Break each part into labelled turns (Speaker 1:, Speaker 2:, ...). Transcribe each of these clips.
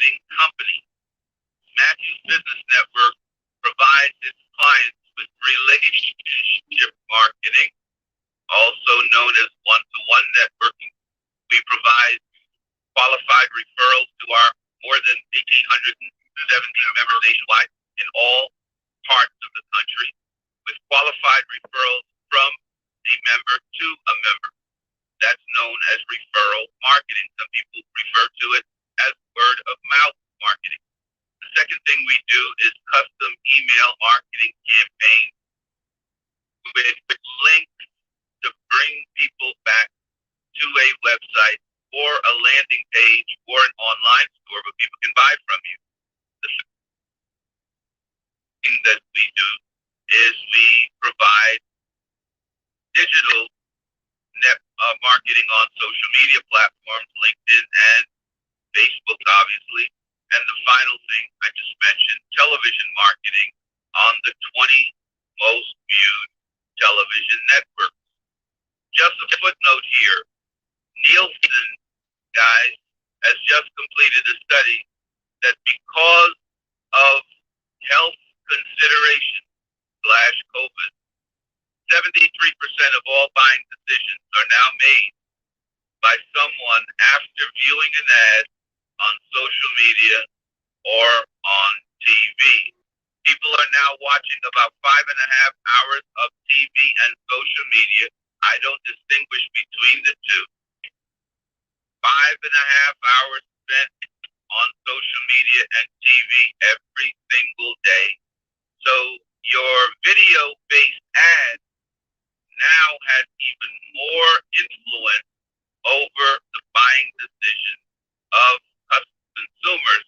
Speaker 1: marketing company. Matthews Business Network provides its clients with relationship marketing, also known as one-to-one networking. We provide qualified referrals to our more than 1,870 members nationwide in all parts of the country, with qualified referrals from a member to a member. That's known as referral marketing. Some people refer to it as word of mouth marketing. The second thing we do is custom email marketing campaigns with links to bring people back to a website or a landing page or an online store where people can buy from you. The thing that we do is we provide digital marketing on social media platforms, LinkedIn and Facebook, obviously. And the final thing I just mentioned, television marketing on the 20 most viewed television networks. Just a footnote here, Nielsen, guys, has just completed a study that because of health considerations / COVID, 73% of all buying decisions are now made by someone after viewing an ad on social media or on TV. People are now watching about 5.5 hours of TV and social media. I don't distinguish between the two. 5.5 hours spent on social media and TV every single day. So your video-based ad now has even more influence over the buying decision of consumers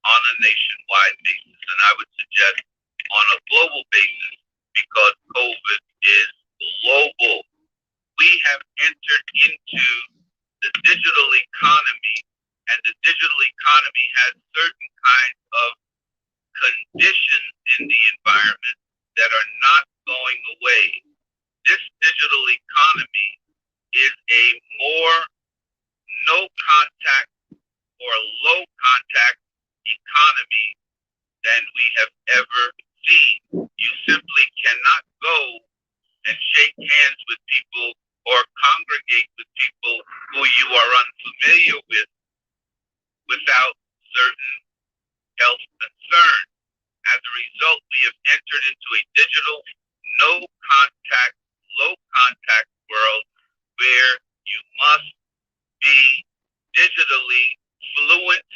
Speaker 1: on a nationwide basis, and I would suggest on a global basis, because COVID is global. We have entered into the digital economy, and the digital economy has certain kinds of conditions in the environment that are not going away. This digital economy is a more no contact or low contact economy than we have ever seen. You simply cannot go and shake hands with people or congregate with people who you are unfamiliar with without certain health concerns. As a result, we have entered into a digital, no contact, low contact world where you must be digitally fluent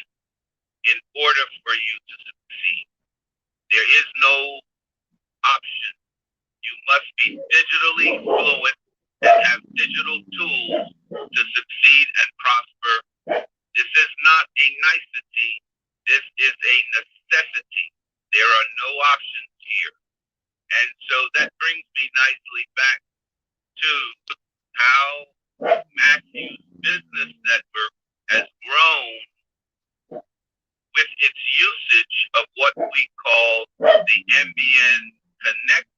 Speaker 1: in order for you to succeed. There is no option. You must be digitally fluent and have digital tools to succeed and prosper. This is not a nicety. This is a necessity. There are no options here. And so that brings me nicely back to how Matthews Business Network has grown with its usage of what we call the MBN Connect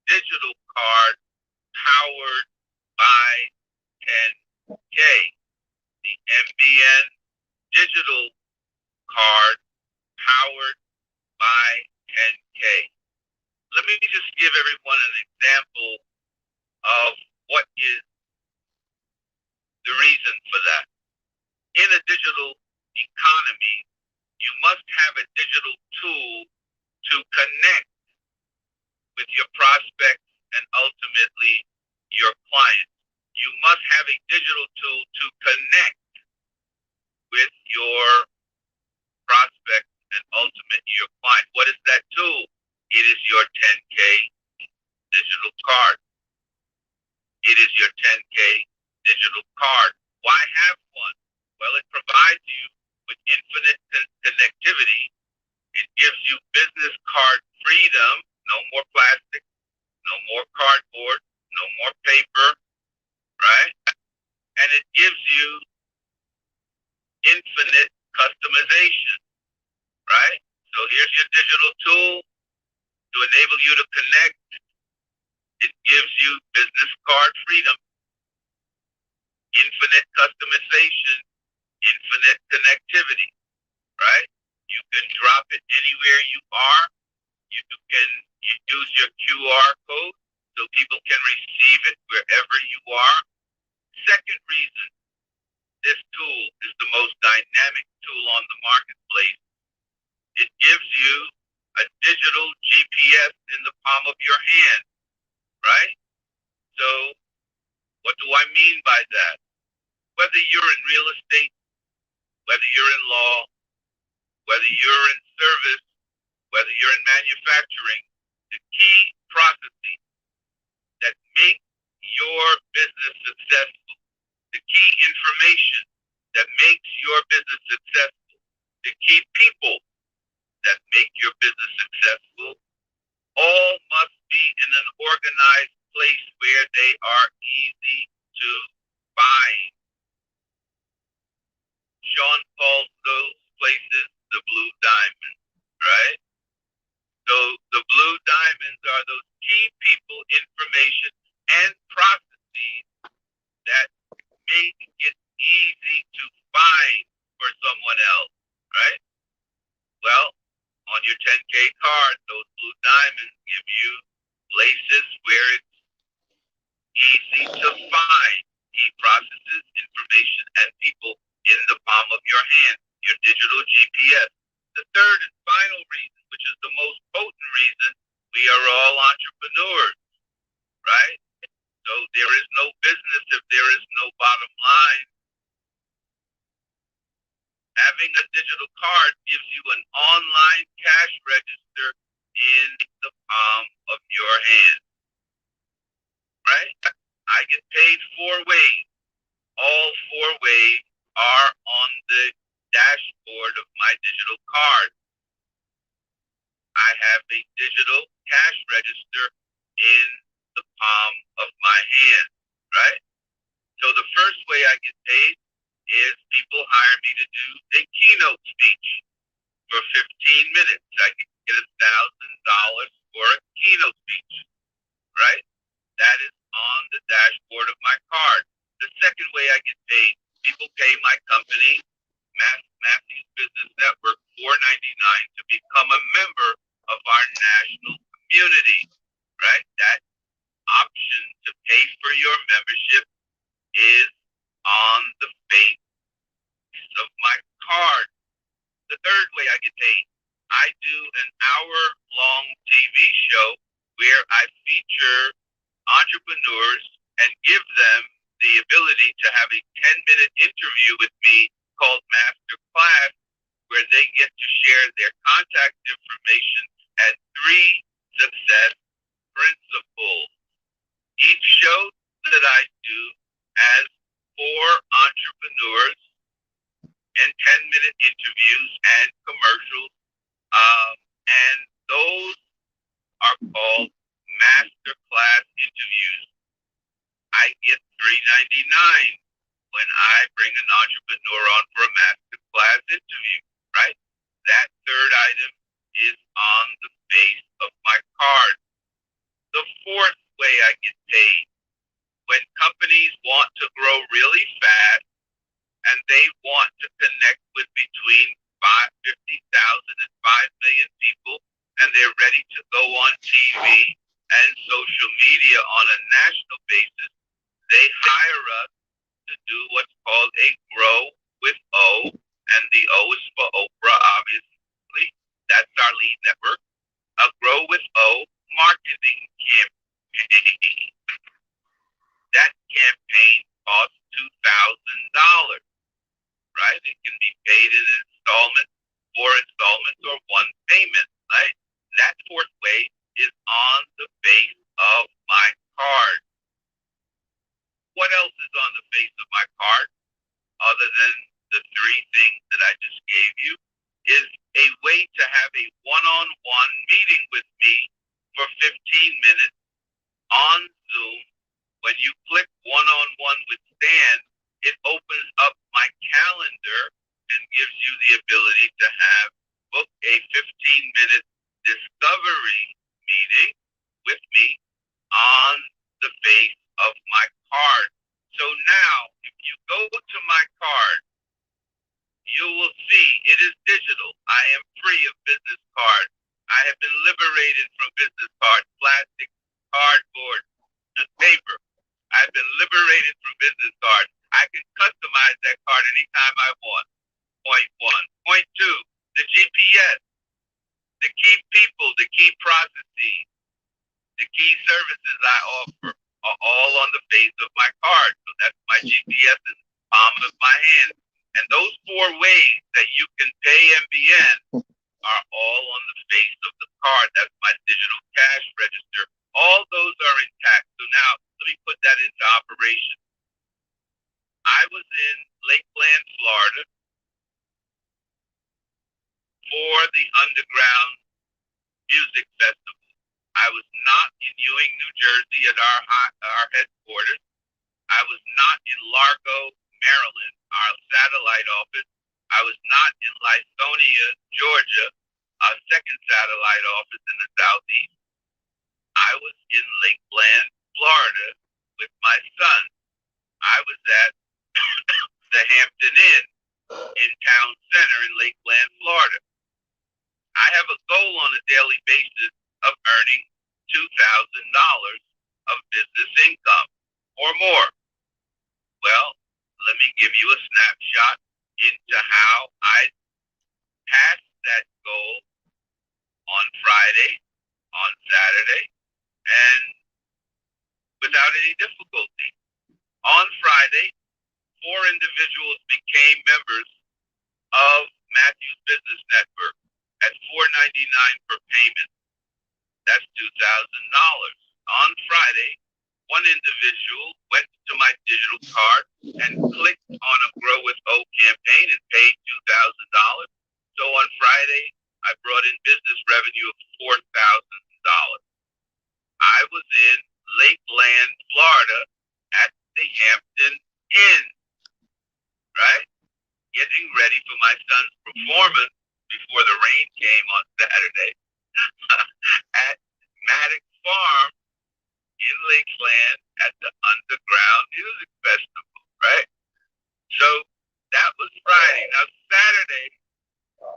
Speaker 1: digital card powered by 10K. The MBN digital card powered by 10K. Let me just give everyone an example of what is the reason for that. In a digital economy, you must have a digital tool to connect with your prospects and ultimately your clients. You must have a digital tool to connect with your prospects and ultimately your client. What is that tool? It is your 10K digital card. It is your 10K digital card. Why have one? Well, it provides you with infinite connectivity. It gives you business card freedom, no more plastic, no more cardboard, no more paper, right? And it gives you infinite customization, right? So here's your digital tool to enable you to connect. It gives you business card freedom, infinite customization, infinite connectivity. right? You can drop it anywhere you are. You can use your QR code so people can receive it wherever you are. Second reason this tool is the most dynamic tool on the marketplace. It gives you a digital GPS in the palm of your hand, right? So what do I mean by that? Whether you're in real estate, whether you're in law, whether you're in service, whether you're in manufacturing, the key processes that make your business successful, the key information that makes your business successful, the key people that make your business successful, all must be in an organized place where they are easy to find. Sean calls those places the blue diamonds, right? So the blue diamonds are those key people, information, and processes that make it easy to find for someone else, right? Well, on your 10K card, those blue diamonds give you places where it's easy to find key processes, information, and people in the palm of your hand, your digital GPS. The third and final reason, which is the most potent reason, we are all entrepreneurs, right? So there is no business if there is no bottom line. Having a digital card gives you an online cash register in the palm of your hand, right? I get paid 4 ways. All 4 ways are on the dashboard of my digital card. I have a digital cash register in the palm of my hand, right? So the first way I get paid is people hire me to do a keynote speech for 15 minutes. I can get $1,000 for a keynote speech, right? That is on the dashboard of my card. The second way I get paid, people pay my company, Matthew's Business Network, $4.99 to become a member of our national community, right? That option to pay for your membership is on the face of my card. The third way I get paid, I do an hour-long TV show where I feature entrepreneurs and give them the ability to have a 10-minute interview with me called Master Class, where they get to share their contact information and 3 success principles. Each show that I do has 4 entrepreneurs and 10-minute interviews and commercials, and those are called masterclass interviews. I get $3.99 when I bring an entrepreneur on for a masterclass interview, right? That third item is on the face of my card. The fourth way I get paid, when companies want to grow really fast and they want to connect with between 50,000 and 5 million people, and they're ready to go on TV and social media on a national basis, they hire us to do what's called a Grow with O, and the O is for Oprah, obviously. That's our lead network. A Grow with O marketing campaign. That campaign costs $2,000, right? It can be paid in installments, 4 installments, or 1 payment, right? That fourth way is on the face of my card. What else is on the face of my card, other than the 3 things that I just gave you, is a way to have a one-on-one meeting with me for 15 minutes on Zoom. When you click one-on-one with Stan, it opens up my calendar and gives you the ability to book a 15-minute discovery meeting with me on the face of my card. So now, if you go to my card, you will see it is digital. I've been liberated from business cards, plastic, cardboard, paper. I've been liberated from business cards. I can customize that card anytime I want. Point one. Point two, the GPS, the key people, the key processes, the key services I offer are all on the face of my card. So that's my GPS in the palm of my hand. And those four ways that you can pay MBN are all on the face of the card. That's my digital cash register. All those are intact. So now let me put that into operation. I was in Lakeland, Florida for the Underground Music Festival. I was not in Ewing, New Jersey at our headquarters. I was not in Largo, Maryland, our satellite office. I was not in Lithonia, Georgia, our second satellite office in the southeast. I was in Lakeland, Florida with my son. I was at the Hampton Inn in Town Center in Lakeland, Florida. I have a goal on a daily basis of earning $2,000 of business income or more. Well, let me give you a snapshot into how I passed that goal on Friday, on Saturday, and without any difficulty. On Friday, 4 individuals became members of Matthews Business Network at $4.99 per payment. That's $2,000. On Friday, 1 individual went to my digital card and clicked on a Grow with O campaign and paid $2,000. So on Friday, I brought in business revenue of $4,000. I was in Lakeland, Florida at the Hampton Inn, right? Getting ready for my son's performance before the rain came on Saturday at Maddox Farm in Lakeland at the Underground Music Festival, right? So that was Friday. Now Saturday,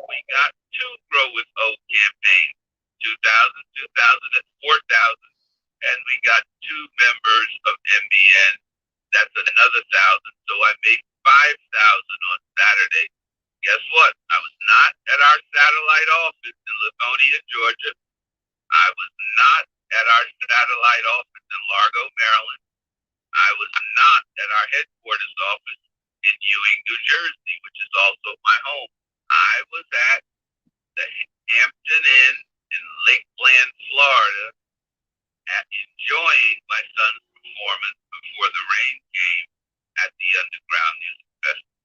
Speaker 1: we got 2 Grow with O campaigns, 2,000, 2,000, and 4,000. And we got 2 members of MBN. That's another 1,000. So I made 5,000 on Saturday. Guess what? I was not at our satellite office in Lithonia, Georgia. I was not at our satellite office in Largo, Maryland. I was not at our headquarters office in Ewing, New Jersey, which is also my home. I was at the Hampton Inn in Lakeland, Florida, enjoying my son's performance before the rain came at the Underground Music Festival.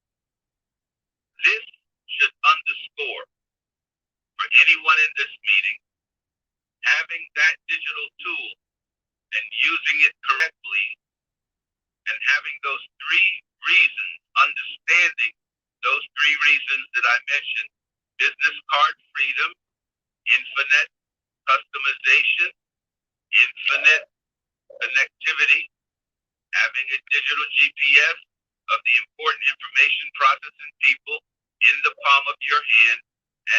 Speaker 1: This should underscore for anyone in this meeting, having that digital tool and using it correctly and having those 3 reasons, understanding those 3 reasons that I mentioned: business card freedom, infinite customization, infinite connectivity, having a digital GPS of the important information processing people in the palm of your hand,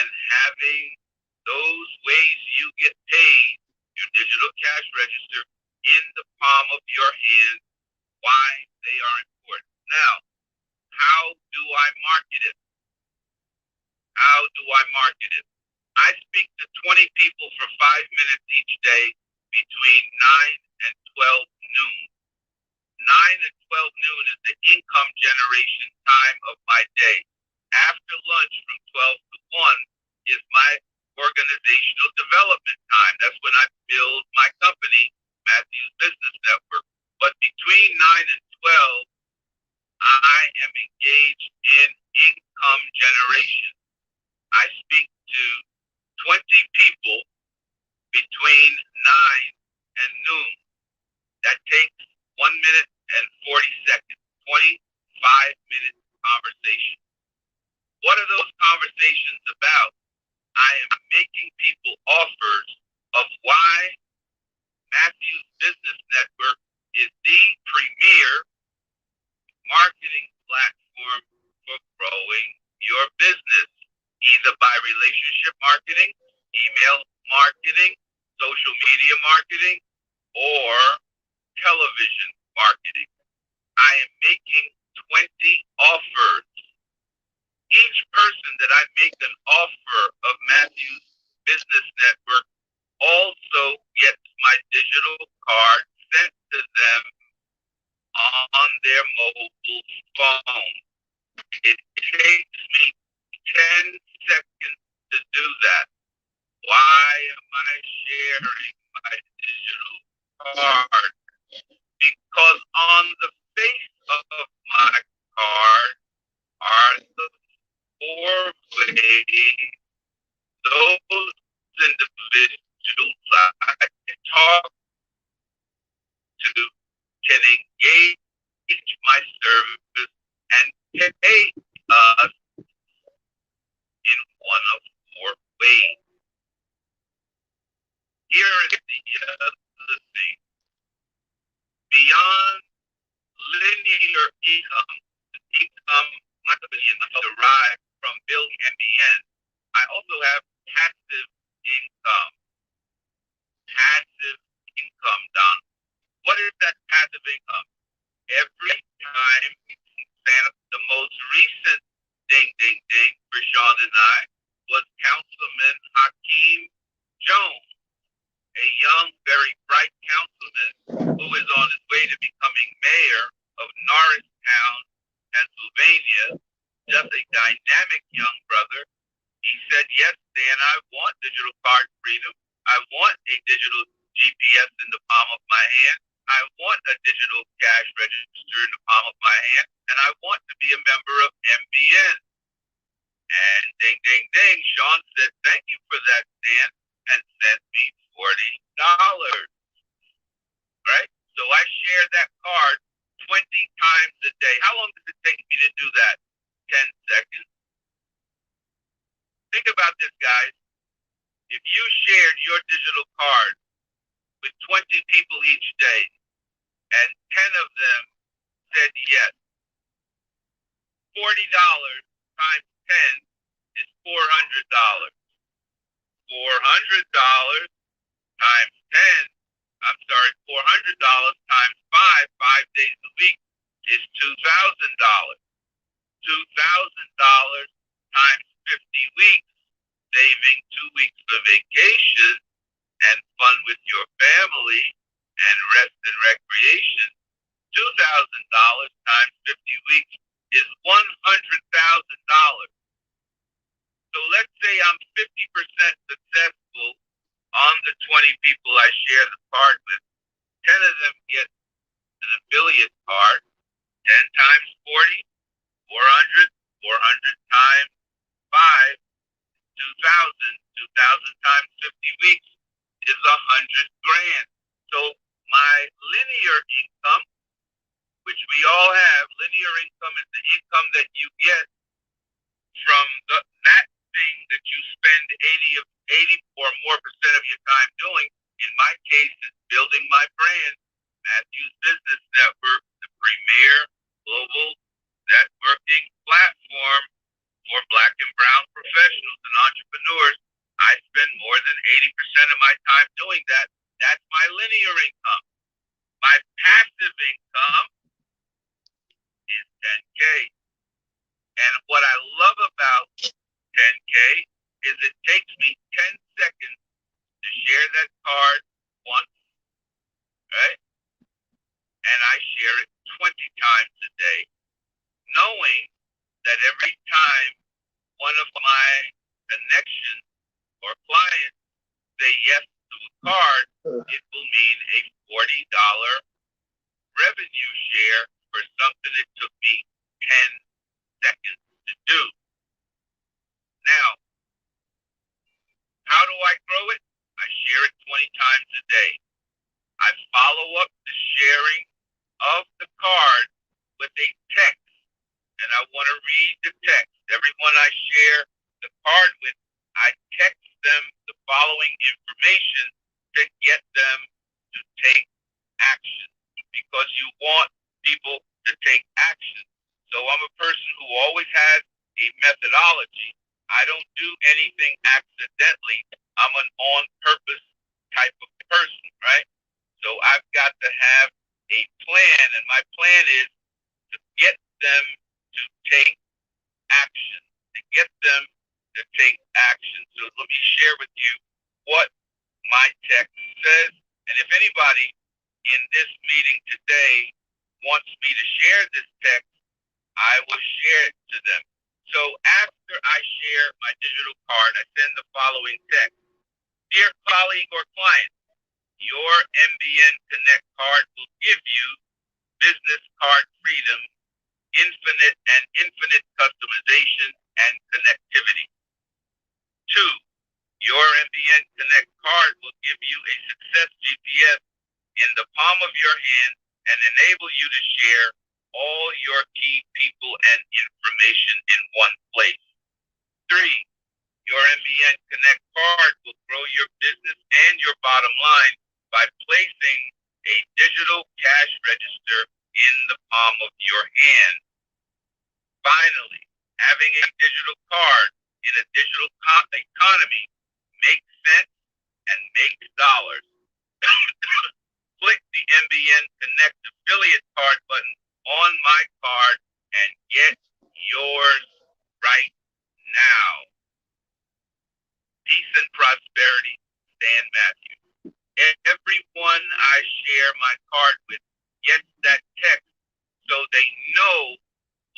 Speaker 1: and having those ways you get paid, your digital cash register, in the palm of your hand, why they are important. Now, how do I market it? How do I market it? I speak to 20 people for 5 minutes each day between 9 and 12 noon. 9 and 12 noon is the income generation time of my day. After lunch from 12 to 1 is my organizational development time. That's when I build my company, Matthews Business Network. But between 9 and 12, I am engaged in income generation. I speak to 20 people between 9 and noon. That takes 1 minute and 40 seconds, 25-minute conversation. What are those conversations about? I am making people offers of why Matthews Business Network is the premier marketing platform for growing your business, either by relationship marketing, email marketing, social media marketing, or television marketing. I am making 20 offers. Each person that I make an offer of Matthew's Business Network also gets my digital card sent to them on their mobile phone. It takes me 10 seconds to do that. Why am I sharing my digital card? Because on the face of my card are the 4 ways those individuals I can talk to can engage my service and pay us in one of 4 ways. Here is the other thing. Beyond linear income derived from building MBN, I also have passive income. Passive income, Don. What is that passive income? Every time Santa, the most recent ding, ding, ding for Sean and I was Councilman Hakeem Jones, a young, very bright councilman who is on his way to becoming mayor of Norristown, Pennsylvania, just a dynamic young brother. He said, yes, Dan, I want digital card freedom. I want a digital GPS in the palm of my hand. I want a digital cash register in the palm of my hand. And I want to be a member of MBN. And ding, ding, ding, Sean said, thank you for that, Dan, and sent me $40. Right? So I share that card 20 times a day. How long does it take me to do that? 10 seconds. Think about this, guys. If you shared your digital card with 20 people each day, and 10 of them said yes, $40 times 10 is $400. $400 times 10, I'm sorry, $400 times 5 days a week is $2,000. $2,000 times 50 weeks, saving 2 weeks of vacation and fun with your family and rest and recreation. $2,000 times 50 weeks is $100,000. So let's say I'm 50% successful on the 20 people I share the card with. 10 of them get an affiliate card. 10 times 40, 400, 400 times 5, 2,000. 2,000 times 50 weeks is $100,000. So my linear income, which we all have, linear income is the income that you get from that thing that you spend 80 or more percent of your time doing. In my case, it's building my brand, Matthew's Business Network, the premier global networking platform for Black and brown professionals and entrepreneurs. I spend more than 80% of my time doing that. That's my linear income. My passive income is 10K. And what I love about 10K is it takes me 10 seconds to share that card once, right? And I share it 20 times a day, knowing that every time one of my connections or clients say yes to a card, it will mean a $40 revenue share for something that took me 10 seconds to do. Now, how do I grow it? I share it 20 times a day. I follow up the sharing of the card with a text, and I want to read the text. Everyone I share the card with, I text them the following information to get them to take action, because you want people to take action. So I'm a person who always has a methodology. I don't do anything accidentally. I'm an on-purpose And my plan is to get them to take action, to get them to take action. So let me share with you what my text says. And if anybody in this meeting today wants me to share this text, I will share it to them. So after I share my digital card, I send the following text. Dear colleague or client, your MBN Connect card will give you business card freedom, infinite customization and connectivity. 2, your MBN Connect card will give you a success GPS in the palm of your hand and enable you to share all your key people and information in one place. 3, your MBN Connect card will grow your business and your bottom line by placing a digital cash register in the palm of your hand. Finally, having a digital card in a digital economy makes sense and makes dollars. Click the MBN Connect affiliate card button on my card and get yours right now. Peace and prosperity, Stan Matthews. Everyone I share my card with gets that text so they know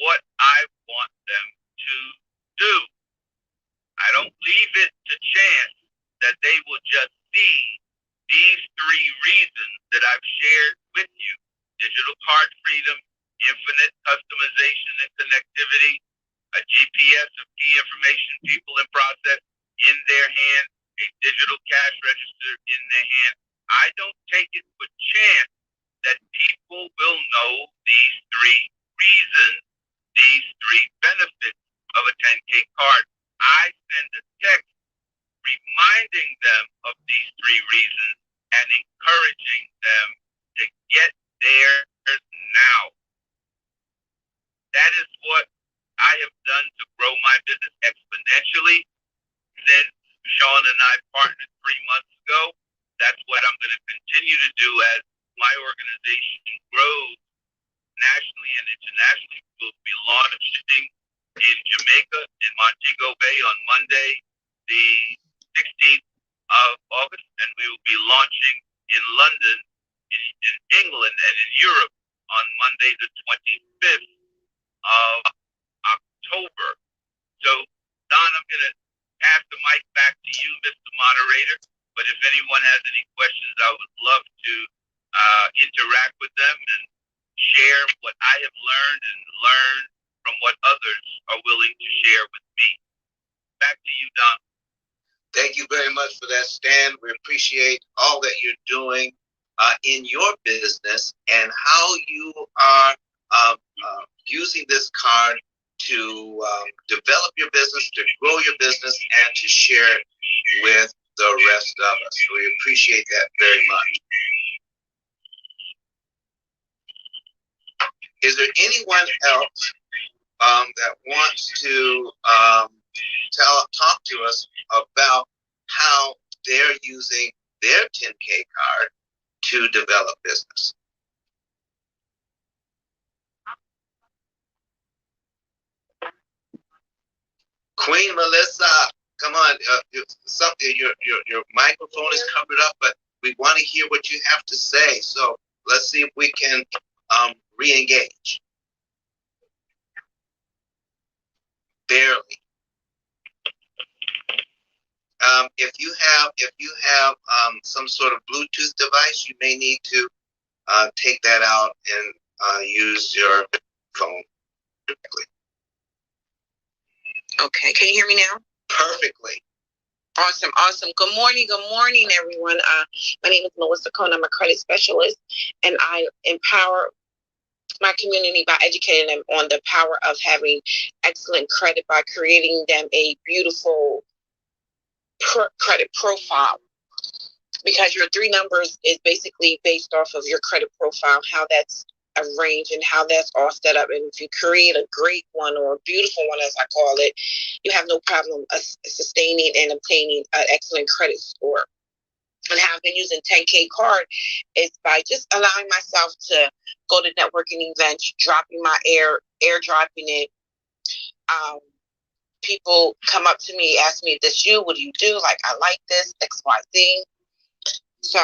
Speaker 1: what I want them to do. I don't leave it to chance that they will just see these 3 reasons that I've shared with you: digital card freedom, infinite customization and connectivity, a GPS of key information, people, and process in their hand, a digital cash register in their hand. I don't take it for chance that people will know these 3 reasons, these 3 benefits of a 10K card. I send a text reminding them of these 3 reasons and encouraging them to get theirs now. That is what I have done to grow my business exponentially since Sean and I partnered 3 months ago. That's what I'm going to continue to do as my organization grows nationally and internationally. We'll be launching in Jamaica, in Montego Bay on Monday, the 16th of August, and we will be launching in London, in England, and in Europe on Monday, the 25th of October. So, Don, I'm going to pass the mic back to you, Mr. Moderator. But if anyone has any questions, I would love to interact with them and share what I have learned and learn from what others are willing to share with me. Back to you, Don.
Speaker 2: Thank you very much for that, Stan. We appreciate all that you're doing in your business and how you are using this card to develop your business, to grow your business, and to share it with the rest of us. We appreciate that very much. Is there anyone else that wants to talk to us about how they're using their 10K card to develop business? Queen Melissa, come on. Your microphone is covered up, but we want to hear what you have to say. So let's see if we can re-engage. Barely. If you have some sort of Bluetooth device, you may need to take that out and use your phone directly.
Speaker 3: Okay, can you hear me now?
Speaker 2: Perfectly.
Speaker 3: Awesome. Good morning, everyone. My name is Melissa Cohn. I'm a credit specialist, and I empower my community by educating them on the power of having excellent credit by creating them a beautiful credit profile. Because your 3 numbers is basically based off of your credit profile, how that's arranged and how that's all set up. And if you create a great one or a beautiful one, as I call it, you have no problem sustaining and obtaining an excellent credit score and having I've been using 10K card is by just allowing myself to go to networking events, dropping my airdropping it. People come up to me, ask me, "This you? What do you do?" Like, I like this XYZ. So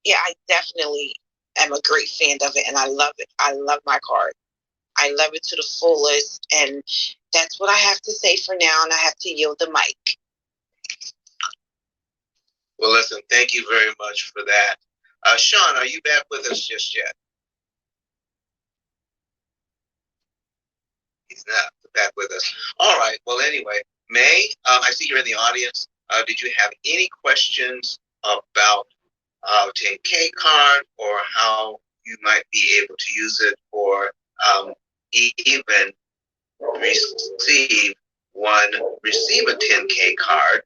Speaker 3: yeah, I definitely am a great fan of it, and I love it. I love my card. I love it to the fullest, and that's what I have to say for now. And I have to yield the mic.
Speaker 2: Well, listen, thank you very much for that. Sean, are you back with us just yet? He's not back with us. All right. Well, anyway, May, I see you're in the audience. Did you have any questions about 10K card or how you might be able to use it, or even receive a 10K card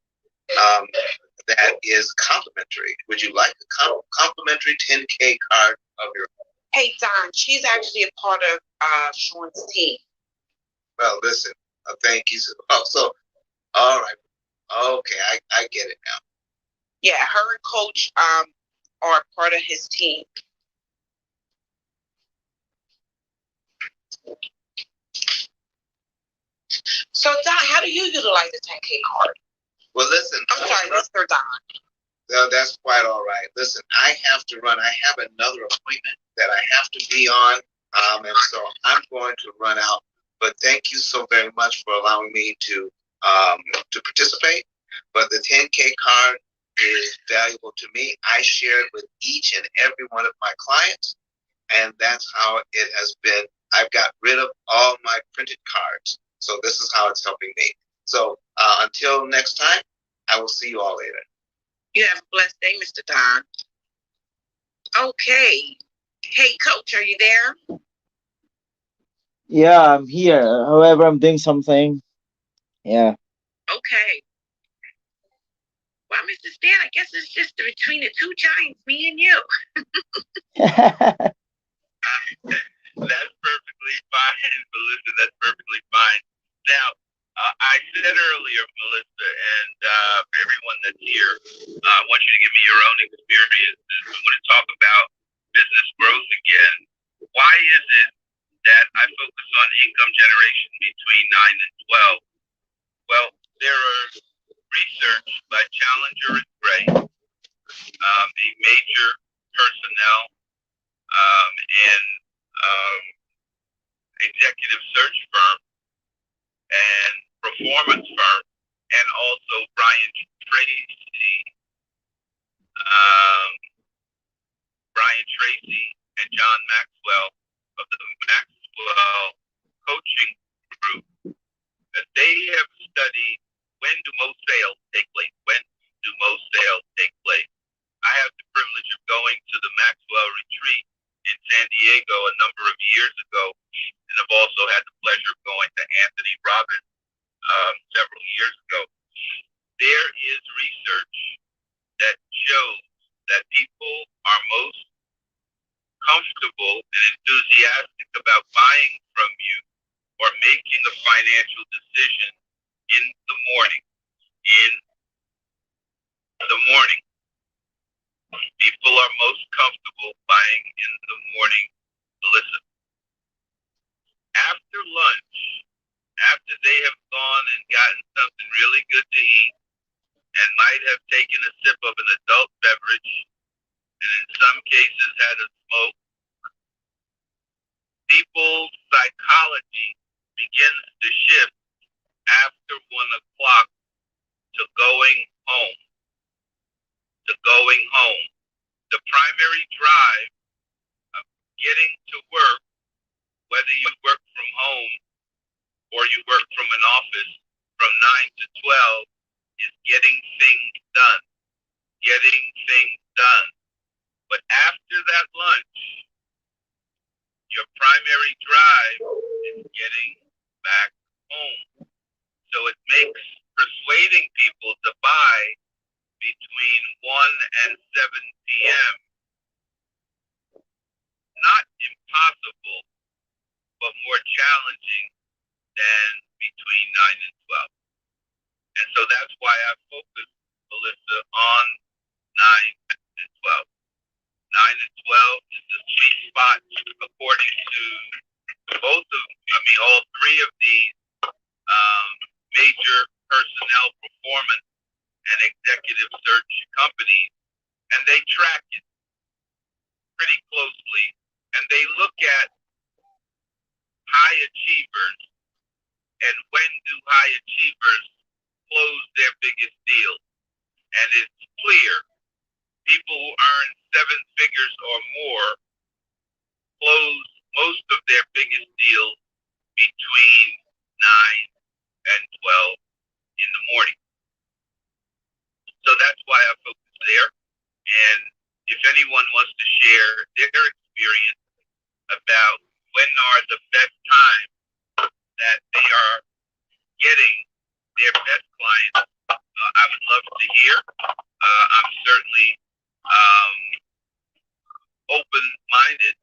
Speaker 2: that is complimentary? Would you like a complimentary 10K card of your own?
Speaker 3: Hey, Don, she's actually a part of Sean's team.
Speaker 2: Well, listen, thank you. Oh, so, all right. Okay, I get it now.
Speaker 3: Yeah, her and Coach are part of his team. So, Don, how do you utilize the 10K card?
Speaker 2: Well, listen.
Speaker 3: I'm sorry, Mr. Don.
Speaker 2: No, that's quite all right. Listen, I have to run. I have another appointment that I have to be on, and so I'm going to run out. But thank you so very much for allowing me to participate. But the 10K card is valuable to me. I share it with each and every one of my clients, and that's how it has been. I've got rid of all my printed cards, so this is how it's helping me. So until next time, I will see you all later.
Speaker 3: You have a blessed day, Mr. Don. Okay. Hey, Coach, are you there?
Speaker 4: Yeah, I'm here. However, I'm doing something. Yeah.
Speaker 3: Okay. Well, Mr. Stan, I guess it's just between the two giants, me and you.
Speaker 1: That's perfectly fine, Melissa. That's perfectly fine. Now, I said earlier, Melissa, and everyone that's here, I want you to give me your own experiences. We want to talk about business growth again. Why is it that I focus on income generation between 9 and 12? Well, there are research by Challenger and Gray, a major personnel and executive search firm and performance firm, and also Brian Tracy and John Maxwell of the Maxwell Coaching Group. They have studied when do most sales take place. When do most sales take place? I have the privilege of going to the Maxwell retreat in San Diego a number of years ago, and I've also had the pleasure of going to Anthony Robbins several years ago. There is research that shows that people are most comfortable and enthusiastic about buying from you or making a financial decision in the morning. People are most comfortable buying in the morning. Listen, after lunch, after they have gone and gotten something really good to eat and might have taken a sip of an adult beverage and in some cases had a smoke, people's psychology begins to shift after 1 o'clock to going home. The primary drive of getting to work, whether you work from home or you work from an office from 9 to 12, is getting things done. But after that lunch, your primary drive is getting back home. So it makes persuading people to buy between 1 and 7 p.m. not impossible, but more challenging than between 9 and 12. And so that's why I focus, Melissa, on 9 track it pretty closely, and they look at high achievers and when do high achievers close their biggest deals. And it's clear people who earn seven figures or more close most of their biggest deals between 9 and 12 in the morning. So that's why I focus there. And if anyone wants to share their experience about when are the best times that they are getting their best clients, I would love to hear. I'm certainly open-minded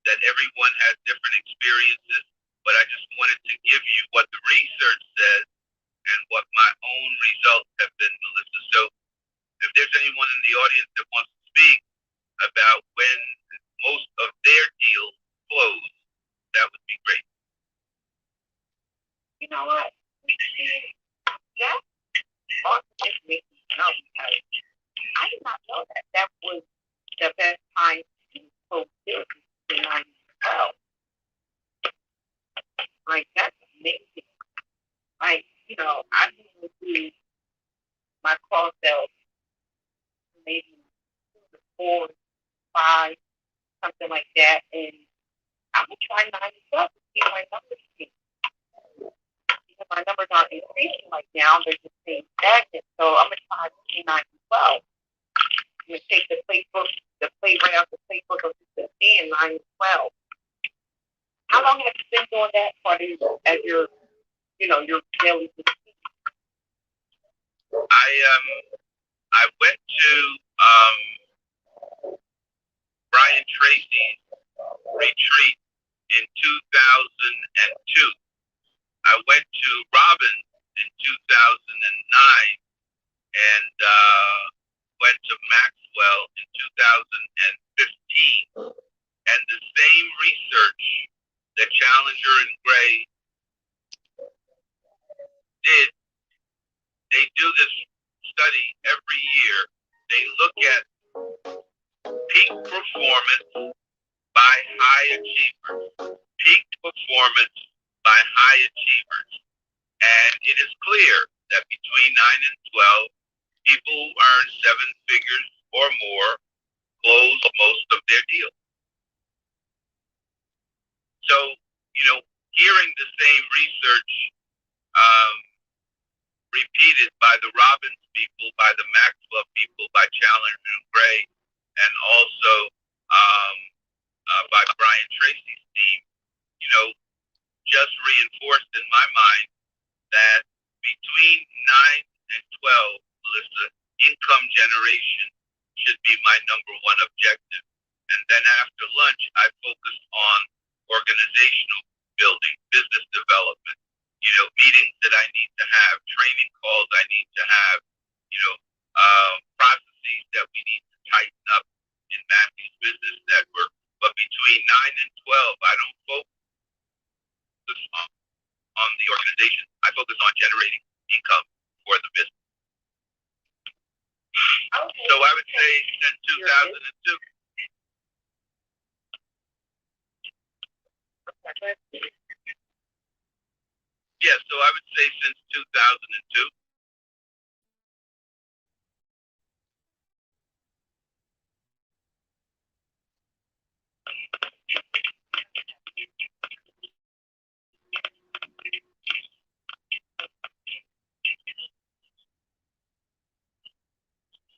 Speaker 1: that everyone has different experiences, but I just wanted to give you what the research says and what my own results have been, Melissa. So if there's anyone in the audience that wants to speak about when most of their deals close, that would be great.
Speaker 3: You know what? That also just makes me know because I did not know that that was the best time to close deals in 912. Like, that's amazing. Like, you know, I usually do my call sales maybe 2 to 4, 5, something like that, and I'm going to try 912 to see my numbers change. Because my numbers aren't increasing right now, they're just staying stagnant. So I'm going to try 912. I'm going to take the playbook, right out the playbook of the and 912. How long have you been doing that for as your, you know, your daily routine?
Speaker 1: I went to Brian Tracy's retreat in 2002. I went to Robin in 2009 and went to Maxwell in 2015. And the same research that Challenger and Gray did, they do this study every year. They look at peak performance by high achievers. Peak performance by high achievers. And it is clear that between 9 and 12, people who earn seven figures or more close most of their deals. So, you know, hearing the same research repeated by the Robbins people, by the Maxwell people, by Challenger and Gray, and also by Brian Tracy's team, you know, just reinforced in my mind that between 9 and 12, Melissa, income generation should be my number one objective. And then after lunch, I focus on organizational building, business development, you know, meetings that I need to have, training calls I need to have, you know, processes that we need to tighten up in Matthew's business network. But between 9 and 12, I don't focus on the organization. I focus on generating income for the business.
Speaker 3: Okay.
Speaker 1: So I would say since 2002. Yeah, so I would say since 2002.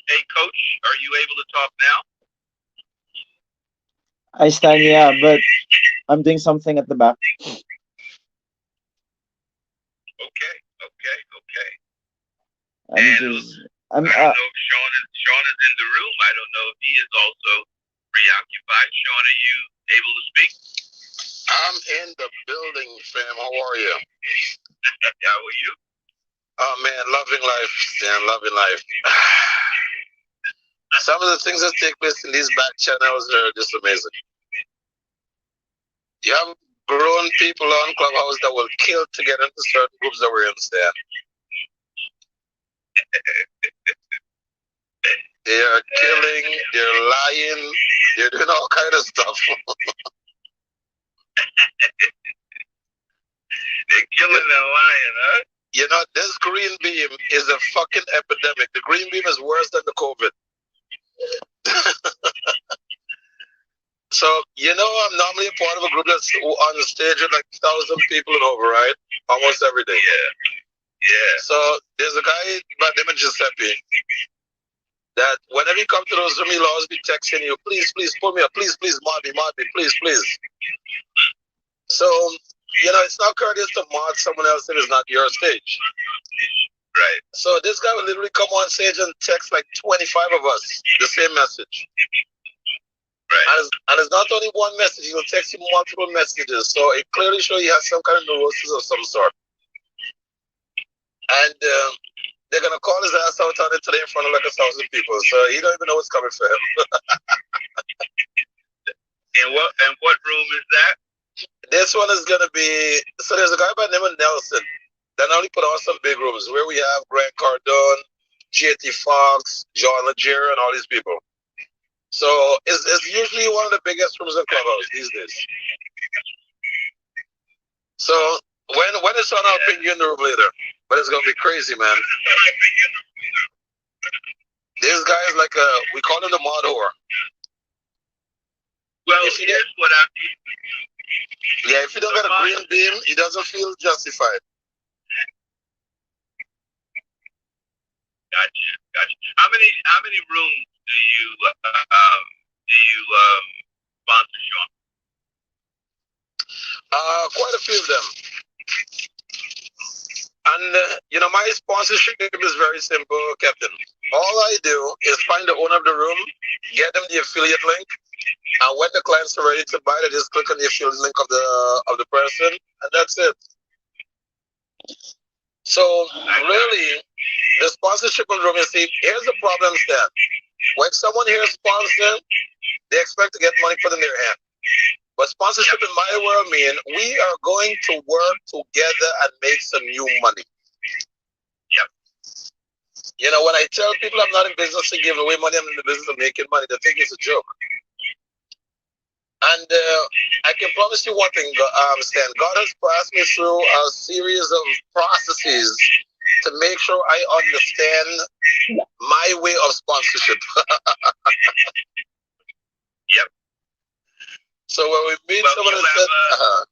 Speaker 1: Hey, Coach, are you able to talk now?
Speaker 4: I stand, yeah, but I'm doing something at the back.
Speaker 1: Okay.
Speaker 4: I'm
Speaker 1: And
Speaker 4: just,
Speaker 1: I don't know if Sean is in the room. I don't know if he is also preoccupied. Sean, are you able to speak?
Speaker 5: I'm in the building, fam. How are you?
Speaker 1: How are you?
Speaker 5: Oh man, loving life, man, loving life. Some of the things that take place in these back channels are just amazing. You have grown people on Clubhouse that will kill to get into certain groups that we understand. They are killing, they're lying, they're doing all kind of stuff.
Speaker 1: They're killing and lying, huh?
Speaker 5: You know, this green beam is a fucking epidemic. The green beam is worse than the COVID. So, you know, I'm normally a part of a group that's on the stage with like 1,000 people and over, right? Almost every day.
Speaker 1: Yeah.
Speaker 5: So there's a guy by the name of Giuseppe that whenever you come to those rooms, he'll always be texting you, please, please, pull me up, please, please, mod me, please, please. So, you know, it's not courteous to mod someone else if it's not your stage.
Speaker 1: Right.
Speaker 5: So this guy will literally come on stage and text like 25 of us the same message.
Speaker 1: Right.
Speaker 5: And it's not only one message, he will text you multiple messages. So it clearly shows he has some kind of neurosis of some sort. And they're going to call his ass out on it today in front of like 1,000 people. So he don't even know what's coming for him.
Speaker 1: And what room is that?
Speaker 5: This one is going to be, so there's a guy by the name of Nelson that only put on some big rooms where we have Grant Cardone, J.T. Fox, John Legere, and all these people. So it's usually one of the biggest rooms in Clubhouse these days. So when it's on, I'll ping you in the room later. But it's gonna be crazy, man. This guy is like we call him the mod whore.
Speaker 1: Well, here's what I'm.
Speaker 5: Yeah, if you don't got a green beam, he doesn't feel justified.
Speaker 1: Gotcha. How many rooms do you sponsor, Sean?
Speaker 5: Quite a few of them. And you know, my sponsorship is very simple, Captain. All I do is find the owner of the room, get them the affiliate link, and when the clients are ready to buy, they just click on the affiliate link of the person, and that's it. So really, the sponsorship of room, you see, here's the problem, Stan. When someone hears sponsor, they expect to get money put in their hand. But sponsorship in my world means we are going to work together and make some new money.
Speaker 1: Yep.
Speaker 5: You know, when I tell people I'm not in business to give away money, I'm in the business of making money, they think it's a joke. And I can promise you one thing, Stan. God has passed me through a series of processes to make sure I understand my way of sponsorship.
Speaker 1: Yep.
Speaker 5: So when we meet someone and said,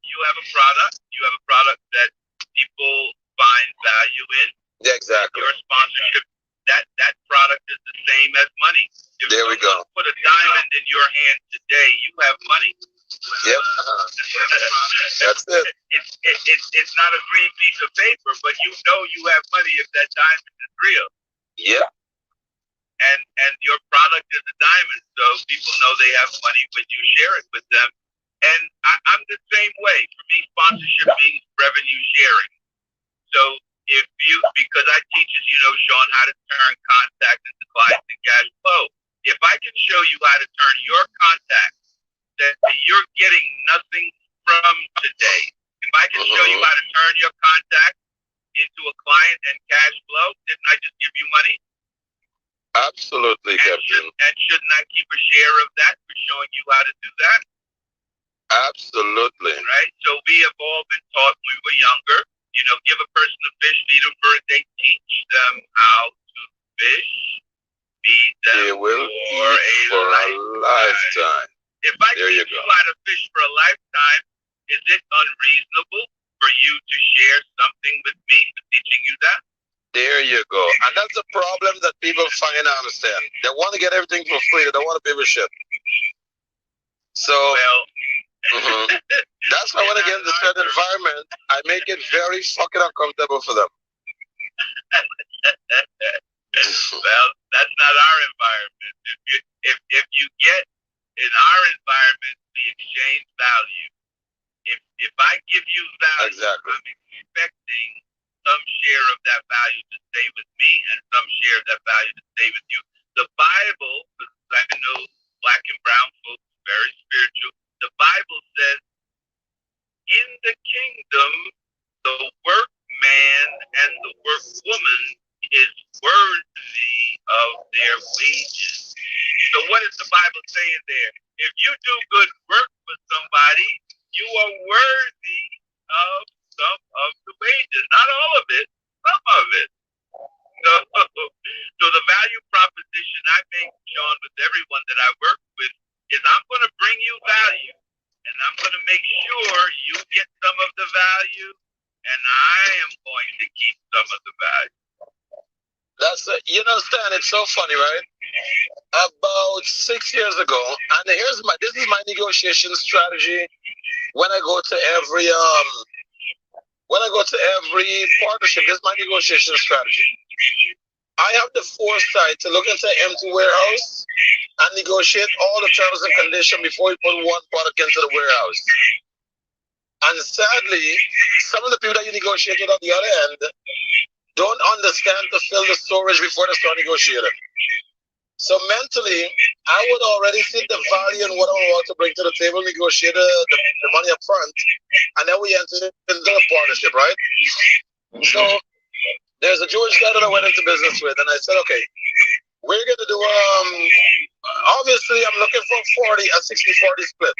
Speaker 1: you have a product that people find value in.
Speaker 5: Yeah, exactly.
Speaker 1: Your sponsorship, that product is the same as money. If
Speaker 5: there we go.
Speaker 1: Put a diamond in your hand today, you have money.
Speaker 5: Yep. That's it.
Speaker 1: It's not a green piece of paper, but you know you have money if that diamond is real.
Speaker 5: Yeah.
Speaker 1: And your product is a diamond, so people know they have money when you share it with them. And I'm the same way. For me, sponsorship means revenue sharing. So because I teach, as you know, Sean, how to turn contacts into clients and cash flow. If I can show you how to turn your contacts that you're getting nothing from today, if I can show you how to turn your contact into a client and cash flow, didn't I just give you money?
Speaker 5: Absolutely, Captain.
Speaker 1: And shouldn't I keep a share of that for showing you how to do that?
Speaker 5: Absolutely.
Speaker 1: Right? So we have all been taught when we were younger, you know, give a person a fish, feed them for a day, teach them how to fish, feed them
Speaker 5: they will
Speaker 1: for
Speaker 5: eat for a lifetime.
Speaker 1: If I teach you how to fish for a lifetime, is it unreasonable for you to share something with me, teaching you that?
Speaker 5: There you go. And that's the problem that people find and understand. They want to get everything for free. They don't want to pay for shit. So, that's why when I get into a certain environment, I make it very fucking uncomfortable for them.
Speaker 1: Well, that's not our environment. If you get in our environment, we exchange value. If I give you value,
Speaker 5: exactly.
Speaker 1: I'm expecting some share of that value to stay with me and some share of that value to stay with you. The Bible, because I know black and brown folks are very spiritual, the Bible says, in the kingdom, the workman and the workwoman is worthy of their wages. the Bible saying there? If you do good work for somebody, you are worthy of some of the wages. Not all of it, some of it. So, so the value proposition I make, Sean, with everyone that I work with is I'm going to bring you value, and I'm going to make sure you get some of the value, and I am going to keep some of the value.
Speaker 5: That's you understand? It's so funny, right? About 6 years ago, and this is my negotiation strategy when I go to every partnership. This is my negotiation strategy. I have the foresight to look into an empty warehouse and negotiate all the terms and conditions before we put one product into the warehouse. And sadly, some of the people that you negotiate with on the other end don't understand to fill the storage before they start negotiating. So mentally, I would already see the value in what I'm about to bring to the table, negotiate the money up front, and then we enter into the partnership, right? So there's a Jewish guy that I went into business with, and I said, okay, we're going to do, obviously I'm looking for a 60-40 split.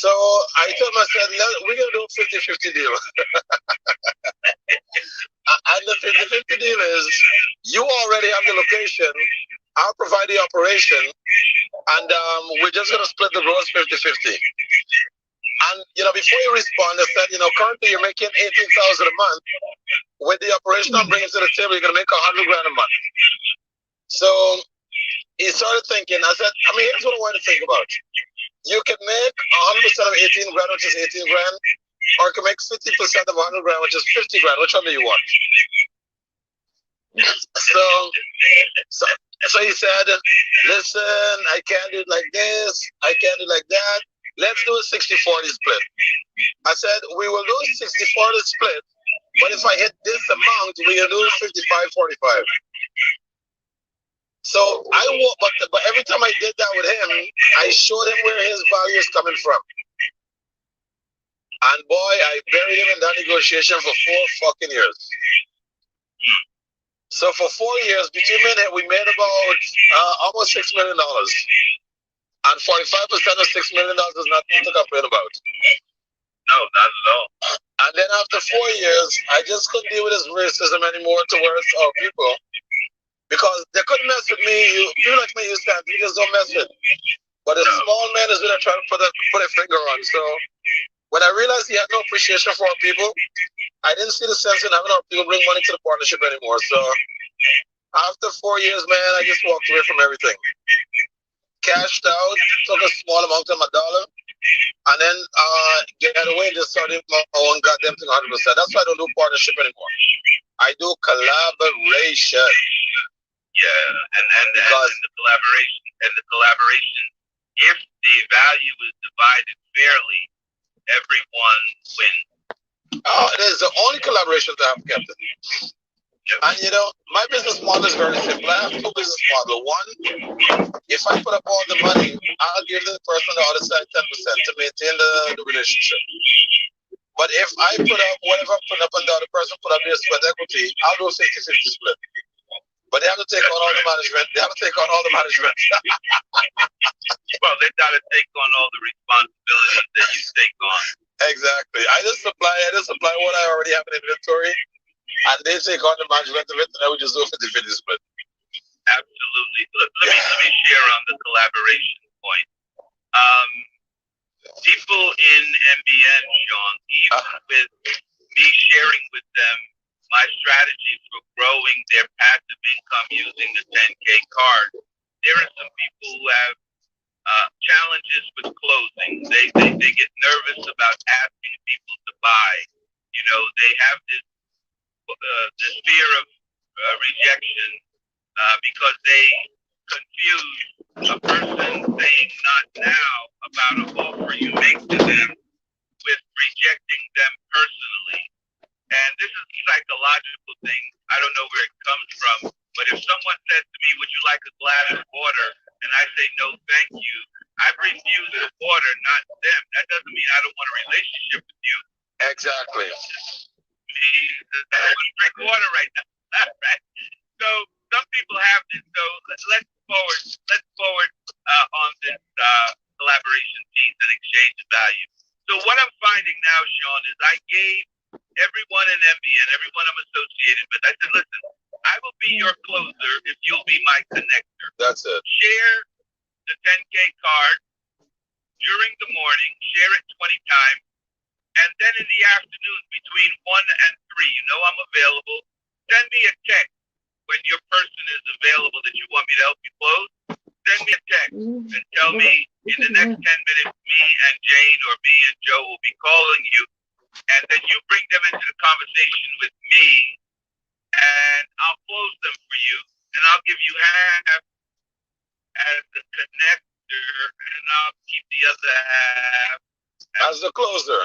Speaker 5: So I told him, I said, no, we're going to do a 50-50 deal. And the 50-50 deal is, you already have the location, I'll provide the operation, and we're just going to split the gross 50-50. And, before you respond, I said, currently you're making $18,000 a month. With the operation I'm bringing to the table, you're going to make $100,000 a month. So he started thinking, I said, here's what I want to think about. You can make 100% of 18 grand, which is 18 grand, or you can make 50% of 100 grand, which is 50 grand. Which one do you want? So he said, listen, I can't do it like this. I can't do it like that. Let's do a 60-40 split. I said, we will do a 60-40 split, but if I hit this amount, we will do 55-45. So but every time I did that with him, I showed him where his value is coming from. And boy, I buried him in that negotiation for 4 fucking years. So for 4 years, between me and him, we made about almost $6 million. And 45% of $6 million is nothing to complain about.
Speaker 1: No, not at all.
Speaker 5: And then after 4 years, I just couldn't deal with his racism anymore towards our people. Because they couldn't mess with me. People like me, you just don't mess with. But a small man is going to try to put a finger on. So when I realized he had no appreciation for our people, I didn't see the sense in having our people bring money to the partnership anymore. So after 4 years, man, I just walked away from everything. Cashed out, took a small amount of my dollar, and then get away and just started my own goddamn thing 100%. That's why I don't do partnership anymore. I do collaboration.
Speaker 1: Yeah, and the collaboration, if the value is divided fairly, everyone wins.
Speaker 5: Oh, it is the only collaboration that I've kept. And my business model is very simple. I have 2 business models. One, if I put up all the money, I'll give the person on the other side 10% to maintain the relationship. But if I put up whatever I put up and the other person put up their sweat equity, I'll do a 50-50 split. But they have to take on all the management.
Speaker 1: Well, they got to take on all the responsibilities that you take on.
Speaker 5: Exactly. I just supply what I already have in inventory, and they take on the management of it, and then we just do a 50-50 split.
Speaker 1: Absolutely. Let me share on the collaboration point. People in MBN, Sean, even with me sharing with them my strategies for growing their passive income using the 10K card, there are some people who have challenges with closing. They get nervous about asking people to buy. They have this fear of rejection because they confuse a person saying not now about an offer you make to them with rejecting them personally. And this is a psychological thing. I don't know where it comes from, but if someone says to me, would you like a glass of water? And I say, no, thank you. I've refused the water, not them. That doesn't mean I don't want a relationship with you.
Speaker 5: Exactly.
Speaker 1: I want to drink water right now. Right? So some people have this. So let's forward on this collaboration piece and exchange of value. So what I'm finding now, Sean, is I gave everyone in MBN, everyone I'm associated with, I said, listen, I will be your closer if you'll be my connector.
Speaker 5: That's it.
Speaker 1: Share the 10K card during the morning, share it 20 times, and then in the afternoon between 1 and 3, you know I'm available. Send me a text when your person is available that you want me to help you close. Send me a text and tell me in the next 10 minutes, me and Jane or me and Joe will be calling you, and then you bring them into the conversation with me, and I'll close them for you, and I'll give you half as the connector, and I'll keep the other half
Speaker 5: as the closer.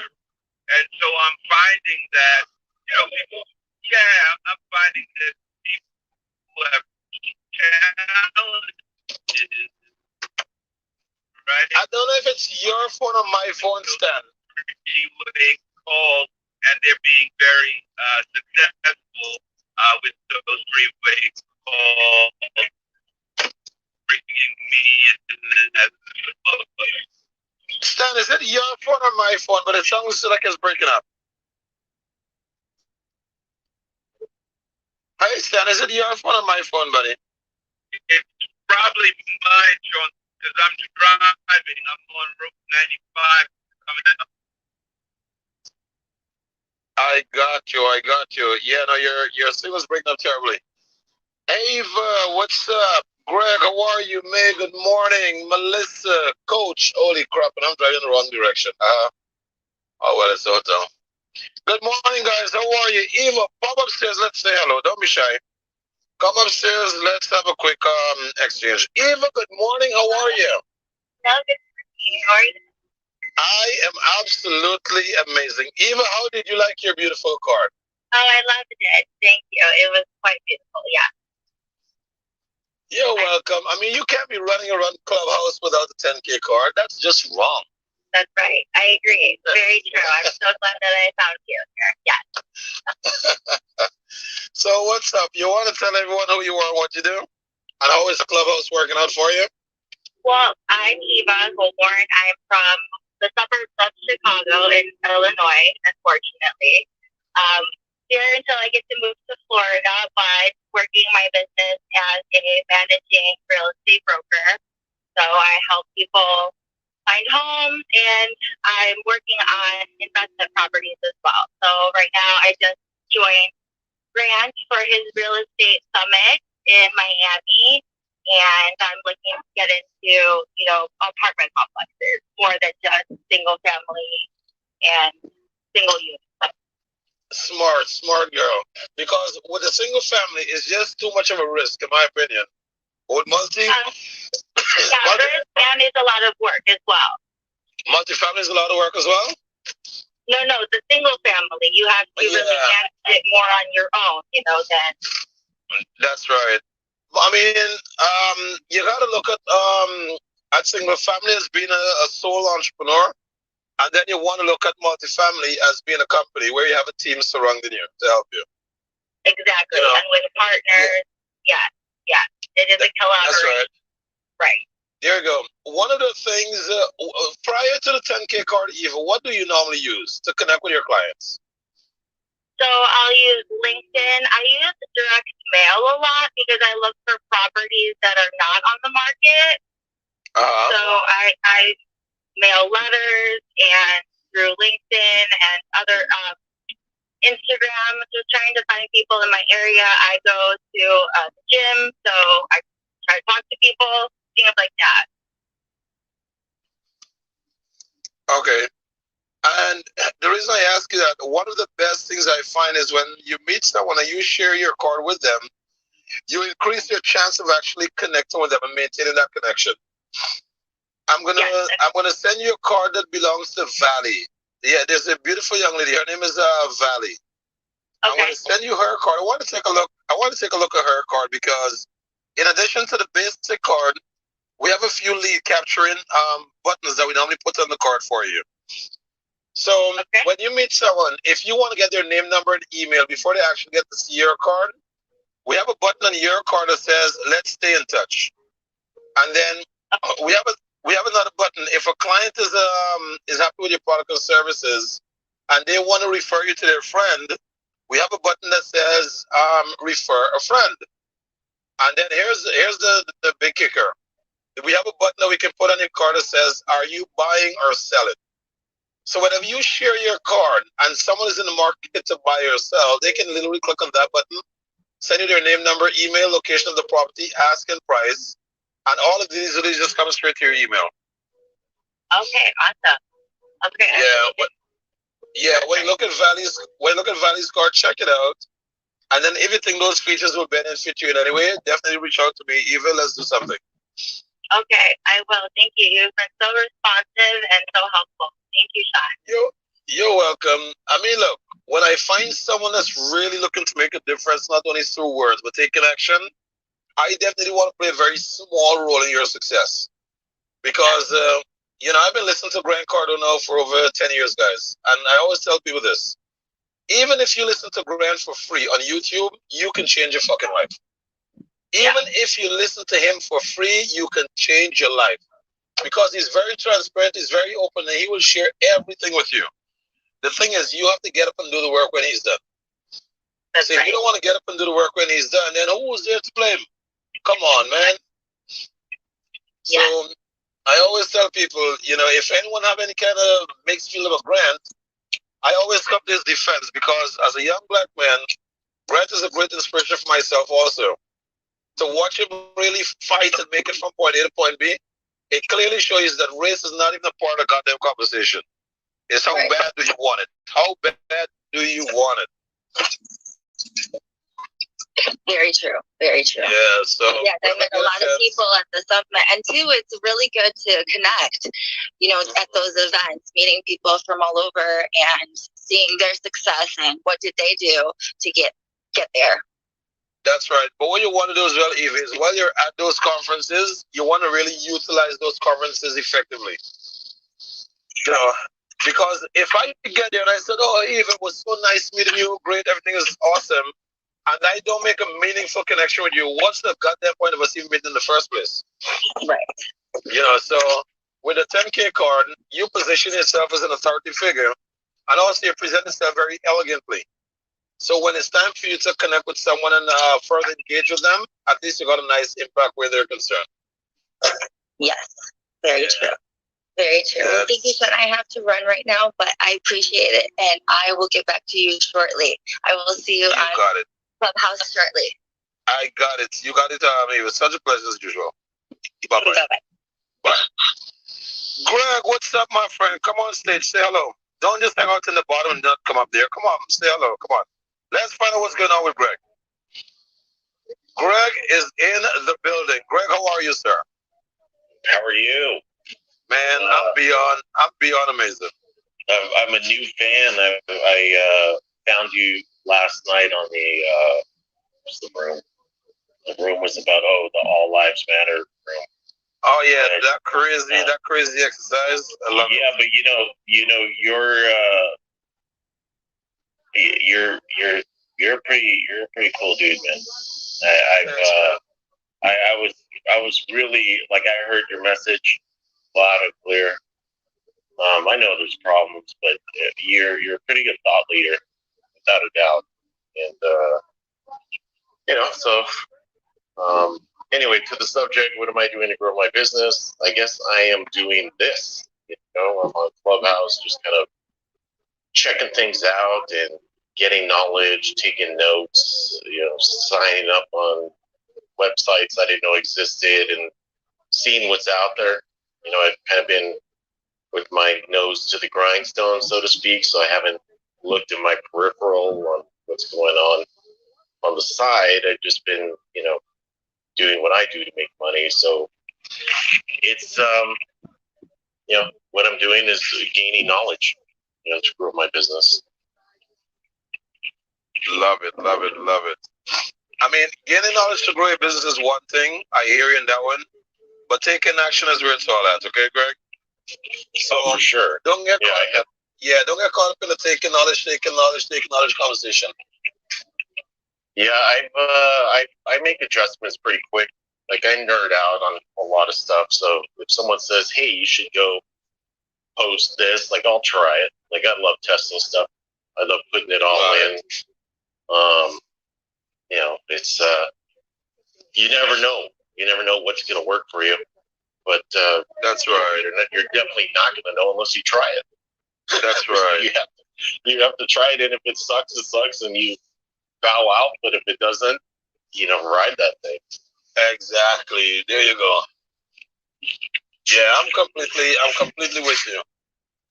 Speaker 1: And so I'm finding that, people, I'm finding that people have challenges, right?
Speaker 5: I don't know if it's your phone or my phone, Stan.
Speaker 1: They call, and they're being very successful with those three-way calls, bringing me in as a closer.
Speaker 5: Stan, is it your phone or my phone? But it sounds like it's breaking up. Hey, Stan, is it your phone or my phone, buddy?
Speaker 1: It's probably mine, Sean, because I'm driving. I'm on Route 95 coming out.
Speaker 5: I got you. Yeah, no, your signal's breaking up terribly. Ava, what's up? Greg, how are you? May, good morning. Melissa, Coach, holy crap, and I'm driving in the wrong direction. Oh, well, it's hotel. Good morning, guys. How are you? Eva, pop upstairs. Let's say hello. Don't be shy. Come upstairs. Let's have a quick exchange. Eva, good morning. How are you?
Speaker 6: Hello, good morning. How are you?
Speaker 5: I am absolutely amazing. Eva, how did you like your beautiful card?
Speaker 6: Oh, I loved it. Thank you. It was quite beautiful. Yeah.
Speaker 5: You're welcome. I mean, you can't be running around Clubhouse without the 10K card. That's just wrong.
Speaker 6: That's right. I agree. Very true. I'm so glad that I found you here. Yeah.
Speaker 5: So what's up? You want to tell everyone who you are and what you do? And how is the Clubhouse working out for you?
Speaker 6: Well, I'm Eva Goldborn. I'm from the suburbs of Chicago in Illinois, unfortunately. Here until I get to move to Florida, but working my business as a managing real estate broker. So I help people find homes, and I'm working on investment properties as well. So right now I just joined Grant for his real estate summit in Miami, and I'm looking to get into, apartment complexes more than just single family and single unit.
Speaker 5: Smart girl. Because with a single family, it's just too much of a risk, in my opinion. With multi,
Speaker 6: and it's a lot of work as well.
Speaker 5: Multi-family is a lot of work as well?
Speaker 6: No, the single family, you have to really manage it more on your own, than.
Speaker 5: That's right. I mean, you got to look at single family as being a sole entrepreneur, and then you want to look at multifamily as being a company where you have a team surrounding you to help you.
Speaker 6: Exactly, and with partners, yeah, it is a collaboration.
Speaker 5: That's right. There you go. One of the things, prior to the 10K card, Eva, what do you normally use to connect with your clients?
Speaker 6: So I'll use LinkedIn. I use direct mail a lot because I look for properties that are not on the market. So I mail letters, and through LinkedIn and other Instagram, just trying to find people in my area. I go to the gym, so I try to talk to people, things like that.
Speaker 5: Okay. And the reason I ask you that, one of the best things I find is when you meet someone and you share your card with them, you increase your chance of actually connecting with them and maintaining that connection. I'm gonna send you a card that belongs to Valley. Yeah, there's a beautiful young lady. Her name is Valley. Okay. I'm gonna send you her card. I want to take a look at her card because, in addition to the basic card, we have a few lead capturing buttons that we normally put on the card for you. So when you meet someone, if you want to get their name, number, and email before they actually get to see your card, we have a button on your card that says, "Let's stay in touch." And then we have another button. If a client is happy with your product or services, and they want to refer you to their friend, we have a button that says refer a friend. And then here's the big kicker. We have a button that we can put on your card that says, are you buying or selling? So whenever you share your card and someone is in the market to buy or sell, they can literally click on that button, send you their name, number, email, location of the property, ask and price, and all of these really just come straight to your email.
Speaker 6: Okay, awesome. Okay.
Speaker 5: When you look at Valley's card, check it out. And then if you think those features will benefit you in any way, definitely reach out to me. Eva, let's do something.
Speaker 6: Okay, I will. Thank you. You've been so responsive and so helpful. Thank you, Sean.
Speaker 5: You're welcome. I mean, look, when I find someone that's really looking to make a difference, not only through words, but taking action, I definitely want to play a very small role in your success. Because, I've been listening to Grant Cardone now for over 10 years, guys. And I always tell people this. Even if you listen to Grant for free on YouTube, you can change your fucking life. Even if you listen to him for free, you can change your life. Because he's very transparent, he's very open, and he will share everything with you. The thing is, you have to get up and do the work when he's done.
Speaker 6: That's
Speaker 5: If you don't want to get up and do the work when he's done, then who's there to blame? Come on, man. So I always tell people, if anyone have any kind of mixed feeling of Grant, I always come to his defense because as a young black man, Grant is a great inspiration for myself also. To watch him really fight and make it from point A to point B, it clearly shows that race is not even a part of the goddamn conversation. It's how bad do you want it? How bad do you want it?
Speaker 7: Very true. Very true.
Speaker 5: Yeah, so
Speaker 7: I met a lot of people at the summit, and two, it's really good to connect, at those events, meeting people from all over and seeing their success and what did they do to get there.
Speaker 5: That's right. But what you want to do as well, Eve, is while you're at those conferences, you want to really utilize those conferences effectively. Because if I get there and I said, oh, Eve, it was so nice meeting you, great, everything is awesome, and I don't make a meaningful connection with you, what's the goddamn point of us even meeting in the first place?
Speaker 7: Right.
Speaker 5: So with a 10K card, you position yourself as an authority figure, and also you present yourself very elegantly. So when it's time for you to connect with someone and further engage with them, at least you got a nice impact where they're concerned.
Speaker 7: Yes, very true. Very true. Well, thank you, Sean. I have to run right now, but I appreciate it, and I will get back to you shortly. I will see you on Clubhouse shortly.
Speaker 5: I got it. You got it, It was such a pleasure as usual. Bye-bye.
Speaker 7: Bye-bye.
Speaker 5: Bye. Greg, what's up, my friend? Come on stage. Say hello. Don't just hang out in the bottom and not come up there. Come on. Say hello. Come on. Let's find out what's going on with Greg. Greg is in the building. Greg, how are you, sir?
Speaker 8: How are you?
Speaker 5: Man, I'm beyond amazing.
Speaker 8: I'm a new fan. I found you last night on what's the room? The room was about the All Lives Matter room.
Speaker 5: Oh yeah, that crazy exercise. I love it.
Speaker 8: Yeah, but you're a pretty cool dude, man. I was really like, I heard your message loud and clear. I know there's problems, but you're a pretty good thought leader, without a doubt. And anyway, to the subject, what am I doing to grow my business? I guess I am doing this. I'm on Clubhouse, just kind of checking things out and getting knowledge, taking notes, signing up on websites I didn't know existed and seeing what's out there. I've kind of been with my nose to the grindstone, so to speak, so I haven't looked in my peripheral on what's going on the side. I've just been, doing what I do to make money. So it's, what I'm doing is gaining knowledge, to grow my business.
Speaker 5: Love it. I mean, gaining knowledge to grow your business is one thing. I hear you in that one. But taking action is where it's all at, okay, Greg?
Speaker 8: So for sure.
Speaker 5: Don't get caught up in the taking knowledge conversation.
Speaker 8: Yeah, I make adjustments pretty quick. like I nerd out on a lot of stuff. So if someone says, "Hey, you should go post this," like I'll try it. Like I love testing stuff. I love putting it all in. You know, it's you never know. You never know what's going to work for you. But
Speaker 5: that's right.
Speaker 8: You're definitely not going to know unless you try it.
Speaker 5: That's right.
Speaker 8: You have to try it, and if it sucks, and you bow out. But if it doesn't, you know, ride that thing.
Speaker 5: Exactly. There you go. Yeah, I'm completely with you.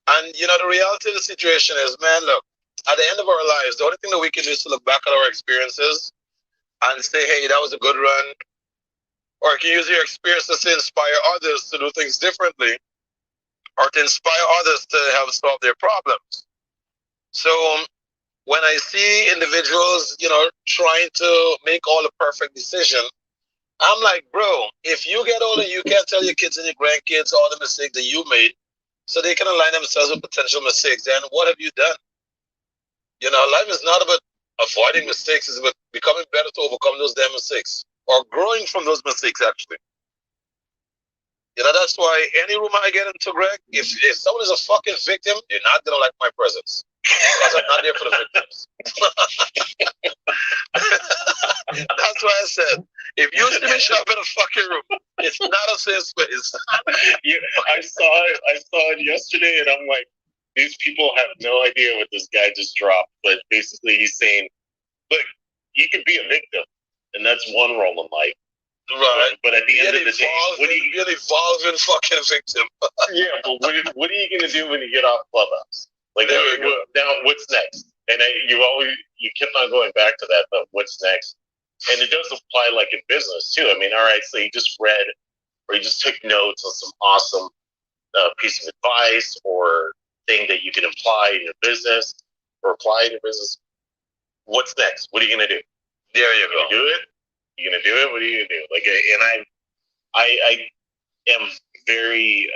Speaker 5: And you know, the reality of the situation is, man, look, at the end of our lives, the only thing that we can do is to look back at our experiences and say, hey, that was a good run. Or you can use your experiences to inspire others to do things differently, or to inspire others to have solved their problems. So when I see individuals, you know, trying to make all the perfect decision, I'm like, bro, if you get older, you can't tell your kids and your grandkids all the mistakes that you made, so they can align themselves with potential mistakes. Then what have you done? You know, life is not about avoiding mistakes; it's about becoming better to overcome those damn mistakes, or growing from those mistakes, actually. You know, that's why any room I get into, Greg, if someone is a fucking victim, you're not gonna like my presence, because I'm not there for the victims. That's why I said, if you see me show up in a fucking room, it's not a safe space.
Speaker 8: I saw it yesterday, and I'm like, these people have no idea what this guy just dropped. But basically, he's saying, look, you can be a victim, and that's one role in life.
Speaker 5: Right.
Speaker 8: But at the end of the day, what are you
Speaker 5: an evolving fucking victim?
Speaker 8: Yeah, but what are you gonna do when you get off Clubhouse? Like, now what's next? And you kept on going back to that, but what's next? And it does apply like in business too. I mean, all right, so you just read or you just took notes on some awesome piece of advice or thing that you can apply in your business or apply in your business. What's next? What are you gonna do?
Speaker 5: There you go.
Speaker 8: Do it. You gonna do it? What are you gonna do? Like, and I am very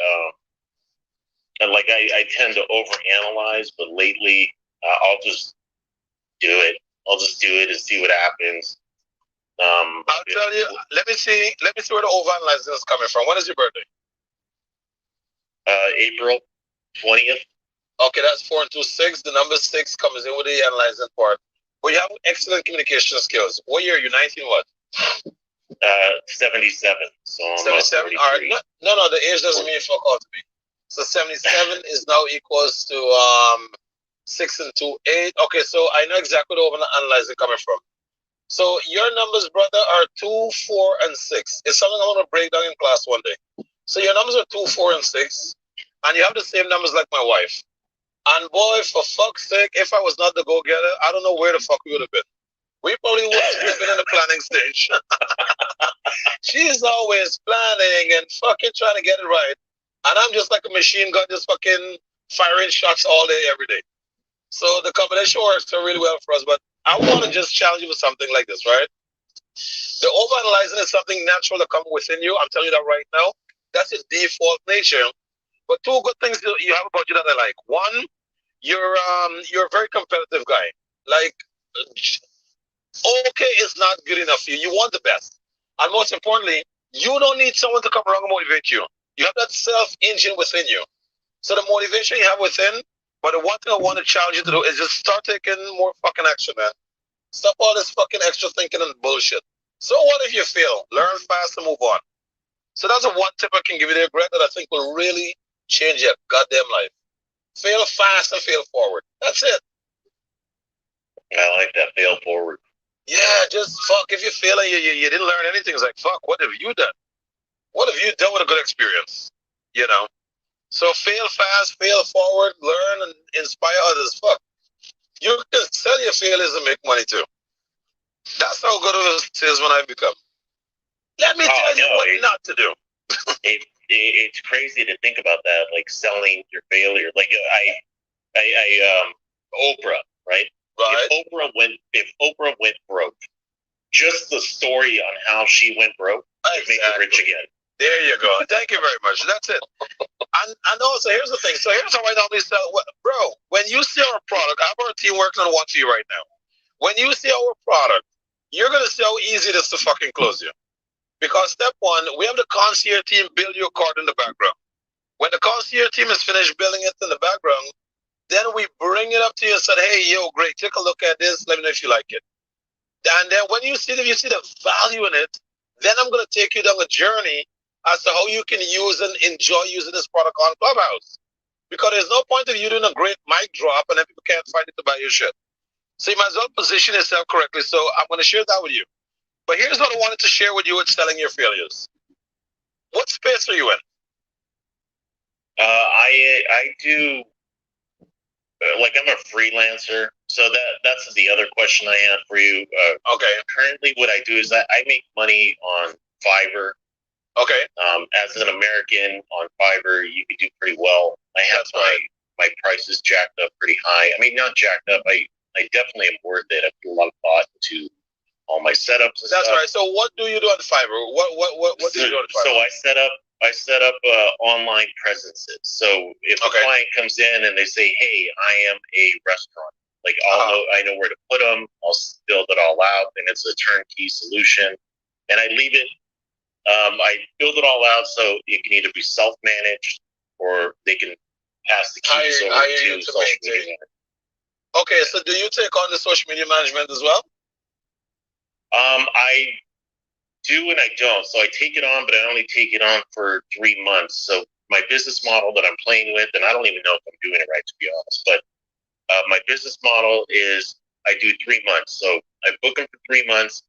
Speaker 8: like I tend to overanalyze, but lately I'll just do it. I'll just do it and see what happens.
Speaker 5: I'll tell you. Let me see where the overanalyzing is coming from. When is your birthday?
Speaker 8: April 20th.
Speaker 5: Okay, that's 4 and 2, 6. The number 6 comes in with the analyzing part. But you have excellent communication skills. What year are you? 19 what?
Speaker 8: 77. So I'm
Speaker 5: 77. All right. No. The age doesn't mean fuck all to me. So 77 is now equals to 6 and 2, 8. Okay, so I know exactly where the analyzing coming from. So your numbers, brother, are 2, 4, and 6. It's something I want to break down in class one day. So your numbers are 2, 4, and 6, and you have the same numbers like my wife. And boy, for fuck's sake, if I was not the go-getter, I don't know where the fuck we would have been. We probably would have been in the planning stage. She's always planning and fucking trying to get it right. And I'm just like a machine gun, just fucking firing shots all day, every day. So the combination works really well for us. But I want to just challenge you with something like this, right? The overanalyzing is something natural that comes within you. I'm telling you that right now. That's your default nature. But two good things you have about you that I like. One, you're a very competitive guy. Like, okay is not good enough for you. You want the best. And most importantly, you don't need someone to come around and motivate you. You have that self-engine within you. So the motivation you have within, but the one thing I want to challenge you to do is just start taking more fucking action, man. Stop all this fucking extra thinking and bullshit. So what if you fail? Learn fast and move on. So that's the one tip I can give you there, Greg, that I think will really change your goddamn life. Fail fast and fail forward. That's it.
Speaker 8: I like that. Fail forward.
Speaker 5: Yeah, just fuck. If you fail and you didn't learn anything, it's like, fuck, what have you done? What have you done with a good experience? You know? So fail fast, fail forward, learn and inspire others. Fuck. You can sell your failures and make money too. That's how good of a salesman I've become. Let me tell you what not to do.
Speaker 8: It's crazy to think about that, like selling your failure. Like Oprah, right?
Speaker 5: Right.
Speaker 8: If Oprah went broke, just the story on how she went broke would make her rich again.
Speaker 5: There you go. Thank you very much. That's it. And also, here's the thing. So here's how I normally sell. Bro, when you see our product, I have our team working on one for you right now. When you see our product, you're going to see how easy it is to fucking close you. Because step one, we have the concierge team build your card in the background. When the concierge team is finished building it in the background, then we bring it up to you and said, hey, yo, great, take a look at this. Let me know if you like it. And then when you see the value in it, then I'm going to take you down a journey as to how you can use and enjoy using this product on Clubhouse. Because there's no point of you doing a great mic drop and then people can't find it to buy your shit. So you might as well position yourself correctly. So I'm going to share that with you. But here's what I wanted to share with you with selling your failures. What space are you in?
Speaker 8: I do, like, I'm a freelancer. So that's the other question I have for you.
Speaker 5: Okay.
Speaker 8: Currently, what I do is I make money on Fiverr.
Speaker 5: Okay.
Speaker 8: As an American on Fiverr, you can do pretty well. I have my prices jacked up pretty high. I mean, not jacked up. I definitely am worth it. I put a lot of thought into all my setups and
Speaker 5: That's
Speaker 8: stuff.
Speaker 5: right. So what do you do on Fiverr? What do you do on Fiverr?
Speaker 8: So I set up online presences. So if a client comes in and they say, "Hey, I am a restaurant," like I know where to put them. I'll build it all out, and it's a turnkey solution. And I leave it. I build it all out so it can either be self-managed or they can pass the keys over to social media.
Speaker 5: Okay, so do you take on the social media management as well?
Speaker 8: I do and I don't. So I take it on, but I only take it on for 3 months. So my business model that I'm playing with, and I don't even know if I'm doing it right, to be honest, but my business model is I do 3 months. So I book them for 3 months.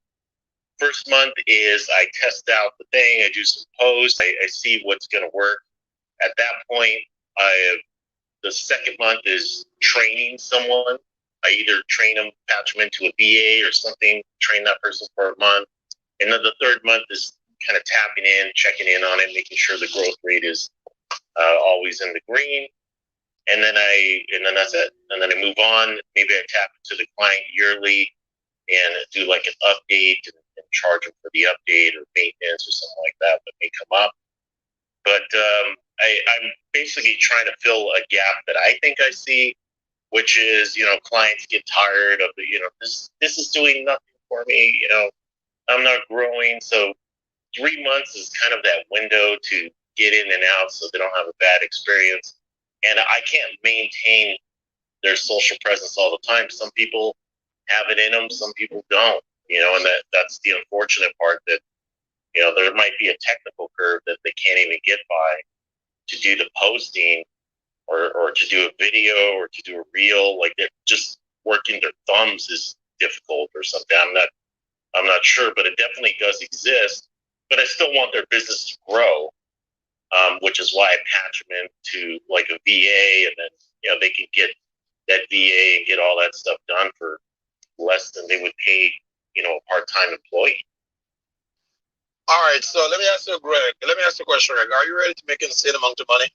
Speaker 8: First month is I test out the thing. I do some posts. I see what's going to work. At that point, the second month is training someone. I either train them, patch them into a BA or something, train that person for a month. And then the third month is kind of tapping in, checking in on it, making sure the growth rate is always in the green. And then that's it. And then I move on. Maybe I tap into the client yearly and do like an update and charge them for the update or maintenance or something like that may come up. But I'm basically trying to fill a gap that I think I see, which is, clients get tired of this is doing nothing for me. I'm not growing. So 3 months is kind of that window to get in and out so they don't have a bad experience. And I can't maintain their social presence all the time. Some people have it in them, some people don't, and that's the unfortunate part that, there might be a technical curve that they can't even get by to do the posting or to do a video or to do a reel. Like, they're just working their thumbs is difficult or something. I'm not sure, but it definitely does exist. But I still want their business to grow, which is why I patch them into like a VA, and then they can get that VA and get all that stuff done for less than they would pay a part-time employee.
Speaker 5: All right, so let me ask you, Greg. Let me ask you a question, Greg. Are you ready to make an insane amount of money?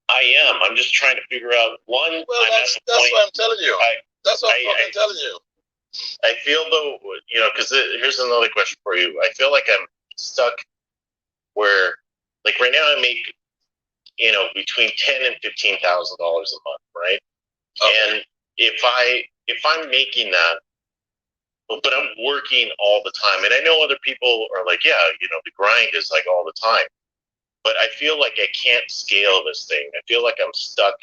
Speaker 8: I am. I'm just trying to figure out one.
Speaker 5: Well, that's what I'm telling you. That's what I'm telling you.
Speaker 8: I feel though, because here's another question for you. I feel like I'm stuck where, like, right now I make, between $10,000 and $15,000 a month, right? Okay. And if I'm making that, but I'm working all the time, and I know other people are like, yeah, the grind is like all the time, but I feel like I can't scale this thing. I feel like I'm stuck.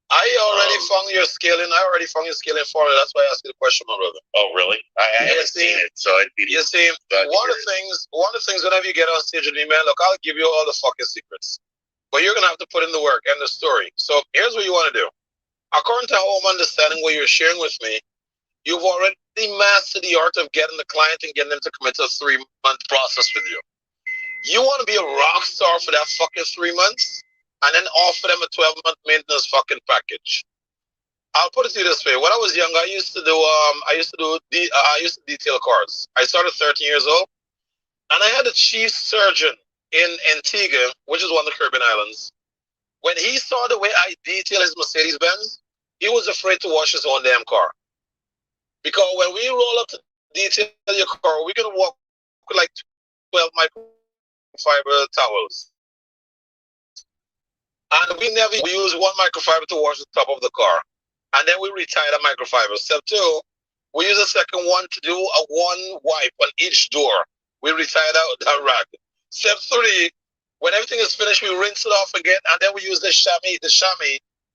Speaker 5: I already found your scaling. Formula. That's why I asked you the question, my brother.
Speaker 8: Oh, really? I haven't seen it, so I'd be.
Speaker 5: You see, one of the things whenever you get on stage with me, man, look, I'll give you all the fucking secrets, but you're gonna have to put in the work and the story. So here's what you want to do. According to how I'm understanding what you're sharing with me, you've already mastered the art of getting the client and getting them to commit to a 3-month process with you. You want to be a rock star for that fucking 3 months, and then offer them a 12-month maintenance fucking package. I'll put it to you this way: when I was young, I used to detail cars. I started 13 years old, and I had a chief surgeon in Antigua, which is one of the Caribbean islands. When he saw the way I detail his Mercedes Benz, he was afraid to wash his own damn car. Because when we roll up to detail your car, we're gonna walk with like 12 microfiber towels. And we use one microfiber to wash the top of the car. And then we retire the microfiber. Step 2, we use a second one to do a one wipe on each door. we retire that rag. Step 3, when everything is finished, we rinse it off again, and then we use the chamois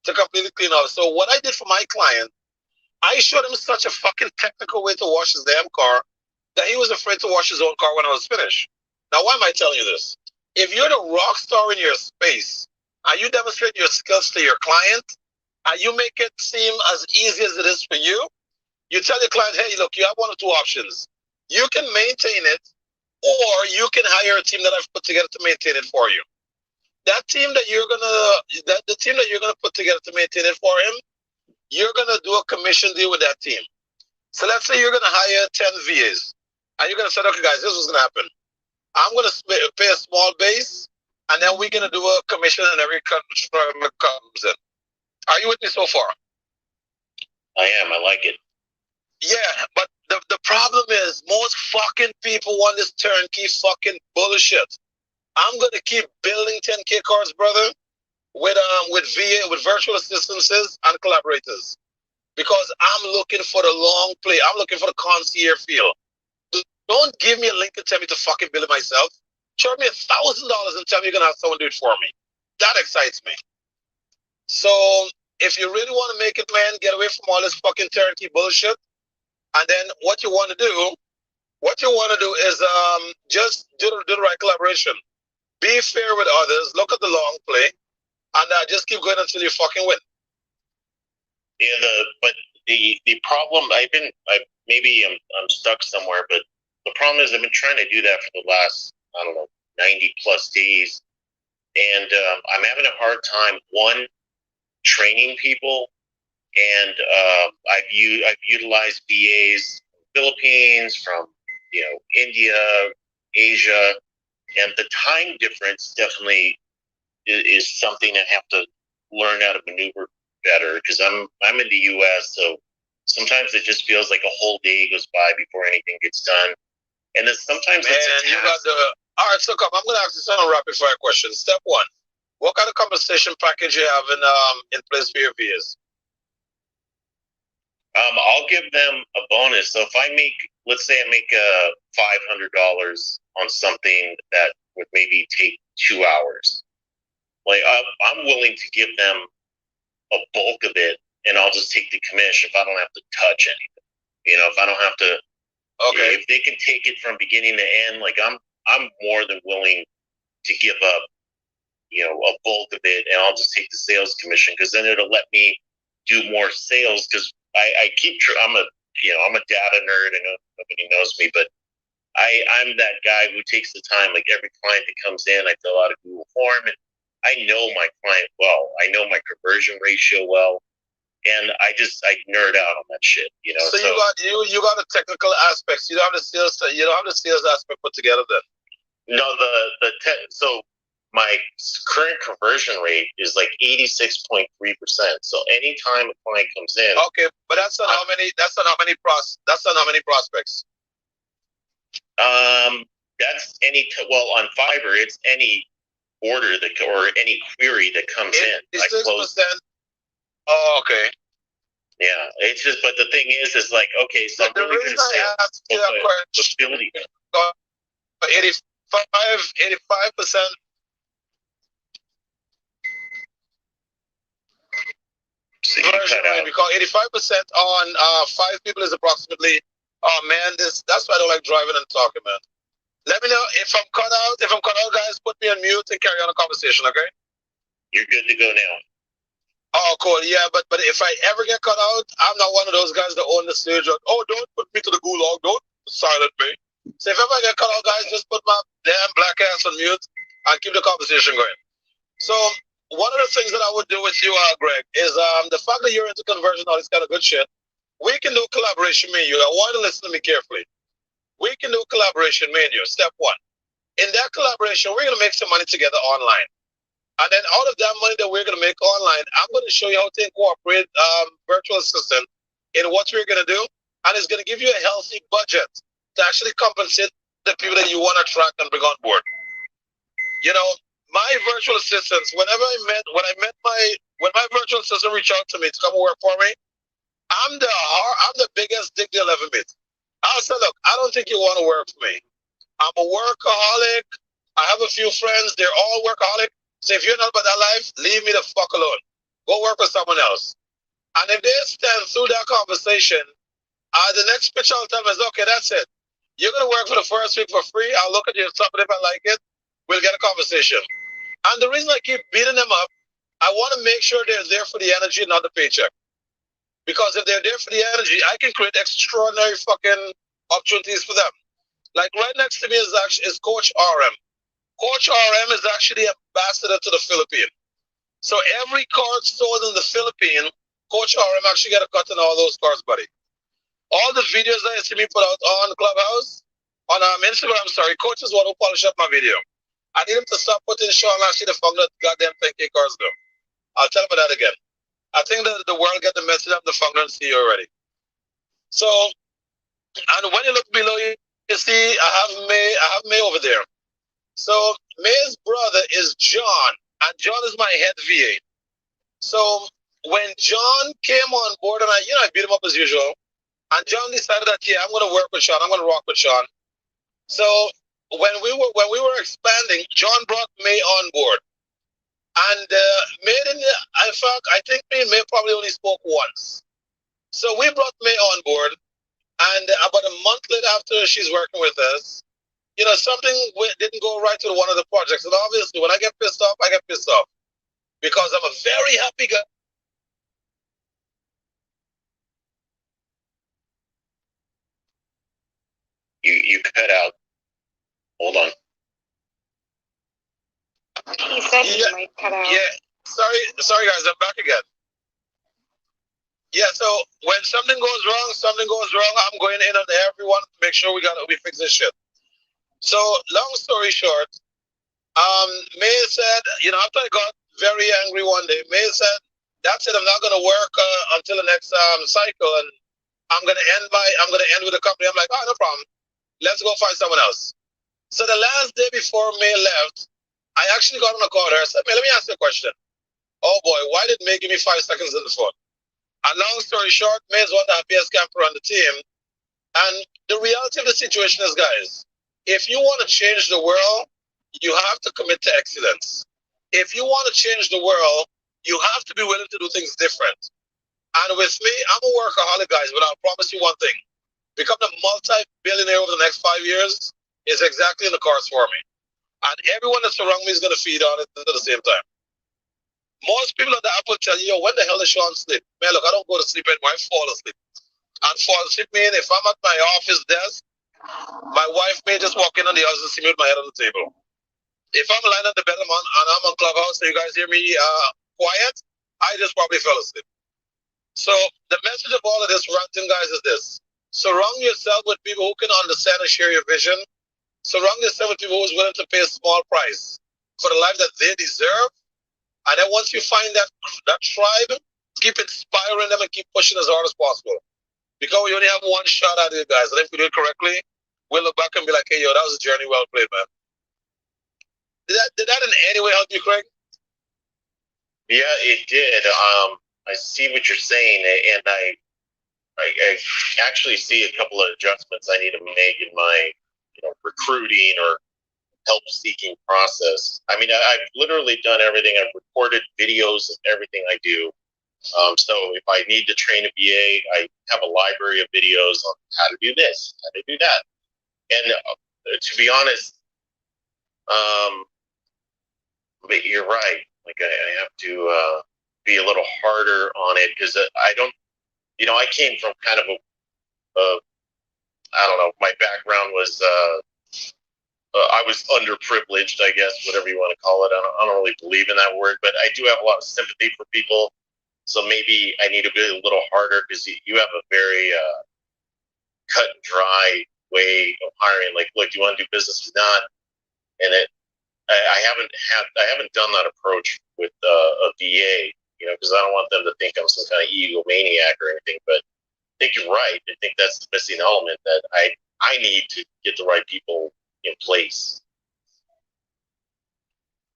Speaker 5: to completely clean off. So what I did for my client, I showed him such a fucking technical way to wash his damn car that he was afraid to wash his own car when I was finished. Now, why am I telling you this? If you're the rock star in your space, and you demonstrate your skills to your client, and you make it seem as easy as it is for you, you tell your client, hey, look, you have one or two options. You can maintain it, or you can hire a team that I've put together to maintain it for you. That team that you're gonna put together to maintain it for him, you're gonna do a commission deal with that team. So let's say you're gonna hire 10 VAs, and you're gonna say, okay, guys, this is gonna happen. I'm gonna pay a small base, and then we're gonna do a commission on every customer comes in. Are you with me so far?
Speaker 8: I am. I like it.
Speaker 5: Yeah, but the problem is most fucking people want this turnkey fucking bullshit. I'm gonna keep building 10K cards, brother, with VA, with virtual assistances and collaborators, because I'm looking for the long play. I'm looking for the concierge feel. Don't give me a link and tell me to fucking build it myself. Charge me $1,000 and tell me you're gonna have someone do it for me. That excites me. So if you really want to make it, man, get away from all this fucking turnkey bullshit. And then what you want to do is just do the right collaboration. Be fair with others. Look at the long play, and just keep going until you fucking win.
Speaker 8: Yeah, but the problem maybe I'm stuck somewhere, but the problem is I've been trying to do that for the last 90 plus days, and I'm having a hard time training people, and I've utilized VAs from the Philippines, from India, Asia, and the time difference definitely is something I have to learn how to maneuver better, because I'm in the U.S., so sometimes it just feels like a whole day goes by before anything gets done, and then sometimes it's
Speaker 5: you got all right. So come, I'm gonna ask you some rapid fire questions. Step 1: what kind of compensation package you have in place for your VAs?
Speaker 8: I'll give them a bonus. So if let's say I make $500 on something that would maybe take 2 hours, like I'm willing to give them a bulk of it, and I'll just take the commission if I don't have to touch anything. If I don't have to. Okay. If they can take it from beginning to end, like I'm more than willing to give up, a bulk of it, and I'll just take the sales commission, because then it'll let me do more sales. Because I'm a data nerd, and nobody knows me, but I'm that guy who takes the time. Like every client that comes in, I fill out a Google form, and I know my client well. I know my conversion ratio well, and I nerd out on that shit.
Speaker 5: So you got the technical aspects. You don't have the sales. You don't have the sales aspect put together then.
Speaker 8: No, so my current conversion rate is like 86.3%. So anytime a client comes in,
Speaker 5: okay, but that's not how many prospects.
Speaker 8: That's on Fiverr, it's any order or any query that comes in.
Speaker 5: 86%. Oh, okay.
Speaker 8: Yeah, it's just, but the thing is like, okay, so I'm really going to say, ability.
Speaker 5: 85%.
Speaker 8: So
Speaker 5: because 85% on 5 people is approximately. Oh man, that's why I don't like driving and talking, man. Let me know if I'm cut out. If I'm cut out, guys, put me on mute and carry on the conversation, okay?
Speaker 8: You're good to go now.
Speaker 5: Oh, cool. Yeah, but if I ever get cut out, I'm not one of those guys that own the stage. Oh, don't put me to the gulag. Don't silence me. So if ever I get cut out, guys, just put my damn black ass on mute and keep the conversation going. So one of the things that I would do with you, Greg, is the fact that you're into conversion, all this kind of good shit. We can do collaboration menu. I want you to listen to me carefully. We can do collaboration menu. Step 1. In that collaboration, we're going to make some money together online. And then out of that money that we're going to make online, I'm going to show you how to incorporate virtual assistant in what we're going to do. And it's going to give you a healthy budget to actually compensate the people that you want to attract and bring on board. My virtual assistants, when my virtual assistant reached out to me to come work for me, I'm the biggest dick they'll ever meet. I'll say, look, I don't think you want to work for me. I'm a workaholic. I have a few friends. They're all workaholic. So if you're not about that life, leave me the fuck alone. Go work with someone else. And if they stand through that conversation, the next pitch I'll tell them is, okay, that's it. You're going to work for the first week for free. I'll look at your stuff, and if I like it, we'll get a conversation. And the reason I keep beating them up, I want to make sure they're there for the energy, not the paycheck. Because if they're there for the energy, I can create extraordinary fucking opportunities for them. Like right next to me is Coach RM. Coach RM is actually ambassador to the Philippines. So every card sold in the Philippines, Coach RM actually got a cut in all those cards, buddy. All the videos that you see me put out on Clubhouse, on Instagram, I'm sorry, Coach is one who polished up my video. I need him to stop putting Sean actually the founder of goddamn 10KCARDS though. I'll tell him about that again. I think that the world get the message of the founder and CEO already. So, and when you look below, you see I have May over there. So May's brother is John, and John is my head VA. So when John came on board, and I beat him up as usual, and John decided that I'm going to work with Sean, I'm going to rock with Sean. So when we were expanding, John brought May on board, and May didn't. In fact, I think me and May probably only spoke once. So we brought May on board, and about a month later, after she's working with us, something didn't go right to one of the projects. And obviously, when I get pissed off, I get pissed off. Because I'm a very happy guy.
Speaker 8: You cut out. Hold on.
Speaker 3: He said he might cut out.
Speaker 5: Yeah. Sorry guys, I'm back again. Yeah, so when something goes wrong, I'm going in on everyone to make sure we fix this shit. So long story short, May said, after I got very angry one day, May said, that's it, I'm not gonna work until the next cycle, and I'm gonna end with the company. I'm like, oh, no problem. Let's go find someone else. So the last day before May left, I actually got on a call with her. I said, May, let me ask you a question. Oh boy, why did May give me 5 seconds in the phone? And long story short, May is one of the happiest camper on the team. And the reality of the situation is, guys, if you want to change the world, you have to commit to excellence. If you want to change the world, you have to be willing to do things different. And with me, I'm a workaholic, guys, but I'll promise you one thing. Become a multi-billionaire over the next 5 years is exactly in the cards for me. And everyone that's around me is going to feed on it at the same time. Most people at the app will tell you, when the hell does Sean sleep? Man, look, I don't go to sleep anymore. I fall asleep. And fall asleep means if I'm at my office desk, my wife may just walk in on the house and see me with my head on the table. If I'm lying on the bed and I'm on Clubhouse, so you guys hear me quiet, I just probably fell asleep. So the message of all of this ranting, guys, is this. Surround yourself with people who can understand and share your vision. Surround yourself with people who is willing to pay a small price for the life that they deserve. And then once you find that tribe, keep inspiring them and keep pushing as hard as possible. Because we only have one shot at it, guys. And if we do it correctly, we'll look back and be like, hey, yo, that was a journey well played, man. Did that in any way help you, Craig?
Speaker 8: Yeah, it did. I see what you're saying, and I actually see a couple of adjustments I need to make in my recruiting or help-seeking process. I mean, I've literally done everything. I've recorded videos of everything I do. So if I need to train a VA, I have a library of videos on how to do this, how to do that. And to be honest, but you're right. Like I have to be a little harder on it because I don't. I came from kind of I don't know. My background was I was underprivileged, I guess, whatever you want to call it. I don't really believe in that word, but I do have a lot of sympathy for people. So maybe I need to be a little harder because you have a very cut and dry way of hiring. Like, look, do you want to do business or not? And I haven't done that approach with a VA, because I don't want them to think I'm some kind of egomaniac or anything. But I think you're right. I think that's the missing element that I need to get the right people in place.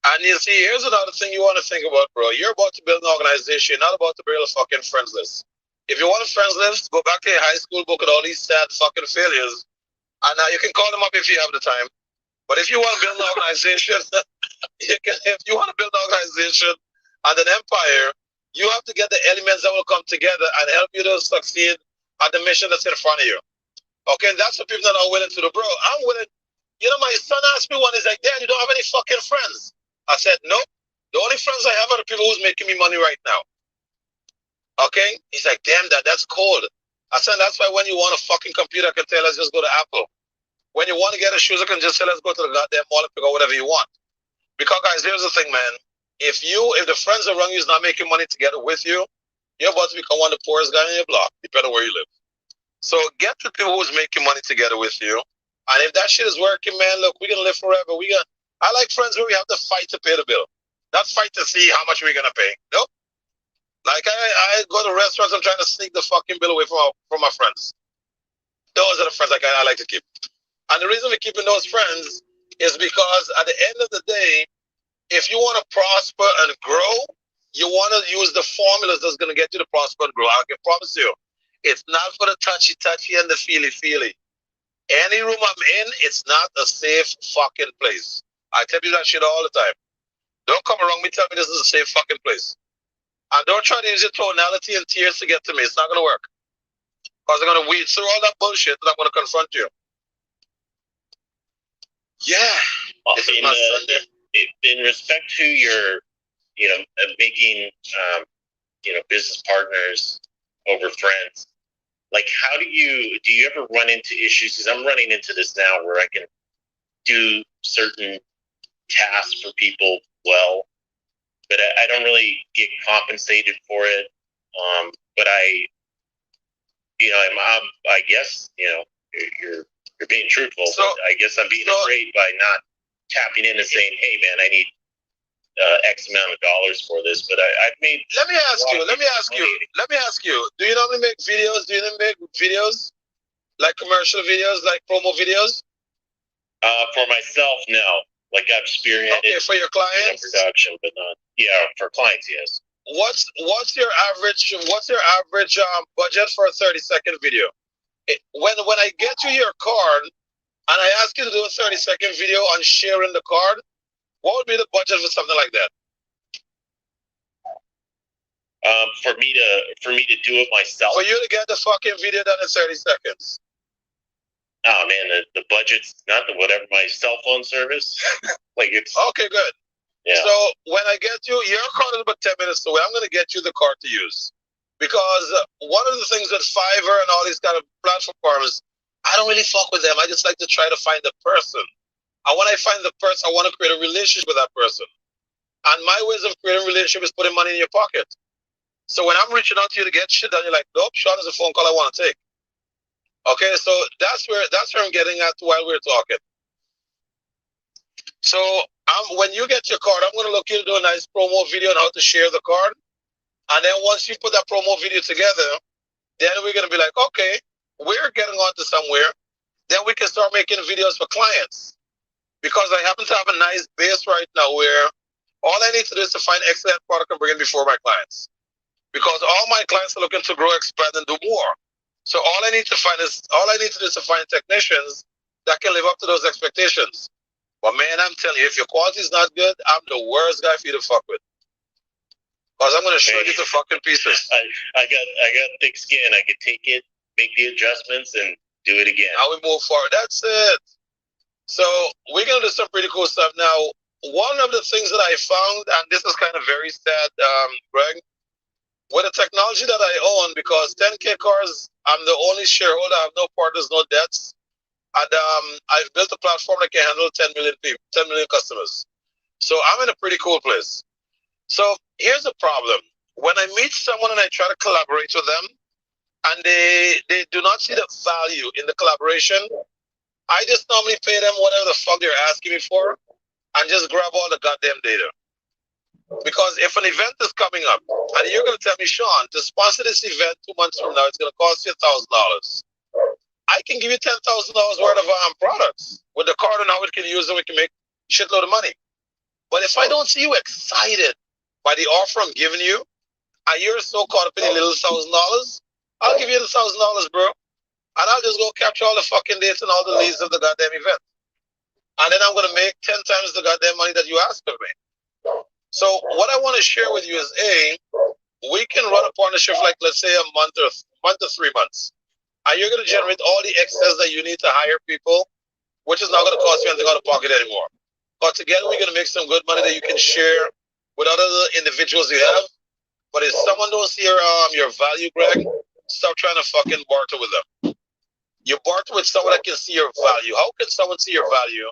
Speaker 5: And you see, here's another thing you want to think about, bro. You're about to build an organization, you're not about to build a fucking friends list. If you want a friends list, go back to your high school book with all these sad fucking failures And you can call them up if you have the time. But if you want to build an organization, if you want to build an organization and an empire, you have to get the elements that will come together and help you to succeed at the mission that's in front of you. Okay, and that's what people that are willing to do. Bro, I'm willing. You know, my son asked me one, he's like, Dad, you don't have any fucking friends. I said, nope. The only friends I have are the people who's making me money right now. Okay? He's like, damn, that's cold. I said, that's why when you want a fucking computer, I can tell us just go to Apple. When you want to get a shoes, I can just say, let's go to the goddamn mall and pick out whatever you want. Because, guys, here's the thing, man. If the friends around you is not making money together with you, you're about to become one of the poorest guys in your block, depending on where you live. So get the people who's making money together with you. And if that shit is working, man, look, we're going to live forever. I like friends where we have to fight to pay the bill. Not fight to see how much we're going to pay. Nope. Like, I go to restaurants, I'm trying to sneak the fucking bill away from my friends. Those are the friends I like to keep. And the reason we're keeping those friends is because at the end of the day, if you want to prosper and grow, you want to use the formulas that's going to get you to prosper and grow. I can promise you, it's not for the touchy-touchy and the feely-feely. Any room I'm in, it's not a safe fucking place. I tell you that shit all the time. Don't come around me tell me this is a safe fucking place. And don't try to use your tonality and tears to get to me. It's not going to work. Because I'm going to weed through all that bullshit and I'm going to confront you. Yeah. This is my Sunday.
Speaker 8: In respect to your, making, business partners over friends, like how do you ever run into issues? Because I'm running into this now where I can do certain tasks for people well, but I don't really get compensated for it. But I guess, you're being truthful. So, but I guess I'm being afraid by not tapping in and saying, hey man, I need X amount of dollars for this. But I've made. Let me
Speaker 5: ask you. Do you normally make videos? Do you make videos? Like commercial videos, like promo videos?
Speaker 8: For myself, no. Like I've spearheaded.
Speaker 5: Okay, for your clients?
Speaker 8: Production, but not. Yeah, for clients, yes.
Speaker 5: What's your average budget for a 30-second video? When I get you your card and I ask you to do a 30-second video on sharing the card, what would be the budget for something like that?
Speaker 8: For me to do it myself.
Speaker 5: For you to get the fucking video done in 30 seconds.
Speaker 8: Oh man, the budget's not whatever my cell phone service. Like it's
Speaker 5: okay, good. Yeah. So when I get you, your card is about 10 minutes away. I'm gonna get you the card to use. Because one of the things with Fiverr and all these kind of platforms, I don't really fuck with them. I just like to try to find the person. And when I find the person, I want to create a relationship with that person. And my ways of creating a relationship is putting money in your pocket. So when I'm reaching out to you to get shit done, you're like, nope, Sean is a phone call I want to take. Okay, so that's where I'm getting at while we're talking. So when you get your card, I'm going to look you to do a nice promo video on how to share the card. And then once you put that promo video together, then we're going to be like, okay, we're getting on to somewhere. Then we can start making videos for clients. Because I happen to have a nice base right now where all I need to do is to find excellent product and bring it before my clients. Because all my clients are looking to grow, expand, and do more. So all I need to do is to find technicians that can live up to those expectations. But man, I'm telling you, if your quality is not good, I'm the worst guy for you to fuck with. Because I'm going to shred you to fucking pieces.
Speaker 8: I got thick skin. I can take it, make the adjustments, and do it again.
Speaker 5: Now we move forward. That's it. So we're going to do some pretty cool stuff. Now, one of the things that I found, and this is kind of very sad, Greg, with the technology that I own, because 10KCARDS, I'm the only shareholder, I have no partners, no debts. And I've built a platform that can handle 10 million people, 10 million customers. So I'm in a pretty cool place. So here's the problem. When I meet someone and I try to collaborate with them, and they do not see the value in the collaboration, I just normally pay them whatever the fuck they're asking me for and just grab all the goddamn data. Because if an event is coming up and you're going to tell me, Sean, to sponsor this event 2 months from now, it's going to cost you $1,000. I can give you $10,000 worth of products with the card and how it can use it. We can make shitload of money. But if I don't see you excited by the offer I'm giving you, and you're so caught up in the little $1,000, I'll give you the $1,000, bro. and I'll just go capture all the fucking dates and all the leads of the goddamn event. And then I'm gonna make 10 times the goddamn money that you asked of me. So what I want to share with you is we can run a partnership like let's say a month or 3 months. And you're gonna generate all the excess that you need to hire people, which is not gonna cost you anything out of pocket anymore. But together we're gonna make some good money that you can share with other individuals you have. But if someone don't see your value, Greg, stop trying to fucking barter with them. You barter with someone that can see your value. How can someone see your value?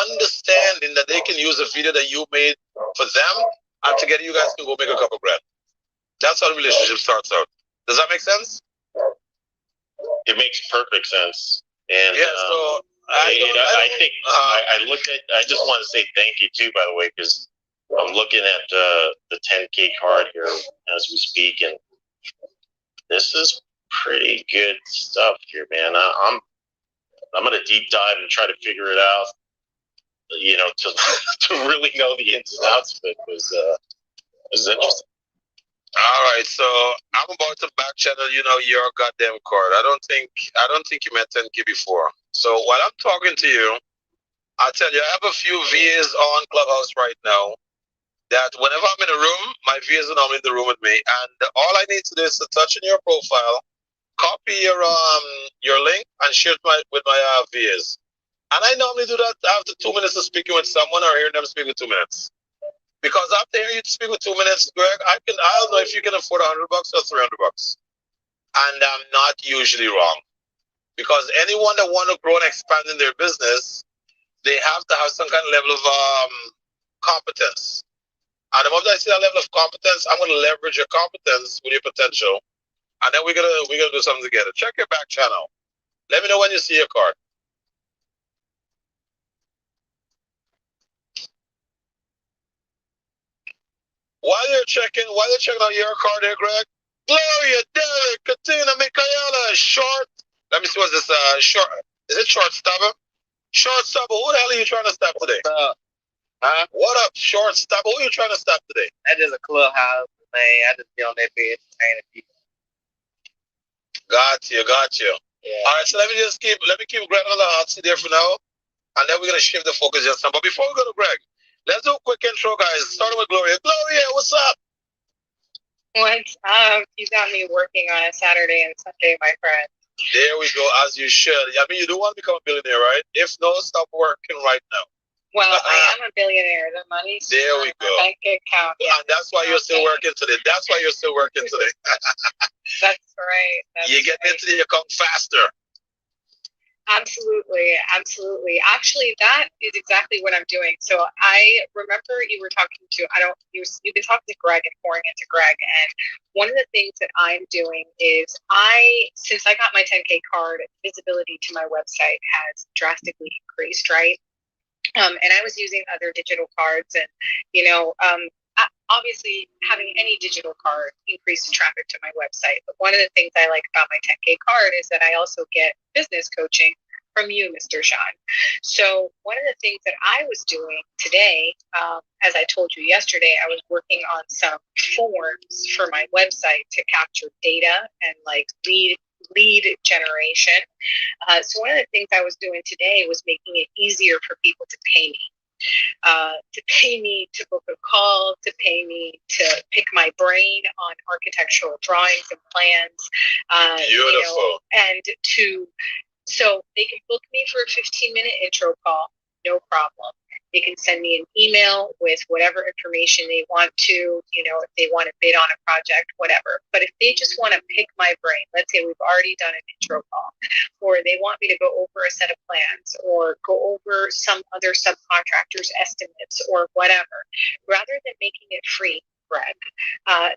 Speaker 5: Understanding that they can use a video that you made for them, and together you guys can go make a couple grand. That's how the relationship starts out. Does that make sense?
Speaker 8: It makes perfect sense. And
Speaker 5: yeah, so
Speaker 8: I think I looked at. I just want to say thank you too, by the way, because I'm looking at the 10K card here as we speak, and this is pretty good stuff here, man. I'm gonna deep dive and try to figure it out. You know, to to really know the ins and outs of it was interesting.
Speaker 5: All right, so I'm about to back channel, your goddamn card. I don't think you met 10K before. So while I'm talking to you, I'll tell you, I have a few VAs on Clubhouse right now that whenever I'm in a room, my VAs are normally in the room with me. And all I need to do is to touch on your profile, copy your link, and share it with my VAs. And I normally do that after 2 minutes of speaking with someone or hearing them speak with 2 minutes. Because after hearing you speak with 2 minutes, Greg, I don't know if you can afford $100 or $300. And I'm not usually wrong. Because anyone that want to grow and expand in their business, they have to have some kind of level of competence. And the moment I see that level of competence, I'm going to leverage your competence with your potential. And then we're gonna do something together. Check your back channel. Let me know when you see your card. While you're checking on your card here, Greg, Gloria, Derek, Katina, Michaela, Short. Let me see what's this short. Is it Shortstopper? Shortstopper, who the hell are you trying to stop today? Huh? What up, Shortstopper? Who are you trying to stop today?
Speaker 9: That is a clubhouse, man. I just be on that bed entertaining people.
Speaker 5: Got you. Yeah. All right, so let me keep Greg on the hot seat there for now, and then we're gonna shift the focus just now. But before we go to Greg, let's do a quick intro, guys. Starting with Gloria. Gloria, what's up?
Speaker 10: What's up? You got me working on a Saturday and Sunday, my friend.
Speaker 5: There we go, as you should. I mean, you do want to become a billionaire, right? If no, stop working right now.
Speaker 10: Well, I am a billionaire. The money's
Speaker 5: there we go.
Speaker 10: Bank account. Yeah.
Speaker 5: And that's why you're still working today. That's
Speaker 10: right.
Speaker 5: You get into the account faster.
Speaker 10: Absolutely. Actually, that is exactly what I'm doing. So I remember you were talking to, you've been talking to Greg and pouring into Greg. And one of the things that I'm doing is since I got my 10K card, visibility to my website has drastically increased, right? And I was using other digital cards and, obviously having any digital card increases traffic to my website. But one of the things I like about my 10K card is that I also get business coaching from you, Mr. Sean. So one of the things that I was doing today, as I told you yesterday, I was working on some forms for my website to capture data and lead generation. So one of the things I was doing today was making it easier for people to pay me to book a call, to pay me to pick my brain on architectural drawings and plans.
Speaker 5: Beautiful.
Speaker 10: So they can book me for a 15-minute intro call, no problem. They can send me an email with whatever information they want to, if they want to bid on a project, whatever. But if they just want to pick my brain, let's say we've already done an intro call, or they want me to go over a set of plans or go over some other subcontractor's estimates or whatever, rather than making it free, Greg,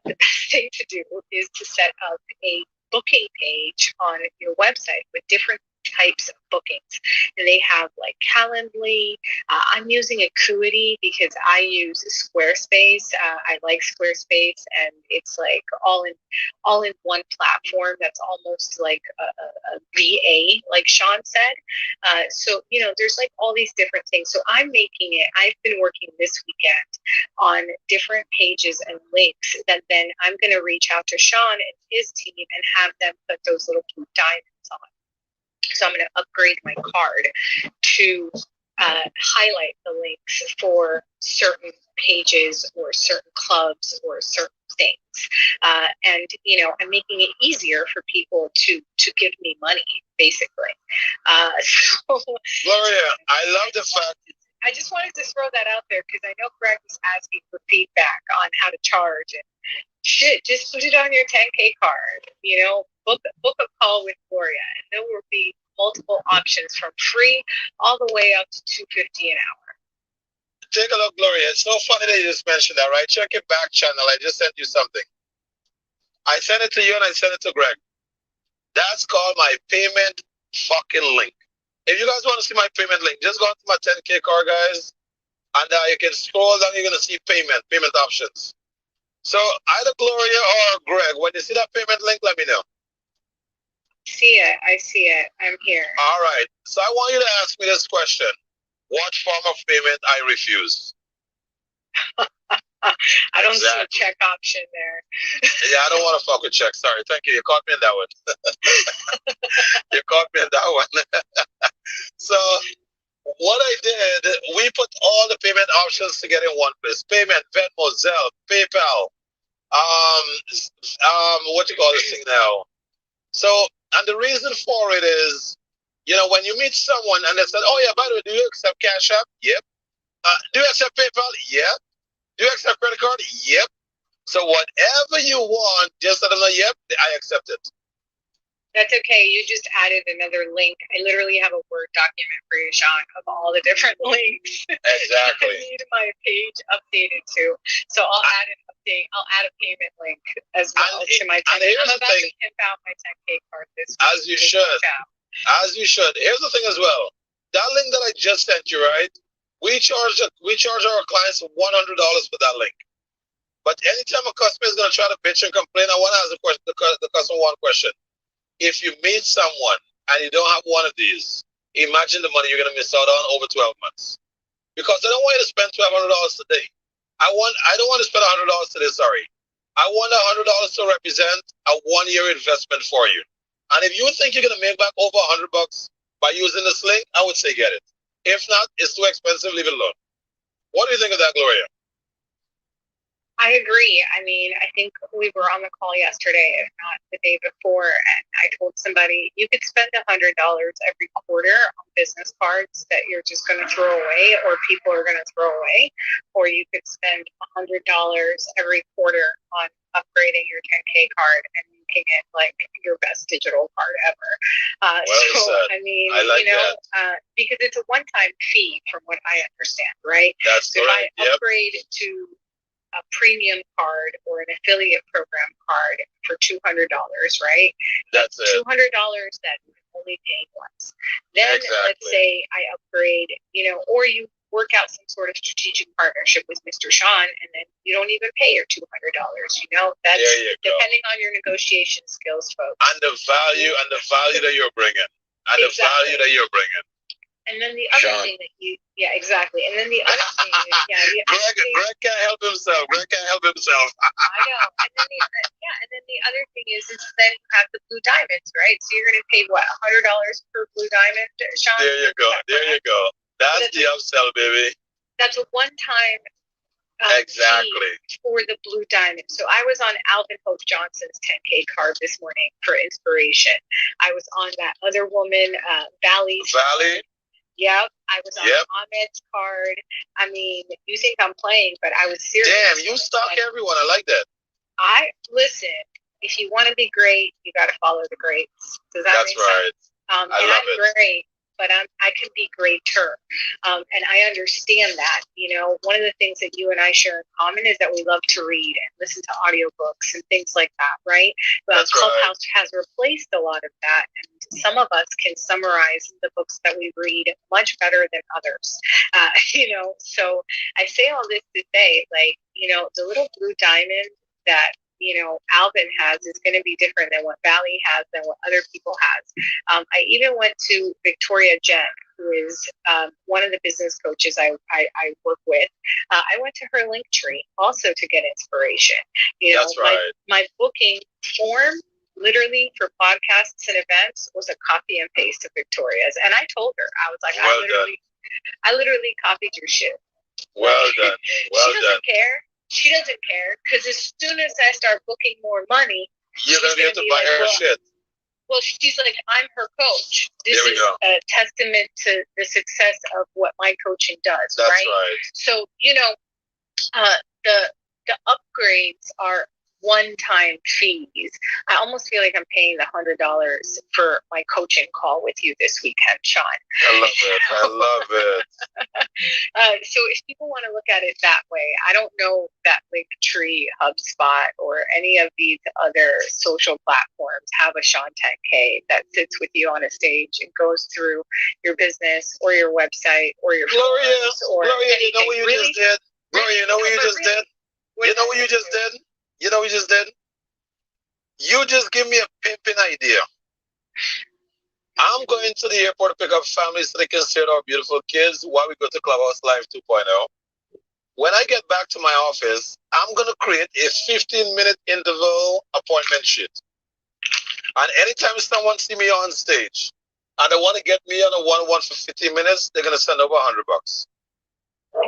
Speaker 10: the best thing to do is to set up a booking page on your website with different types of bookings. And they have like Calendly. I'm using Acuity because I use Squarespace. I like Squarespace, and it's like all in one platform that's almost like a VA, like Sean said. So there's like all these different things. So I've been working this weekend on different pages and links that then I'm going to reach out to Sean and his team and have them put those little blue diamonds on. So I'm going to upgrade my card to highlight the links for certain pages or certain clubs or certain things. And, you know, I'm making it easier for people to give me money, basically. So
Speaker 5: Gloria, I love the fact.
Speaker 10: I just wanted to throw that out there because I know Greg was asking for feedback on how to charge. And shit, just put it on your 10K card. You know, book a call with Gloria, and there will be multiple options from free all the way up to $250 an hour.
Speaker 5: Take a look, Gloria. It's so funny that you just mentioned that, right? Check your back channel. I just sent you something. I sent it to you and I sent it to Greg. That's called my payment fucking link. If you guys want to see my payment link, just go to my 10K card, guys, and you can scroll down. You're gonna see payment options. So either Gloria or Greg, when you see that payment link, let me know.
Speaker 10: I see it. I'm here.
Speaker 5: All right. So I want you to ask me this question: what form of payment I refuse?
Speaker 10: I don't see a check option there.
Speaker 5: Yeah, I don't want to fuck with check. Sorry. Thank you. You caught me in that one. You caught me in that one. So what I did, we put all the payment options together in one place. Payment, Venmo, Zelle, PayPal. What you call this thing now? So, and the reason for it is, you know, when you meet someone and they said, "Oh yeah, by the way, do you accept Cash App?" Yep. Do you accept PayPal? Yep. Do you accept credit card? Yep. So whatever you want, just let them know, yep, I accept it.
Speaker 10: That's okay. You just added another link. I literally have a Word document for you, Sean, of all the different links.
Speaker 5: Exactly.
Speaker 10: I need my page updated too. So I'll add an update. I'll add a payment link as well to my 10K. I'm about to pimp out my 10K card this week.
Speaker 5: As you should. As you should. Here's the thing as well. That link that I just sent you, right? We charge our clients $100 for that link. But anytime a customer is going to try to bitch and complain, I want to ask the customer one question. If you meet someone and you don't have one of these, imagine the money you're going to miss out on over 12 months. Because I don't want you to spend $1,200 today. I don't want to spend $100 today, sorry. I want $100 to represent a 1-year investment for you. And if you think you're going to make back over $100 by using this link, I would say get it. If not, it's too expensive, leave it alone. What do you think of that, Gloria?
Speaker 10: I agree. I mean, I think we were on the call yesterday, if not the day before, and I told somebody you could spend $100 every quarter on business cards that you're just going to throw away or people are going to throw away, or you could spend $100 every quarter on upgrading your 10K card and making it like your best digital card ever. I mean, I like because it's a one-time fee from what I understand, right?
Speaker 5: That's
Speaker 10: so
Speaker 5: correct.
Speaker 10: If I upgrade to a premium card or an affiliate program card for $200, right?
Speaker 5: That's it.
Speaker 10: $200 that you only pay once. Then let's say I upgrade, or you work out some sort of strategic partnership with Mr. Sean, and then you don't even pay your $200. That's depending on your negotiation skills, folks.
Speaker 5: And the value that you're bringing,
Speaker 10: And then the other thing that exactly. And then the other thing is,
Speaker 5: Greg can't help himself.
Speaker 10: I know. And then the other thing is then you have the blue diamonds, right? So you're going to pay what, $100 per blue diamond, Sean?
Speaker 5: There you go. That's the upsell, baby.
Speaker 10: That's a one-time
Speaker 5: exactly
Speaker 10: for the blue diamond. So I was on Alvin Hope Johnson's 10K card this morning for inspiration. I was on that other woman, Valley. Yep, I was on Ahmed's card. I mean, you think I'm playing, but I was serious.
Speaker 5: Damn, you stalk everyone. I like that.
Speaker 10: Listen. If you want to be great, you got to follow the greats. Does that make sense?
Speaker 5: I love it.
Speaker 10: Great, but I can be greater, and I understand that. One of the things that you and I share in common is that we love to read and listen to audiobooks and things like that, right? But Clubhouse has replaced a lot of that, and some of us can summarize the books that we read much better than others. So I say all this to say, the little blue diamond that Alvin has is going to be different than what Valley has, than what other people has. I even went to Victoria Jen, who is one of the business coaches I work with. I went to her link tree also to get inspiration.
Speaker 5: That's right.
Speaker 10: My booking form literally for podcasts and events was a copy and paste of Victoria's. And I told her, I was like, I literally copied your shit.
Speaker 5: Well done. Well
Speaker 10: she doesn't care. She doesn't care because as soon as I start booking more money,
Speaker 5: you're gonna be able to buy her shit.
Speaker 10: Well, she's like, I'm her coach. This is a testament to the success of what my coaching does.
Speaker 5: That's right.
Speaker 10: So, you know, the upgrades are one-time fees. I almost feel like I'm paying the $100 for my coaching call with you this weekend, Sean.
Speaker 5: I love it. I love it.
Speaker 10: So if people want to look at it that way, I don't know that Linktree, HubSpot, or any of these other social platforms have a Sean 10K that sits with you on a stage and goes through your business or your website or your
Speaker 5: Gloria,
Speaker 10: or
Speaker 5: Gloria,
Speaker 10: anything.
Speaker 5: you know what you just did? Gloria, you know what you just did? You know what you just did? You know what you just did? You just give me a pimping idea. I'm going to the airport to pick up families so they can see our beautiful kids while we go to Clubhouse Live 2.0. When I get back to my office, I'm going to create a 15-minute interval appointment sheet. And anytime someone see me on stage and they want to get me on a one-on-one for 15 minutes, they're going to send over $100.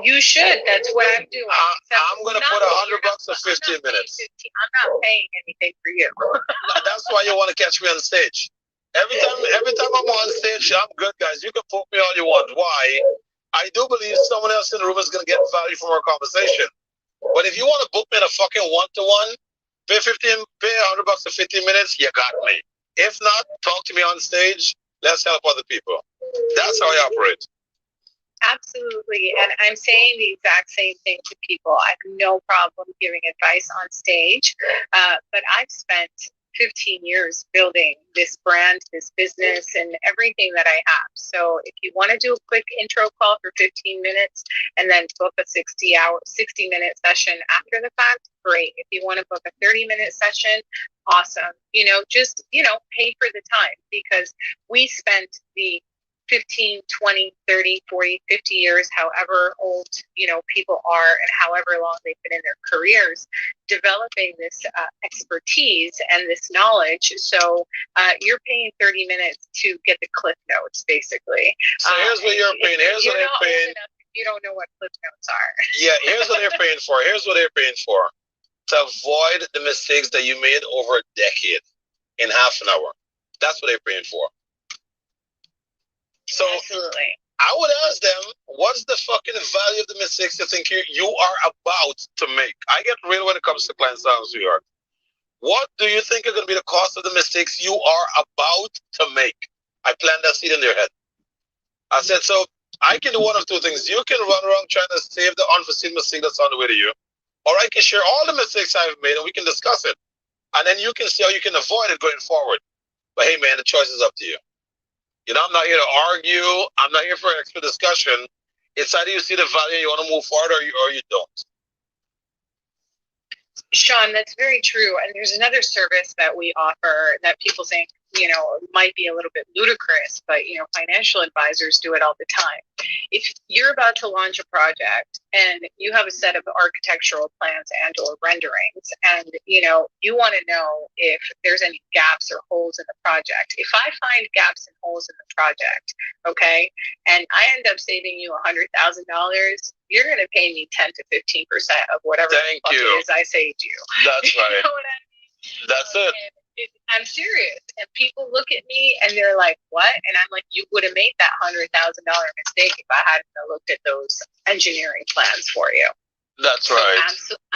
Speaker 10: You should. That's what I'm doing.
Speaker 5: I'm going to put $100 for 15 minutes.
Speaker 10: I'm not paying anything for you.
Speaker 5: That's why you want to catch me on stage. Every time I'm on stage, I'm good, guys. You can poke me all you want. Why? I do believe someone else in the room is going to get value from our conversation. But if you want to book me in a fucking one-to-one, pay $100 for 15 minutes, you got me. If not, talk to me on stage. Let's help other people. That's how I operate.
Speaker 10: Absolutely. And I'm saying the exact same thing to people. I have no problem giving advice on stage, but I've spent 15 years building this brand, this business, and everything that I have. So if you want to do a quick intro call for 15 minutes and then book a 60-minute session after the fact, great. If you want to book a 30-minute session, awesome. Just pay for the time, because we spent the 15, 20, 30, 40, 50 years, however old, people are and however long they've been in their careers, developing this expertise and this knowledge. So you're paying 30 minutes to get the cliff notes, basically.
Speaker 5: So here's what you're paying. Here's what they're paying.
Speaker 10: You don't know what cliff notes are.
Speaker 5: Yeah, here's what they're paying for. Here's what they're paying for. To avoid the mistakes that you made over a decade in half an hour. That's what they're paying for. So
Speaker 10: absolutely.
Speaker 5: I would ask them, what's the fucking value of the mistakes you think you are about to make? I get real when it comes to client service, New York. What do you think are going to be the cost of the mistakes you are about to make? I planted that seed in their head. I said, so I can do one of two things. You can run around trying to save the unforeseen mistake that's on the way to you, or I can share all the mistakes I've made and we can discuss it. And then you can see how you can avoid it going forward. But hey, man, the choice is up to you. I'm not here to argue. I'm not here for an extra discussion. It's either you see the value and you want to move forward or you don't.
Speaker 10: Sean, that's very true. And there's another service that we offer that people think, might be a little bit ludicrous, but, financial advisors do it all the time. If you're about to launch a project and you have a set of architectural plans and or renderings, and, you want to know if there's any gaps or holes in the project. If I find gaps and holes in the project, okay, and I end up saving you $100,000, you're going to pay me 10 to 15% of whatever it is I saved you.
Speaker 5: That's right.
Speaker 10: You know what I mean?
Speaker 5: That's it.
Speaker 10: I'm serious. And people look at me and they're like, what? And I'm like, you would have made that $100,000 mistake if I hadn't looked at those engineering plans for you.
Speaker 5: That's right.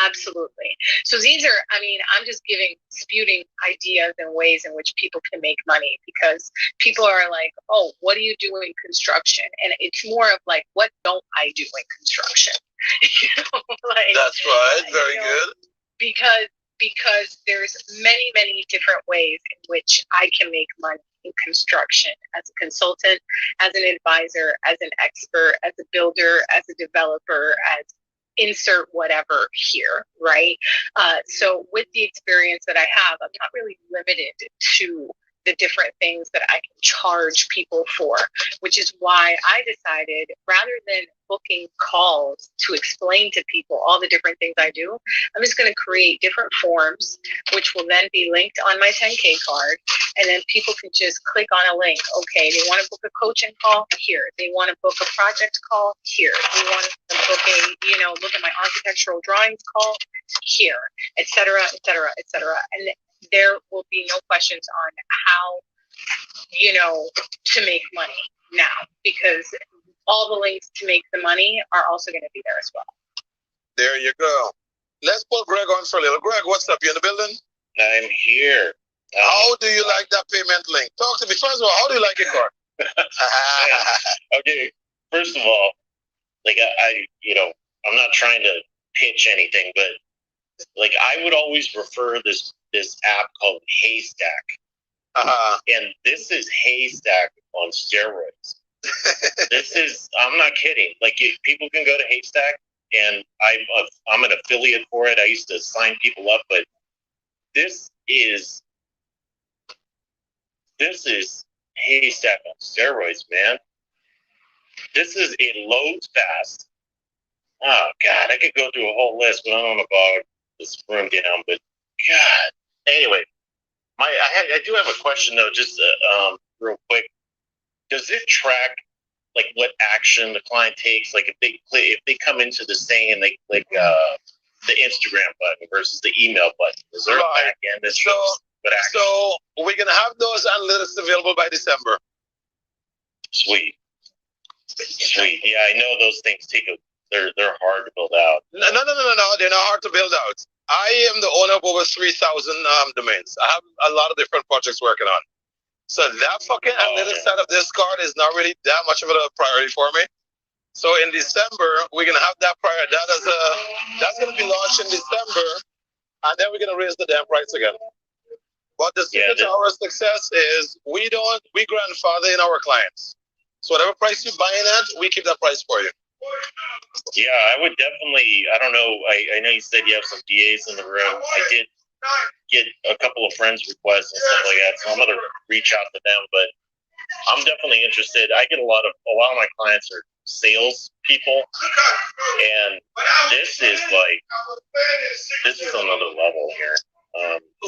Speaker 10: Absolutely. So these are, I'm just spewing ideas and ways in which people can make money, because people are like, oh, what do you do in construction? And it's more of like, what don't I do in construction?
Speaker 5: That's right. Very good.
Speaker 10: Because there's many, many different ways in which I can make money in construction, as a consultant, as an advisor, as an expert, as a builder, as a developer, as insert whatever here, right? So with the experience that I have, I'm not really limited to the different things that I can charge people for, which is why I decided, rather than booking calls to explain to people all the different things I do, I'm just going to create different forms, which will then be linked on my 10K card. And then people can just click on a link. Okay, they want to book a coaching call here. They want to book a project call here. They want to book look at my architectural drawings call here, et cetera, et cetera, et cetera. And there will be no questions on how, to make money now, because all the links to make the money are also going to be there as well.
Speaker 5: There you go. Let's put Greg on for a little. Greg, what's up? You in the building?
Speaker 8: I'm here.
Speaker 5: How do you like that payment link? Talk to me. First of all, how do you like it, Card?
Speaker 8: Okay. First of all, like I'm not trying to pitch anything, but like I would always refer this app called Haystack. And this is Haystack on steroids. I'm not kidding. Like people can go to Haystack, and I'm an affiliate for it. I used to sign people up, but this is Haystack on steroids, man. It loads fast. Oh God, I could go through a whole list, but I don't want to bog this room down. But God, anyway, I do have a question though, just real quick. Does it track like what action the client takes? Like if they come into the thing and they click the Instagram button versus the email button, is there a back end that shows what action?
Speaker 5: So we're gonna have those analytics available by December.
Speaker 8: Sweet. Yeah, I know those things they're hard to build out.
Speaker 5: No, they're not hard to build out. I am the owner of over 3,000 domains. I have a lot of different projects working on. So that fucking analytics side of this card is not really that much of a priority for me. So in December, we're gonna have that that's gonna be launched in December, and then we're gonna raise the damn price again. But the secret to our success is we grandfather in our clients. So whatever price you buying at, we keep that price for you.
Speaker 8: Yeah, I would definitely. I don't know. I know you said you have some DAs in the room. I did get a couple of friends requests and stuff like that, so I'm gonna reach out to them. But I'm definitely interested. I get a lot of my clients are sales people, and this is another level here.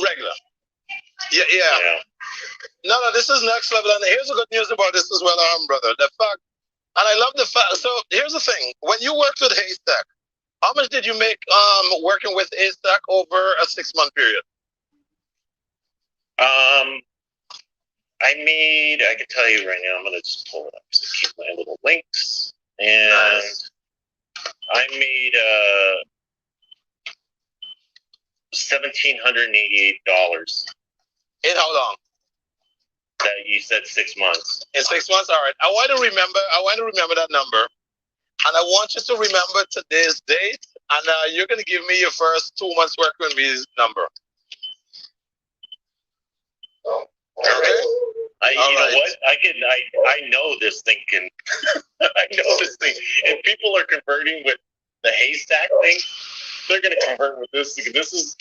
Speaker 5: Regular. Yeah. No, this is next level. And here's the good news about this as well, brother. The fact, and I love the fact. So here's the thing: when you worked with Haystack, how much did you make working with Haystack over a 6-month period?
Speaker 8: I can tell you right now. I'm gonna just pull it up to keep my little links, and nice. I made $1,788.
Speaker 5: In how long?
Speaker 8: That you said 6 months.
Speaker 5: In 6 months, all right. I want to remember that number, and I want you to remember today's date, and you're going to give me your first 2 months work with me number. Okay.
Speaker 8: What? I know this thing can. I know this thing. If people are converting with the Haystack thing, they're going to convert with this. This is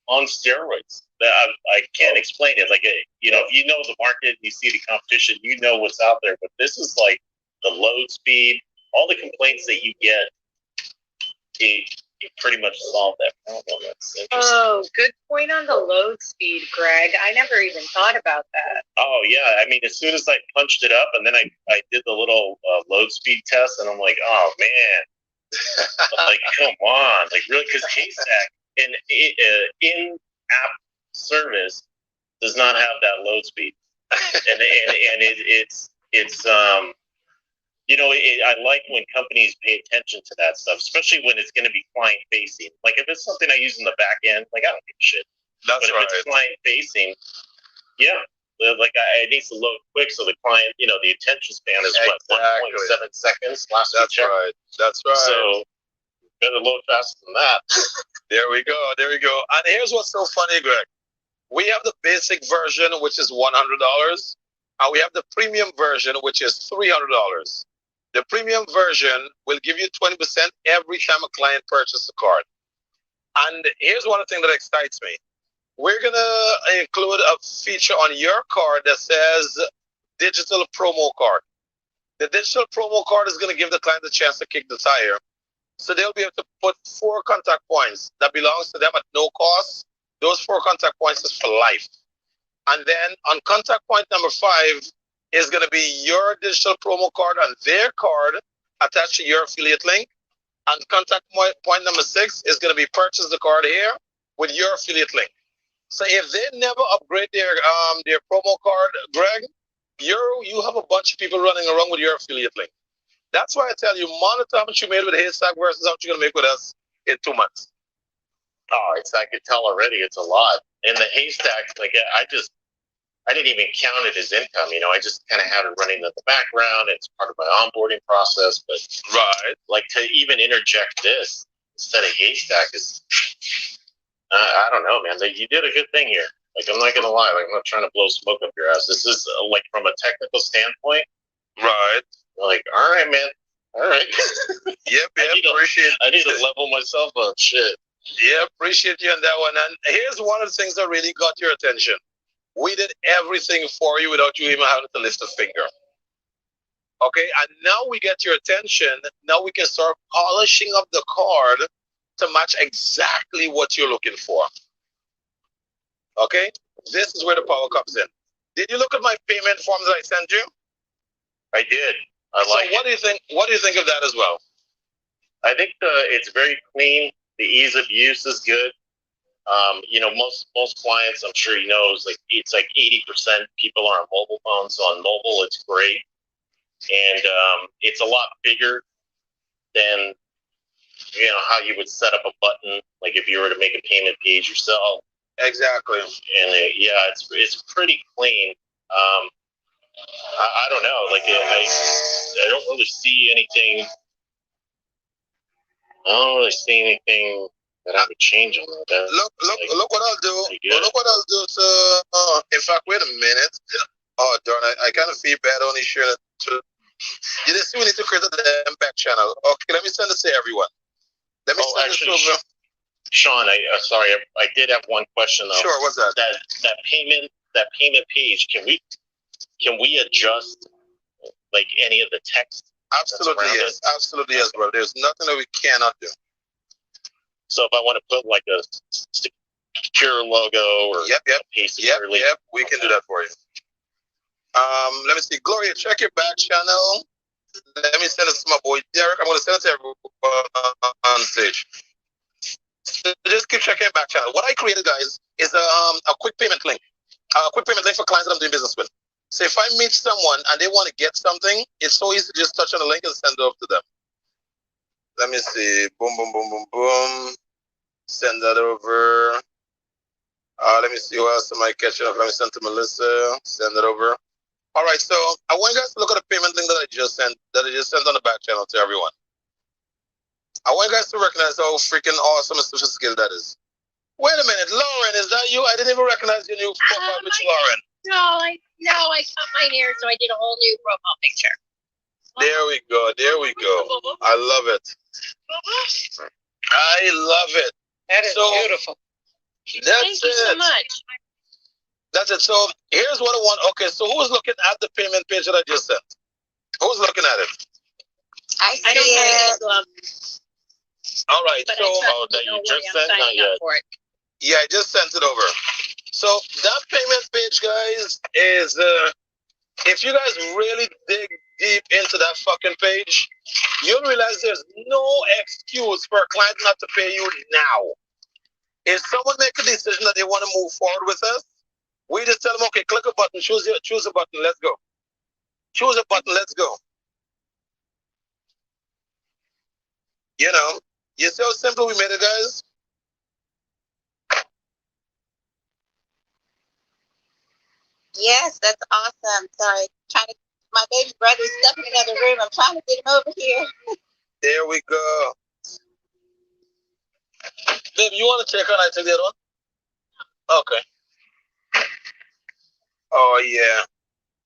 Speaker 8: on steroids. I can't explain it. Like, if you know the market, and you see the competition, you know what's out there. But this is like the load speed, all the complaints that you get. You pretty much solve that problem. That's interesting.
Speaker 10: Oh, good point on the load speed, Greg. I never even thought about that.
Speaker 8: Oh yeah, I mean, as soon as I punched it up, and then I did the little load speed test, and I'm like, oh man, like come on, like really, because Haystack in-app service does not have that load speed, and it's I like when companies pay attention to that stuff, especially when it's going to be client facing. Like if it's something I use in the back end, like I don't give a shit.
Speaker 5: That's
Speaker 8: but if it's client facing, like it needs to load quick so the client, the attention span is
Speaker 5: exactly.
Speaker 8: 1.7 seconds.
Speaker 5: That's right. That's right.
Speaker 8: So better load faster than that.
Speaker 5: There we go. And here's what's so funny, Greg. We have the basic version, which is $100, and we have the premium version, which is $300. The premium version will give you 20% every time a client purchases a card. And here's one thing that excites me. we're gonna include a feature on your card that says digital promo card. The digital promo card is gonna give the client a chance to kick the tire. So they'll be able to put 4 contact points that belongs to them at no cost. Those 4 contact points is for life. And then on contact point number 5 is going to be your digital promo card on their card attached to your affiliate link. And contact point number 6 is going to be purchase the card here with your affiliate link. So if they never upgrade their promo card, Greg, you have a bunch of people running around with your affiliate link. That's why I tell you, monitor how much you made with Haystack versus how much you're going to make with us in 2 months.
Speaker 8: Oh, I could tell already. It's a lot. And the Haystack, like I didn't even count it as income. You know, I just kind of had it running in the background. It's part of my onboarding process. But
Speaker 5: right,
Speaker 8: like to even interject this instead of Haystack is, I don't know, man. You did a good thing here. Like, I'm not gonna lie. Like, I'm not trying to blow smoke up your ass. This is like from a technical standpoint.
Speaker 5: Right.
Speaker 8: Like, all right, man. All right.
Speaker 5: Yep.
Speaker 8: I need to level myself up. Shit.
Speaker 5: Yeah, appreciate you on that one. And here's one of the things that really got your attention. We did everything for you without you even having to lift a finger. Okay, and now we get your attention. Now we can start polishing up the card to match exactly what you're looking for. Okay, this is where the power comes in. Did you look at my payment forms that I sent you?
Speaker 8: I did. What
Speaker 5: do you think? What do you think of that as well?
Speaker 8: I think it's very clean. The ease of use is good. You know, most clients, I'm sure you know, it's like 80% people are on mobile phones. So on mobile, it's great, and it's a lot bigger than how you would set up a button, like if you were to make a payment page yourself.
Speaker 5: Exactly.
Speaker 8: And it's pretty clean. I don't know, like I don't really see anything. I don't really see anything that I would change on that.
Speaker 5: Look what I'll do. Look what I'll do. So, in fact, wait a minute. Oh, darn! I kind of feel bad only sharing it. You just see we need to create a back channel. Okay, let me send this to everyone. Let me send this over.
Speaker 8: Sean, sorry, I did have one question though.
Speaker 5: Sure, what's that?
Speaker 8: That payment page. Can we adjust like any of the text?
Speaker 5: Absolutely yes. Absolutely yes, bro. There's nothing that we cannot do.
Speaker 8: So if I want to put like a secure logo or
Speaker 5: yep,
Speaker 8: securely,
Speaker 5: we can do that for you. Let me see. Gloria, check your back channel. Let me send it to my boy Derek. I'm going to send it to everyone on stage. So just keep checking your back channel. What I created, guys, is a quick payment link. A quick payment link for clients that I'm doing business with. So if I meet someone and they want to get something, it's so easy to just touch on the link and send it over to them. Let me see. Boom, boom, boom, boom, boom. Send that over. Let me see who else am I catching up. Let me send to Melissa. Send it over. All right, so I want you guys to look at the payment link that I just sent on the back channel to everyone. I want you guys to recognize how freaking awesome and sophisticated that is. Wait a minute, Lauren, is that you? I didn't even recognize your new profile picture, Lauren.
Speaker 11: No, I cut my hair, so I did a whole new profile picture.
Speaker 5: There we go. I love it. I love it.
Speaker 10: That is beautiful.
Speaker 11: Thank you so much.
Speaker 5: That's it. So here's what I want. Okay, so who's looking at the payment page that I just sent? Who's looking at it?
Speaker 7: I don't know.
Speaker 5: All right.
Speaker 11: But
Speaker 5: so
Speaker 11: that you just sent? Not yet.
Speaker 5: Yeah, I just sent it over. So that payment page, guys, is if you guys really dig deep into that fucking page, you'll realize there's no excuse for a client not to pay you now. If someone make a decision that they want to move forward with us, we just tell them, okay, click a button, choose a button, let's go. Choose a button, let's go. You know, you see how simple we made it, guys?
Speaker 7: Yes, that's awesome. Sorry, my baby brother's stuck in another room. I'm trying to get him over here.
Speaker 5: There we go. Babe, you want to check on I take that one? Okay. Oh, yeah.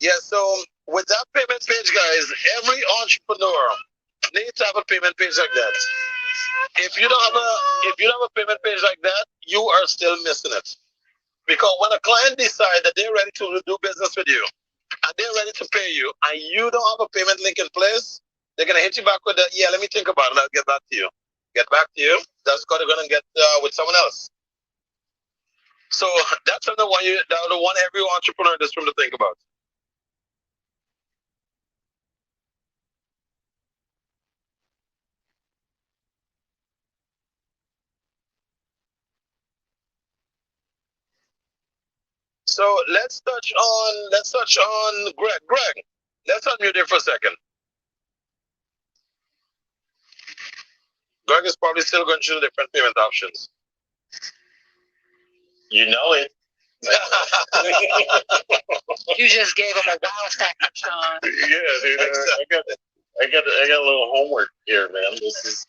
Speaker 5: Yeah, so with that payment page, guys, every entrepreneur needs to have a payment page like that. If you don't have a payment page like that, you are still missing it. Because when a client decides that they're ready to do business with you and they're ready to pay you and you don't have a payment link in place, they're going to hit you back with the, yeah, let me think about it. I'll get back to you. Get back to you. That's what they're going to get with someone else. So that's the one every entrepreneur in this room to think about. So let's touch on Greg. Greg, let's unmute him for a second. Greg is probably still going through different payment options.
Speaker 8: You know it.
Speaker 10: You just gave him a wow factor, Sean.
Speaker 8: Yeah, dude. I got a little homework here, man. This is.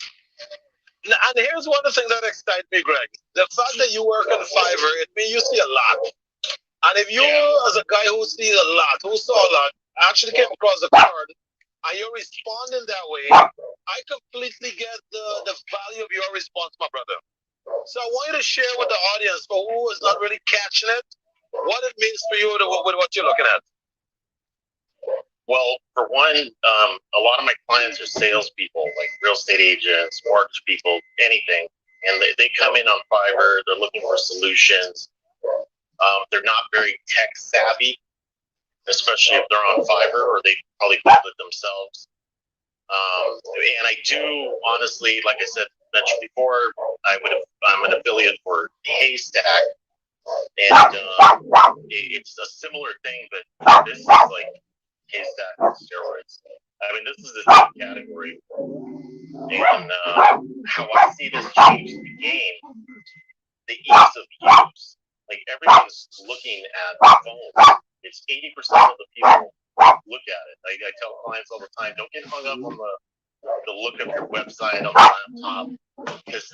Speaker 5: And here's one of the things that excites me, Greg. The fact that you work on Fiverr, it means you see a lot. And if you, as a guy who sees a lot, who saw a lot, actually came across the card, and you're responding that way, I completely get the value of your response, my brother. So I want you to share with the audience, for who is not really catching it, what it means for you with what you're looking at.
Speaker 8: Well, for one, a lot of my clients are salespeople, like real estate agents, mortgage people, anything. And they come in on Fiverr, they're looking for solutions. They're not very tech savvy, especially if they're on Fiverr, or they probably build it themselves. And I do, honestly, like I said, mentioned before, I'm an affiliate for Haystack, and it's a similar thing, but this is like Haystack on steroids. I mean, this is a new category, and how I see this change the game, the ease of use. Like, everyone's looking at the phone. It's 80% of the people look at it. I tell clients all the time, don't get hung up on the look of your website on the laptop, because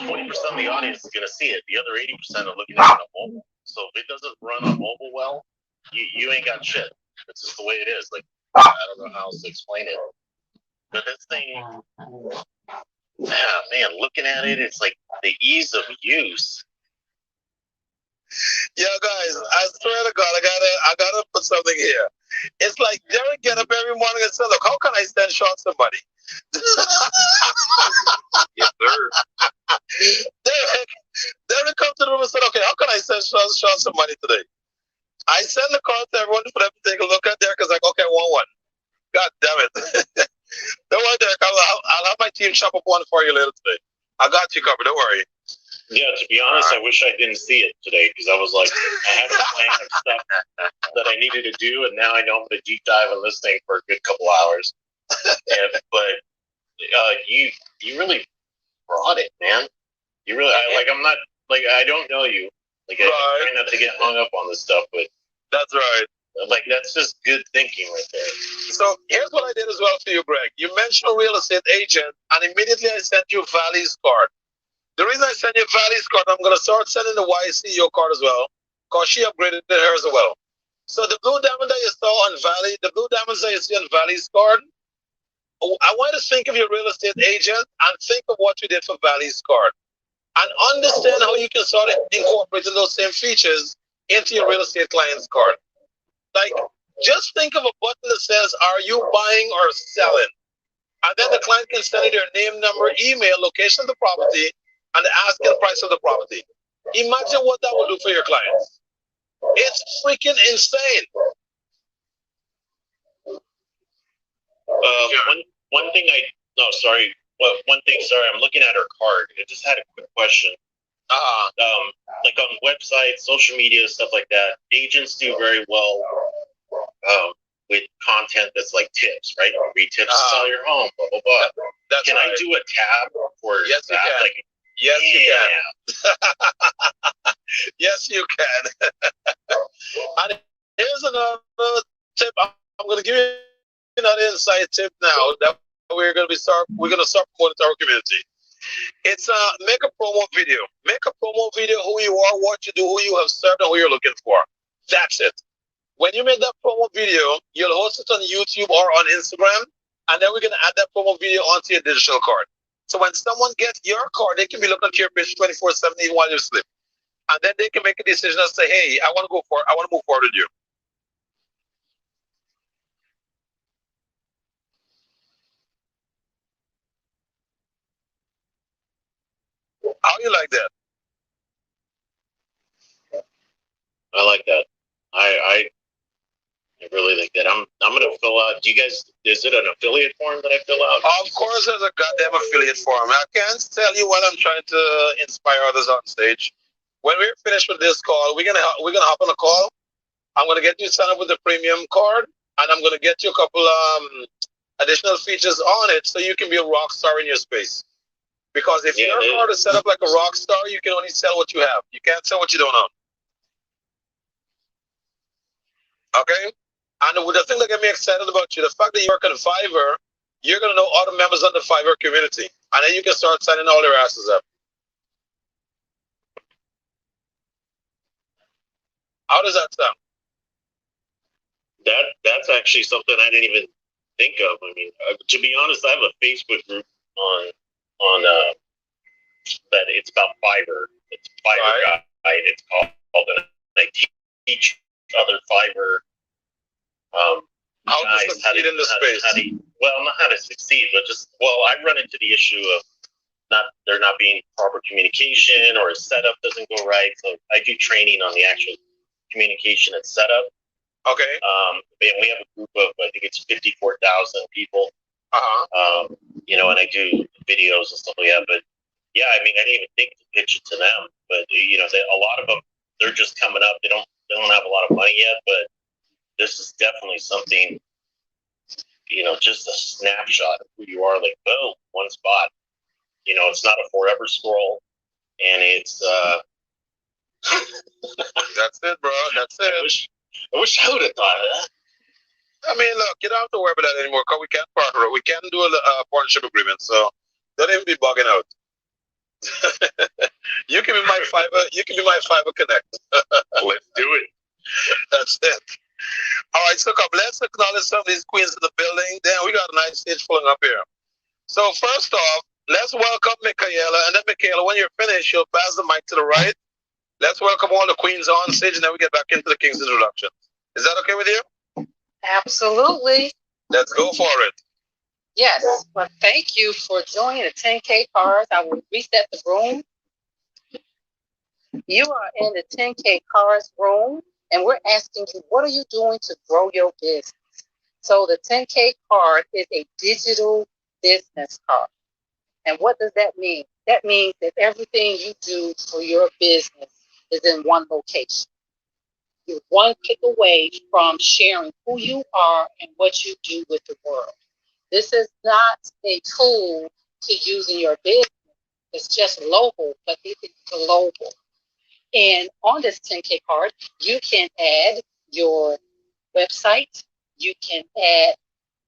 Speaker 8: 20% of the audience is going to see it. The other 80% are looking at it on mobile. So if it doesn't run on mobile well, you ain't got shit. It's just the way it is. Like, I don't know how else to explain it. But this thing, man, looking at it, it's like the ease of use.
Speaker 5: Yeah, guys, I swear to God, I gotta put something here. It's like Derek get up every morning and say, look, how can I send Sean somebody?
Speaker 1: Yes, sir.
Speaker 5: Derek come to the room and said, okay, how can I send Sean somebody today? I send the call to everyone for them to take a look at Derek. It's like, okay, one. God damn it. Don't worry, Derek, I'll have my team chop up one for you later today. I got you covered, don't worry.
Speaker 8: Yeah, to be honest, I wish I didn't see it today, because I was like, I had a plan of stuff that I needed to do, and now I know I'm going to deep dive on this thing for a good couple hours. But you really brought it, man. You really, I'm not, like, I don't know you. Like, I try not to get hung up on this stuff, but
Speaker 5: that's right.
Speaker 8: Like, that's just good thinking right there.
Speaker 5: So here's what I did as well for you, Greg. You mentioned a real estate agent, and immediately I sent you Valley's card. The reason I sent you Valley's card, I'm going to start sending the YCEO card as well, because she upgraded hers as well. So the blue diamond that you saw on Valley, the blue diamonds that you see on Valley's card, I want you to think of your real estate agent and think of what you did for Valley's card. And understand how you can start incorporating those same features into your real estate client's card. Like, just think of a button that says, are you buying or selling? And then the client can send you their name, number, email, location of the property, and the asking price of the property. Imagine what that will do for your clients. It's freaking insane.
Speaker 8: One thing I'm looking at her card. I just had a quick question. Like on websites, social media, stuff like that, agents do very well with content that's like tips, right? Free tips to sell your home, blah, blah, blah. Can I do a tab for
Speaker 5: yes,
Speaker 8: that?
Speaker 5: You can.
Speaker 8: Like,
Speaker 5: yes, you can. Yes, you can. And here's another tip. I'm going to give you another inside tip now that we're going to start promoting to our community. It's make a promo video. Make a promo video, who you are, what you do, who you have served, and who you're looking for. That's it. When you make that promo video, you'll host it on YouTube or on Instagram, and then we're going to add that promo video onto your digital card. So when someone gets your card, they can be looking at your page 24/7 even while you sleep. and then they can make a decision and say, hey, I want to move forward with you. How you like that?
Speaker 8: I like that. I really like that. I'm gonna fill out. Do you guys? Is it an affiliate form that I fill out?
Speaker 5: Of course, there's a goddamn affiliate form. I can't tell you what I'm trying to inspire others on stage. When we're finished with this call, we're gonna hop on a call. I'm gonna get you signed up with the premium card, and I'm gonna get you a couple additional features on it, so you can be a rock star in your space. Because if your card is set up like a rock star, you can only sell what you have. You can't sell what you don't own. Okay? And the thing that got me excited about you, the fact that you work on Fiverr, you're going to know all the members of the Fiverr community. And then you can start signing all their asses up. How does that sound?
Speaker 8: That's actually something I didn't even think of. I mean, to be honest, I have a Facebook group on that it's about Fiverr. It's Fiverr Guide. It's called, and I teach other Fiverr
Speaker 5: how to succeed in the space.
Speaker 8: Not how to succeed, but just I run into the issue of there not being proper communication, or a setup doesn't go right. So I do training on the actual communication and setup.
Speaker 5: Okay.
Speaker 8: And we have a group of, I think it's 54,000 people. You know, and I do videos and stuff like that. But yeah, I mean, I didn't even think to pitch it to them. But you know, a lot of them, they're just coming up. They don't have a lot of money yet. But this is definitely something. You know, just a snapshot of who you are. Like, boom, one spot. You know, it's not a forever scroll, and it's.
Speaker 5: That's it, bro. That's it.
Speaker 8: I wish I would have thought of that.
Speaker 5: I mean, look, you don't have to worry about that anymore, because we can't partner. We can't do a partnership agreement, so don't even be bugging out. You can be my Fiverr. You can be my Fiverr Connect.
Speaker 8: Let's do it.
Speaker 5: That's it. All right, so come. Let's acknowledge some of these queens in the building. Then we got a nice stage pulling up here. So first off, let's welcome Michaela, and then Michaela, when you're finished, you'll pass the mic to the right. Let's welcome all the queens on stage, and then we get back into the king's introduction. Is that okay with you?
Speaker 12: Absolutely.
Speaker 5: Let's go for it.
Speaker 12: Yes. Well, thank you for joining the 10K cards. I will reset the room. You are in the 10K cards room, and we're asking you, what are you doing to grow your business? So the 10K card is a digital business card. And what does that mean? That means that everything you do for your business is in one location. You're one click away from sharing who you are and what you do with the world. This is not a tool to use in your business. It's just local, but it is global. And on this 10K card, you can add your website, you can add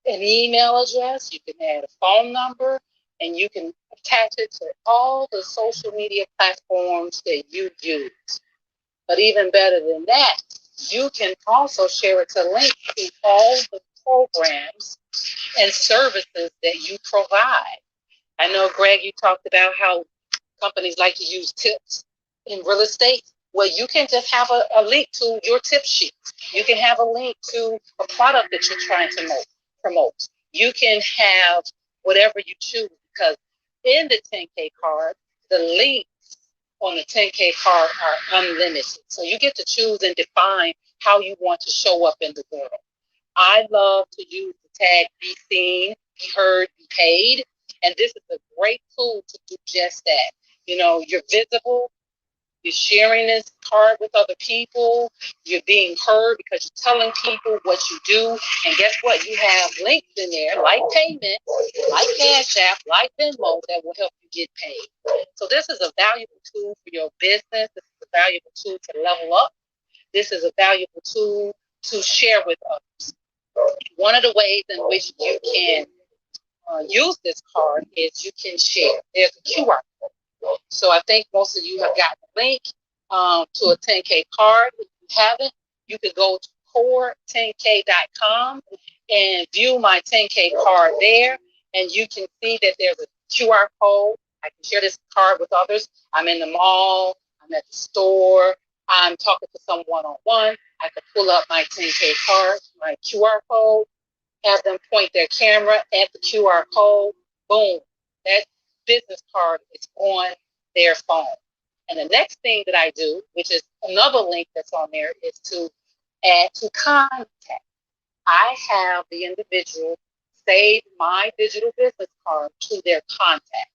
Speaker 12: an email address, you can add a phone number, and you can attach it to all the social media platforms that you use. But even better than that, you can also share it to link to all the programs and services that you provide. I know, Greg, you talked about how companies like to use tips in real estate. Well, you can just have a link to your tip sheet. You can have a link to a product that you're trying to promote. You can have whatever you choose, because in the 10K card, the links on the 10K card are unlimited. So you get to choose and define how you want to show up in the world. I love to use the tag be seen, be heard, be paid. And this is a great tool to do just that. You know, you're visible, you're sharing this card with other people, you're being heard because you're telling people what you do. And guess what? You have links in there like payment, like Cash App, like Venmo that will help you get paid. So this is a valuable tool for your business. This is a valuable tool to level up. This is a valuable tool to share with others. One of the ways in which you can use this card is you can share. There's a QR code. So I think most of you have gotten a link to a 10K card. If you haven't, you can go to core10k.com and view my 10K card there. And you can see that there's a QR code. I can share this card with others. I'm in the mall, I'm at the store, I'm talking to someone one-on-one, I can pull up my 10K card, my QR code, have them point their camera at the QR code, boom, that business card is on their phone. And the next thing that I do, which is another link that's on there, is to add to contact. I have the individual save my digital business card to their contacts.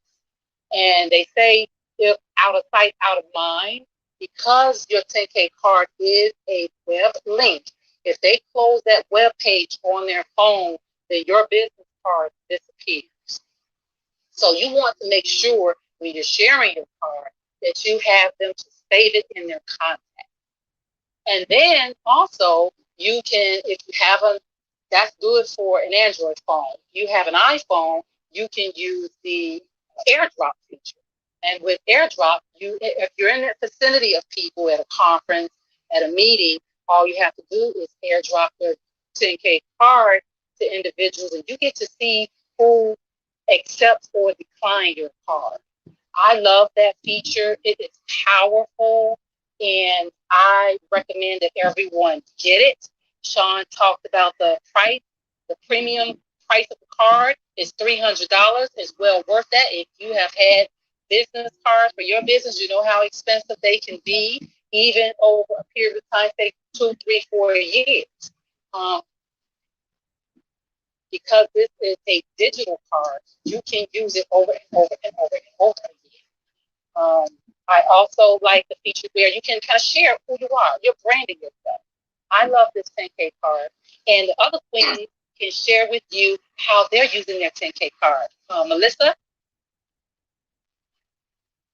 Speaker 12: And they say, if out of sight, out of mind, because your 10K card is a web link, if they close that web page on their phone, then your business card disappears. So you want to make sure when you're sharing your card that you have them to save it in their contacts. And then also, you can, if you have that's good for an Android phone. If you have an iPhone, you can use the AirDrop feature. And with AirDrop, if you're in the vicinity of people at a conference, at a meeting, all you have to do is AirDrop their 10K card to individuals, and you get to see who accepts or declines your card. I love that feature. It is powerful, and I recommend that everyone get it. Sean talked about the price. The premium price of the card is $300. It's well worth that. If you have had business cards for your business, you know how expensive they can be, even over a period of time, say 2, 3, 4 years. Because this is a digital card, you can use it over and over and over and over again. I also like the feature where you can kind of share who you are. You're branding yourself. I love this 10K card. And the other queens can share with you how they're using their 10K card. Melissa,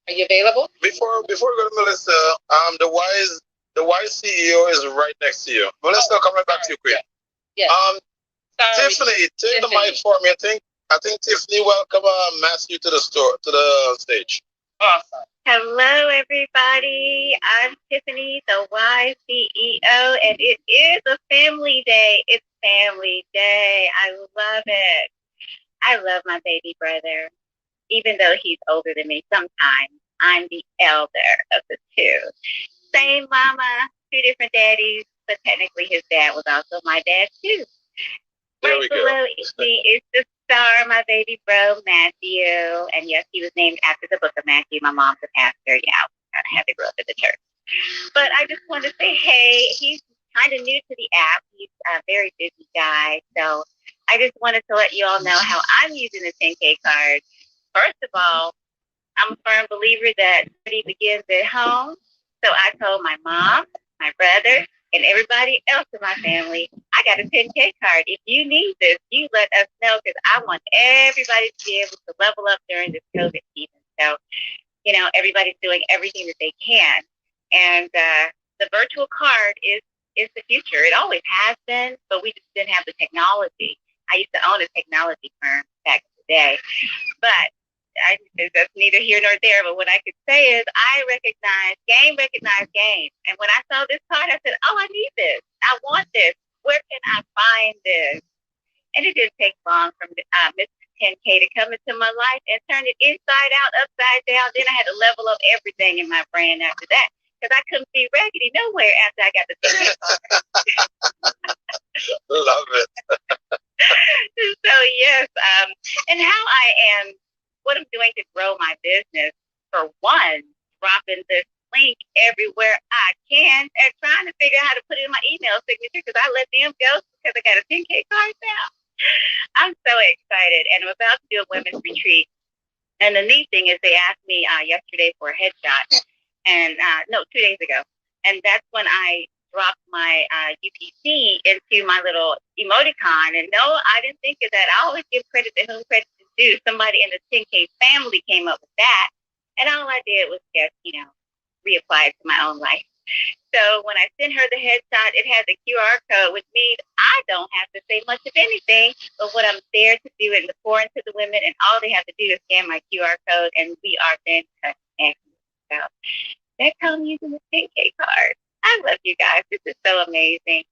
Speaker 12: are you available?
Speaker 5: Before we go to Melissa, the wise CEO is right next to you. Melissa, come right back to you, Queen.
Speaker 12: Yes.
Speaker 5: Tiffany, take the mic for me. I think Tiffany, welcome Matthew to the stage.
Speaker 12: Awesome.
Speaker 6: Hello, everybody. I'm Tiffany, the Y CEO, and it is a family day. It's family day. I love it. I love my baby brother, even though he's older than me. Sometimes I'm the elder of the two. Same mama, two different daddies, but technically his dad was also my dad too. Right below me is the star, my baby bro, Matthew. And yes, he was named after the book of Matthew. My mom's a pastor. Yeah, I kind of had to grow up in the church. But I just want to say, hey, he's kind of new to the app. He's a very busy guy. So I just wanted to let you all know how I'm using the 10K card. First of all, I'm a firm believer that study begins at home. So I told my mom, my brother, and everybody else in my family, I got a 10K card. If you need this, you let us know, because I want everybody to be able to level up during this COVID season. So, everybody's doing everything that they can. And the virtual card is the future. It always has been, but we just didn't have the technology. I used to own a technology firm back in the day. But that's neither here nor there. But what I could say is I recognize game. And when I saw this card, I said, oh, I need this. I want this. Where can I find this? And it didn't take long for Mr. 10K to come into my life and turn it inside out, upside down. Then I had to level up everything in my brand after that, because I couldn't be raggedy nowhere after I got the 10K card.
Speaker 5: Love it.
Speaker 6: So, yes. And how I am, what I'm doing to grow my business, for one, dropping this link everywhere I can and trying to figure out how to put it in my email signature, because I let them go because I got a 10K card now. I'm so excited, and I'm about to do a women's retreat. And the neat thing is, they asked me yesterday for a headshot, and 2 days ago, and that's when I dropped my UPC into my little emoticon. And no, I didn't think of that. I always give credit to whom credit is due. Somebody in the 10K family came up with that, and all I did was just, reapply it to my own life. So when I sent her the headshot, it had the QR code, which means I don't have to say much of anything, but what I'm there to do is to pour into the women, and all they have to do is scan my QR code, and we are then connected. So that's how I'm using the 10K card. I love you guys. This is so amazing.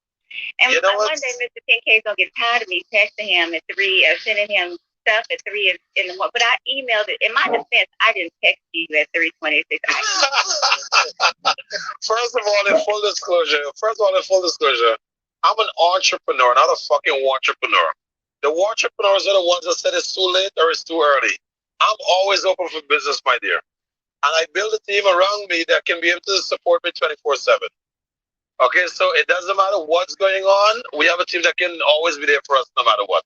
Speaker 6: And one day Mr. 10K is going to get tired of me texting him at 3 or sending him stuff at 3 in the morning. But I emailed it. In my defense, I didn't text you at 3:26.
Speaker 5: First of all, in full disclosure, I'm an entrepreneur, not a fucking entrepreneur. The entrepreneurs are the ones that said it's too late or it's too early. I'm always open for business, my dear. And I build a team around me that can be able to support me 24/7. Okay, so it doesn't matter what's going on. We have a team that can always be there for us no matter what.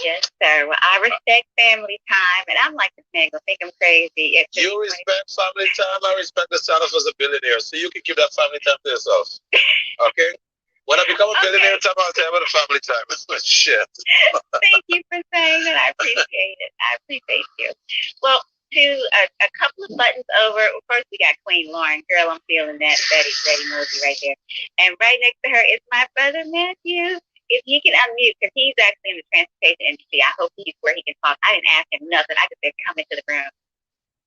Speaker 6: Yes, sir. Well, I respect family time, and I'm like this man gonna think I'm crazy.
Speaker 5: You respect family time. I respect the status as a billionaire, so you can keep that family time to yourself. Okay. When I become a billionaire, time I'll tell you about the family time. Shit.
Speaker 6: Thank you for saying that. I appreciate it. I appreciate you. Well, to a couple of buttons over. First, we got Queen Lauren. Girl, I'm feeling that emoji right there. And right next to her is my brother Matthew. If he can unmute, because he's actually in the transportation industry. I hope he's where he can talk. I didn't ask him nothing. I just said, come into the room.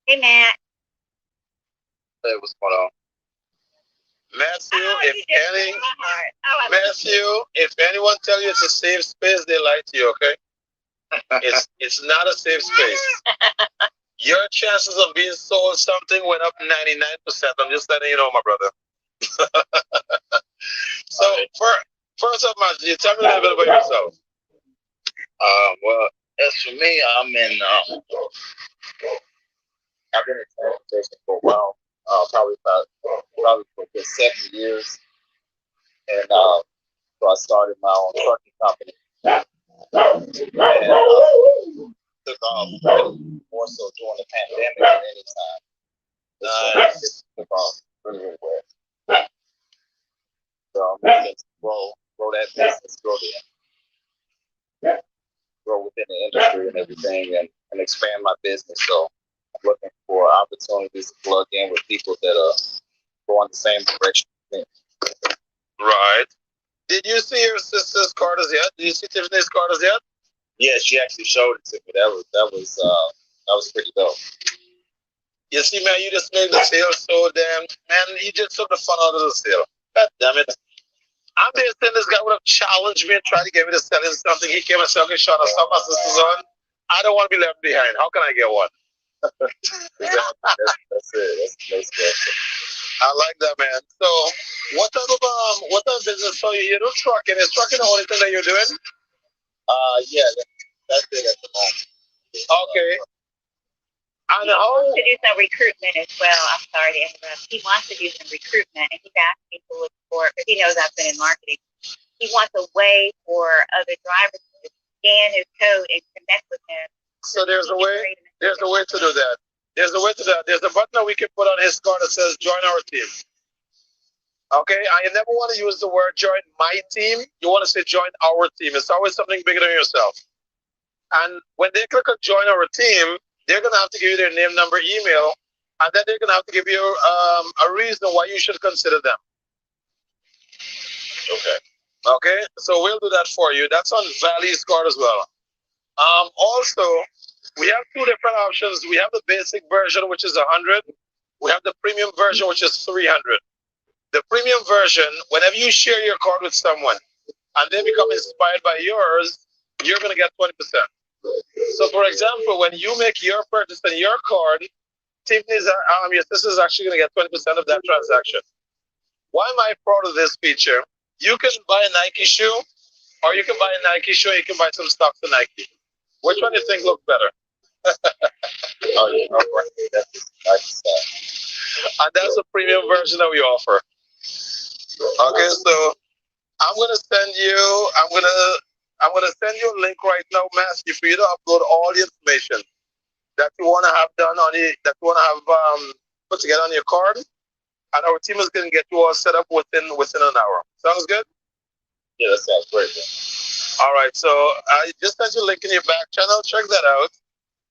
Speaker 6: Hey, Matt.
Speaker 9: Hey, what's going on?
Speaker 5: Matthew, if anyone tell you it's a safe space, they lie to you, okay? It's not a safe space. Your chances of being sold something went up 99%. I'm just letting you know, my brother. So, first up, Matthew, tell me a little bit about yourself.
Speaker 9: Well, as for me, I've been in transportation for a while, probably for a good 7 years, and so I started my own trucking company, and took off more so during the pandemic than any time. It took off really well. So I'm looking to grow that business, grow within the industry and everything, and expand my business. So I'm looking for opportunities to plug in with people that are going the same direction.
Speaker 5: Right. Did you see your sister's card as yet? Did you see Tiffany's card as yet?
Speaker 9: Yeah, she actually showed it to me. That was pretty dope.
Speaker 5: You see, man, you just made the sale so damn, man, you just took the fun out of the sale. God damn it. I'm there saying this guy would have challenged me and tried to get me to sell him something. He came and said, okay, shot us, my sister's on. I don't want to be left behind. How can I get one?
Speaker 9: That's it. That's good.
Speaker 5: I like that, man. So, what type of business? So you do trucking? Is trucking the only thing that you're doing?
Speaker 9: Yeah, that's it at the moment.
Speaker 5: Okay.
Speaker 6: He wants to do some recruitment as well. I'm sorry to interrupt. He wants to do some recruitment, and he's asked me to look for, because he knows I've been in marketing. He wants a way for other drivers to scan his code and connect with him.
Speaker 5: So there's a way to do that. There's a button that we can put on his card that says join our team. Okay, I never want to use the word join my team. You want to say join our team. It's always something bigger than yourself. And when they click on join our team, they're going to have to give you their name, number, email, and then they're going to have to give you a reason why you should consider them. Okay, so we'll do that for you. That's on Valley's card as well. Also, we have two different options. We have the basic version, which is 100. We have the premium version, which is 300. The premium version, whenever you share your card with someone and they become inspired by yours, you're going to get 20%. So, for example, when you make your purchase on your card, Tiffany's, your sister's actually going to get 20% of that transaction. Why am I proud of this feature? You can buy a Nike shoe, or you can buy a Nike shoe, you can buy some stocks of Nike. Which one do you think looks better?
Speaker 9: Oh, yeah, that's nice.
Speaker 5: And that's the premium version that we offer. Okay, so I'm gonna send you a link right now, Matthew, for you to upload all the information that you want to have done on it, that you want to have put together on your card, and our team is gonna get you all set up within an hour. Sounds good?
Speaker 9: Yeah, that sounds great. Man.
Speaker 5: All right, so I just sent you a link in your back channel. Check that out,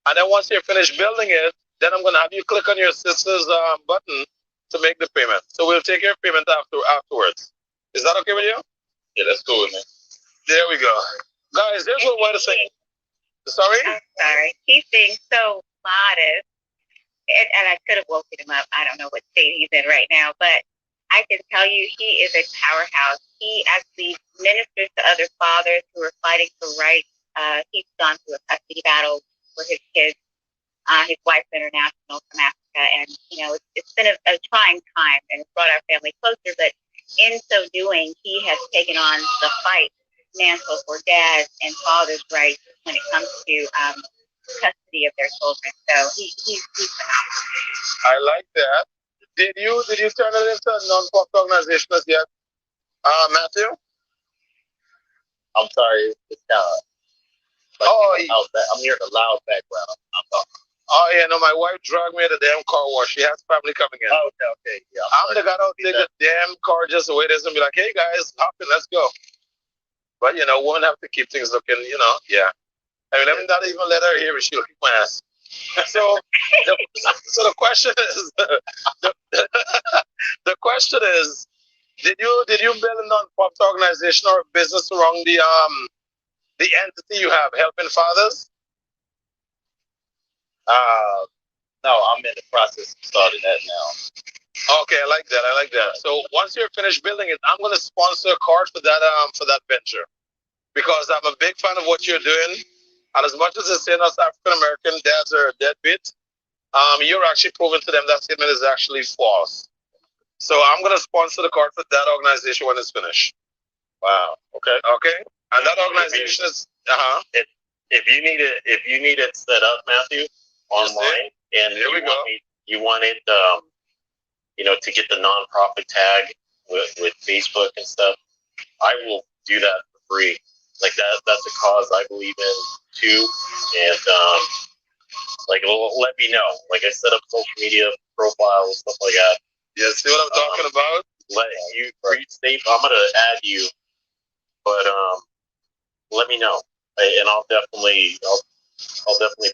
Speaker 5: and then once you're finished building it, then I'm gonna have you click on your sister's button to make the payment. So we'll take your payment afterwards. Is that okay with you?
Speaker 9: Yeah, that's cool with me.
Speaker 5: There we go. Guys, there's one way to say it. Sorry?
Speaker 6: I'm sorry. He's being so modest. And I could have woken him up. I don't know what state he's in right now, but I can tell you he is a powerhouse. He actually ministers to other fathers who are fighting for rights He's gone through a custody battle for his kids. His wife's international from Africa, and it's been a trying time, and it's brought our family closer. But in so doing, he has taken on the fight mantle for dads and fathers' rights when it comes to custody of their children. So he's phenomenal.
Speaker 5: I like that. Did you turn it into a non-profit organization as yet, Matthew?
Speaker 9: I'm sorry, it's kind of. I'm hearing a loud background.
Speaker 5: Oh yeah, no, my wife dragged me to the damn car wash. She has family coming in.
Speaker 9: Oh, okay, yeah.
Speaker 5: I'm the guy that'll take the damn car just the way it is and be like, hey guys, hop in, let's go. But women have to keep things looking, yeah. I mean, let me not even let her hear it. She'll kick my ass. So, the question is, the question is, did you build a non-profit organization or a business around the entity you have, helping fathers?
Speaker 9: No, I'm in the process of starting that now.
Speaker 5: Okay, I like that. So once you're finished building it, I'm gonna sponsor a card for that venture, because I'm a big fan of what you're doing. And as much as they say us African American dads are deadbeat, you're actually proving to them that statement is actually false. So I'm gonna sponsor the card for that organization when it's finished.
Speaker 9: Wow. Okay.
Speaker 5: Okay. And that organization is
Speaker 8: If you need it set up, Matthew, online, and
Speaker 5: here we go.
Speaker 8: You want it, to get the nonprofit tag with Facebook and stuff, I will do that for free. Like that's a cause I believe in too, and let me know. Like I set up social media profiles, stuff like that.
Speaker 5: Yeah, see what I'm talking about?
Speaker 8: Let you state. I'm gonna add you, but let me know, and I'll definitely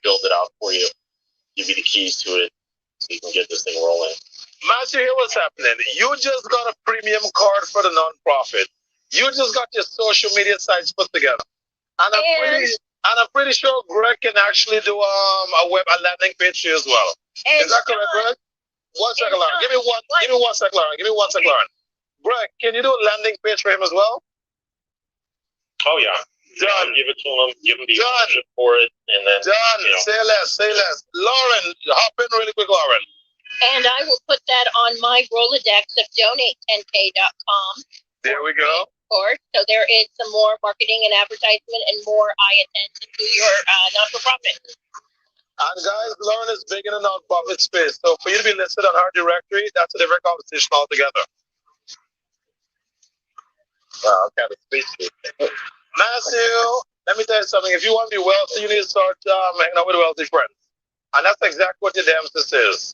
Speaker 8: build it out for you. Give you the keys to it so you can get this thing rolling.
Speaker 5: Matthew, here what's happening. You just got a premium card for the nonprofit. You just got your social media sites put together. And I'm pretty sure Greg can actually do a landing page for you as well. Is that correct, Greg? 1 second, Lauren. Give me 1 second, Lauren. Give me 1 second, Lauren. Greg, can you do a landing page for him as well?
Speaker 8: Oh yeah.
Speaker 5: Done.
Speaker 8: Give it to him. Give him the option for it, and then
Speaker 5: done. Say less. Lauren, hop in really quick, Lauren.
Speaker 11: And I will put that on my Rolodex of donate10k.com.
Speaker 5: There we go.
Speaker 11: So there is some more marketing and advertisement and more eye attention to your not-for-profit.
Speaker 5: And guys, Lauren is big in the non-profit space. So for you to be listed on her directory, that's a different conversation altogether.
Speaker 9: Wow, I'm kind of speechless.
Speaker 5: Matthew, let me tell you something. If you want to be wealthy, you need to start hanging out with wealthy friends. And that's exactly what your damn sister is.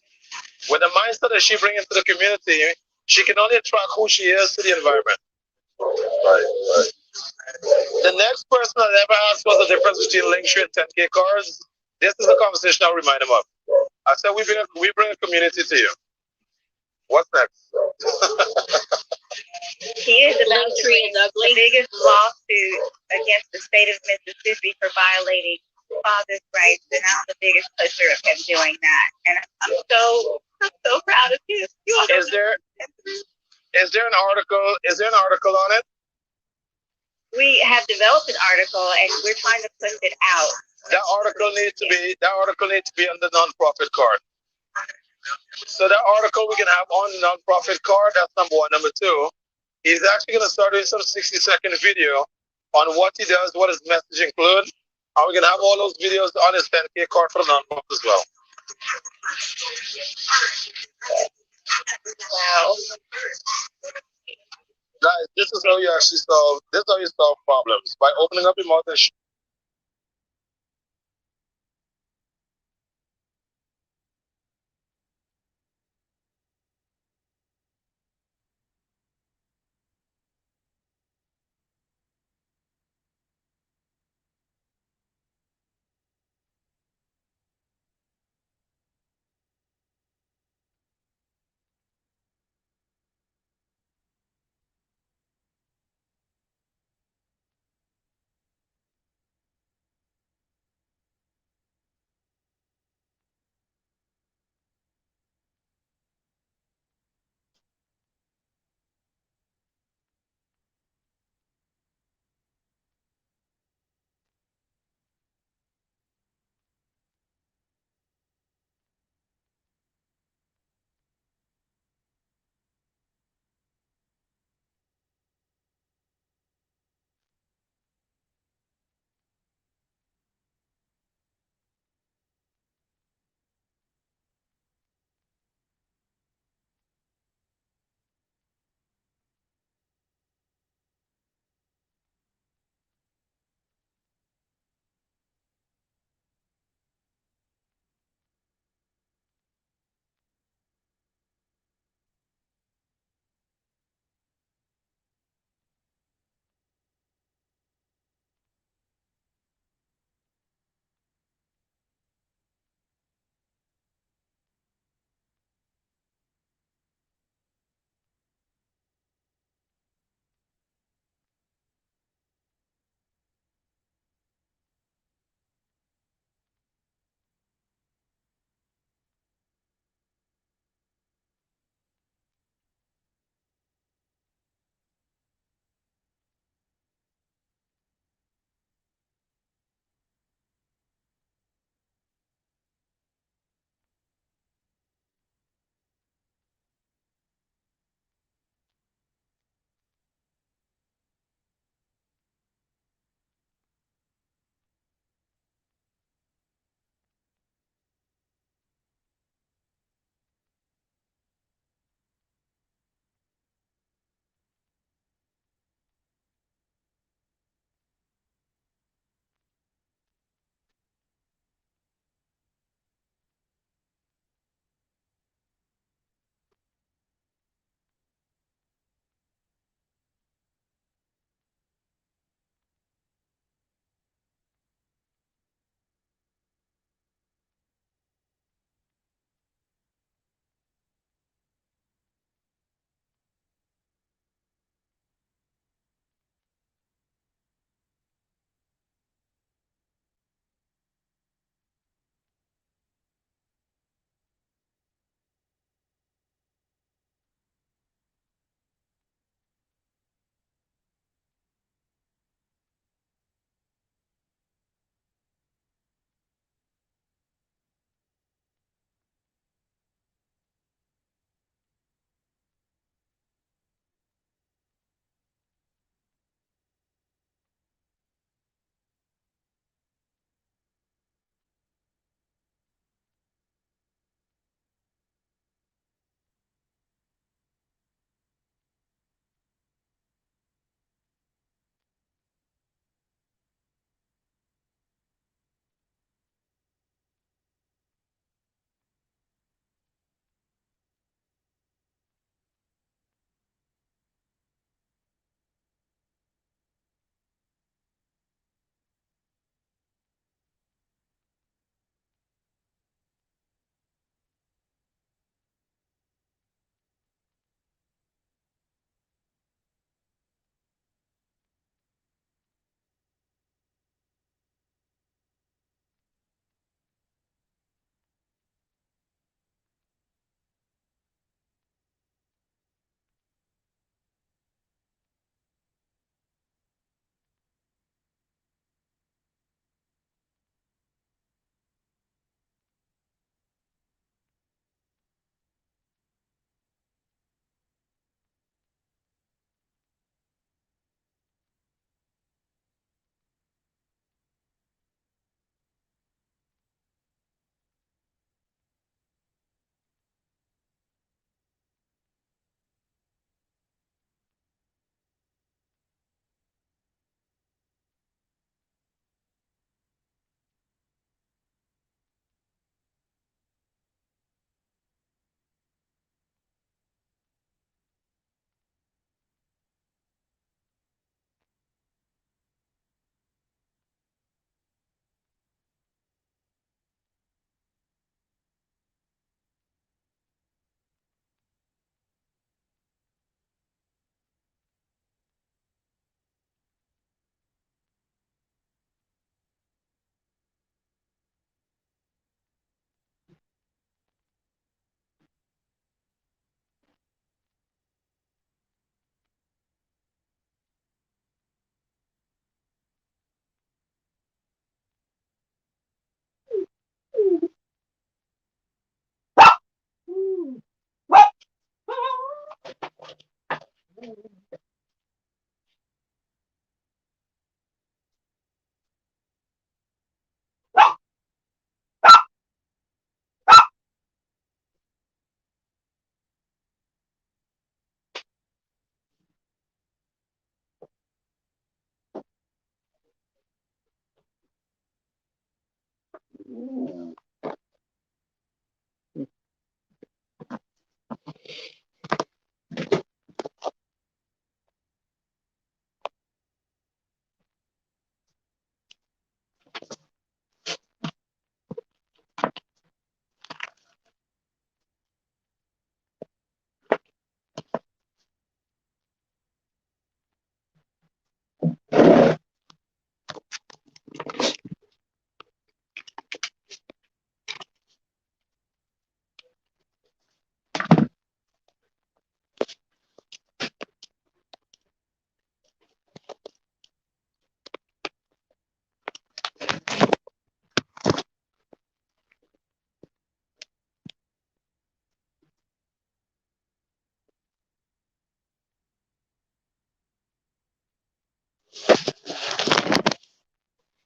Speaker 5: With the mindset that she brings into the community, she can only attract who she is to the environment.
Speaker 9: Right.
Speaker 5: The next person that ever asked what's the difference between Linktree and 10KCARDS, this is the conversation I'll remind them of. I said we bring a community to you. What's next?
Speaker 6: He is about to bring the biggest lawsuit against the state of Mississippi for violating fathers' rights, and I'm the biggest pusher of him doing that. And I'm so proud of you.
Speaker 5: Is there an article on it?
Speaker 6: We have developed an article, and we're trying to push it out.
Speaker 5: That article needs to be on the nonprofit card. So that article we can have on the nonprofit card. That's number one. Number two, he's actually going to start doing some 60-second video on what he does, what his message includes. And we can have all those videos on his 10K card for the nonprofit as well.
Speaker 6: Wow.
Speaker 5: Guys, this is how you actually solve problems, by opening up your mouth and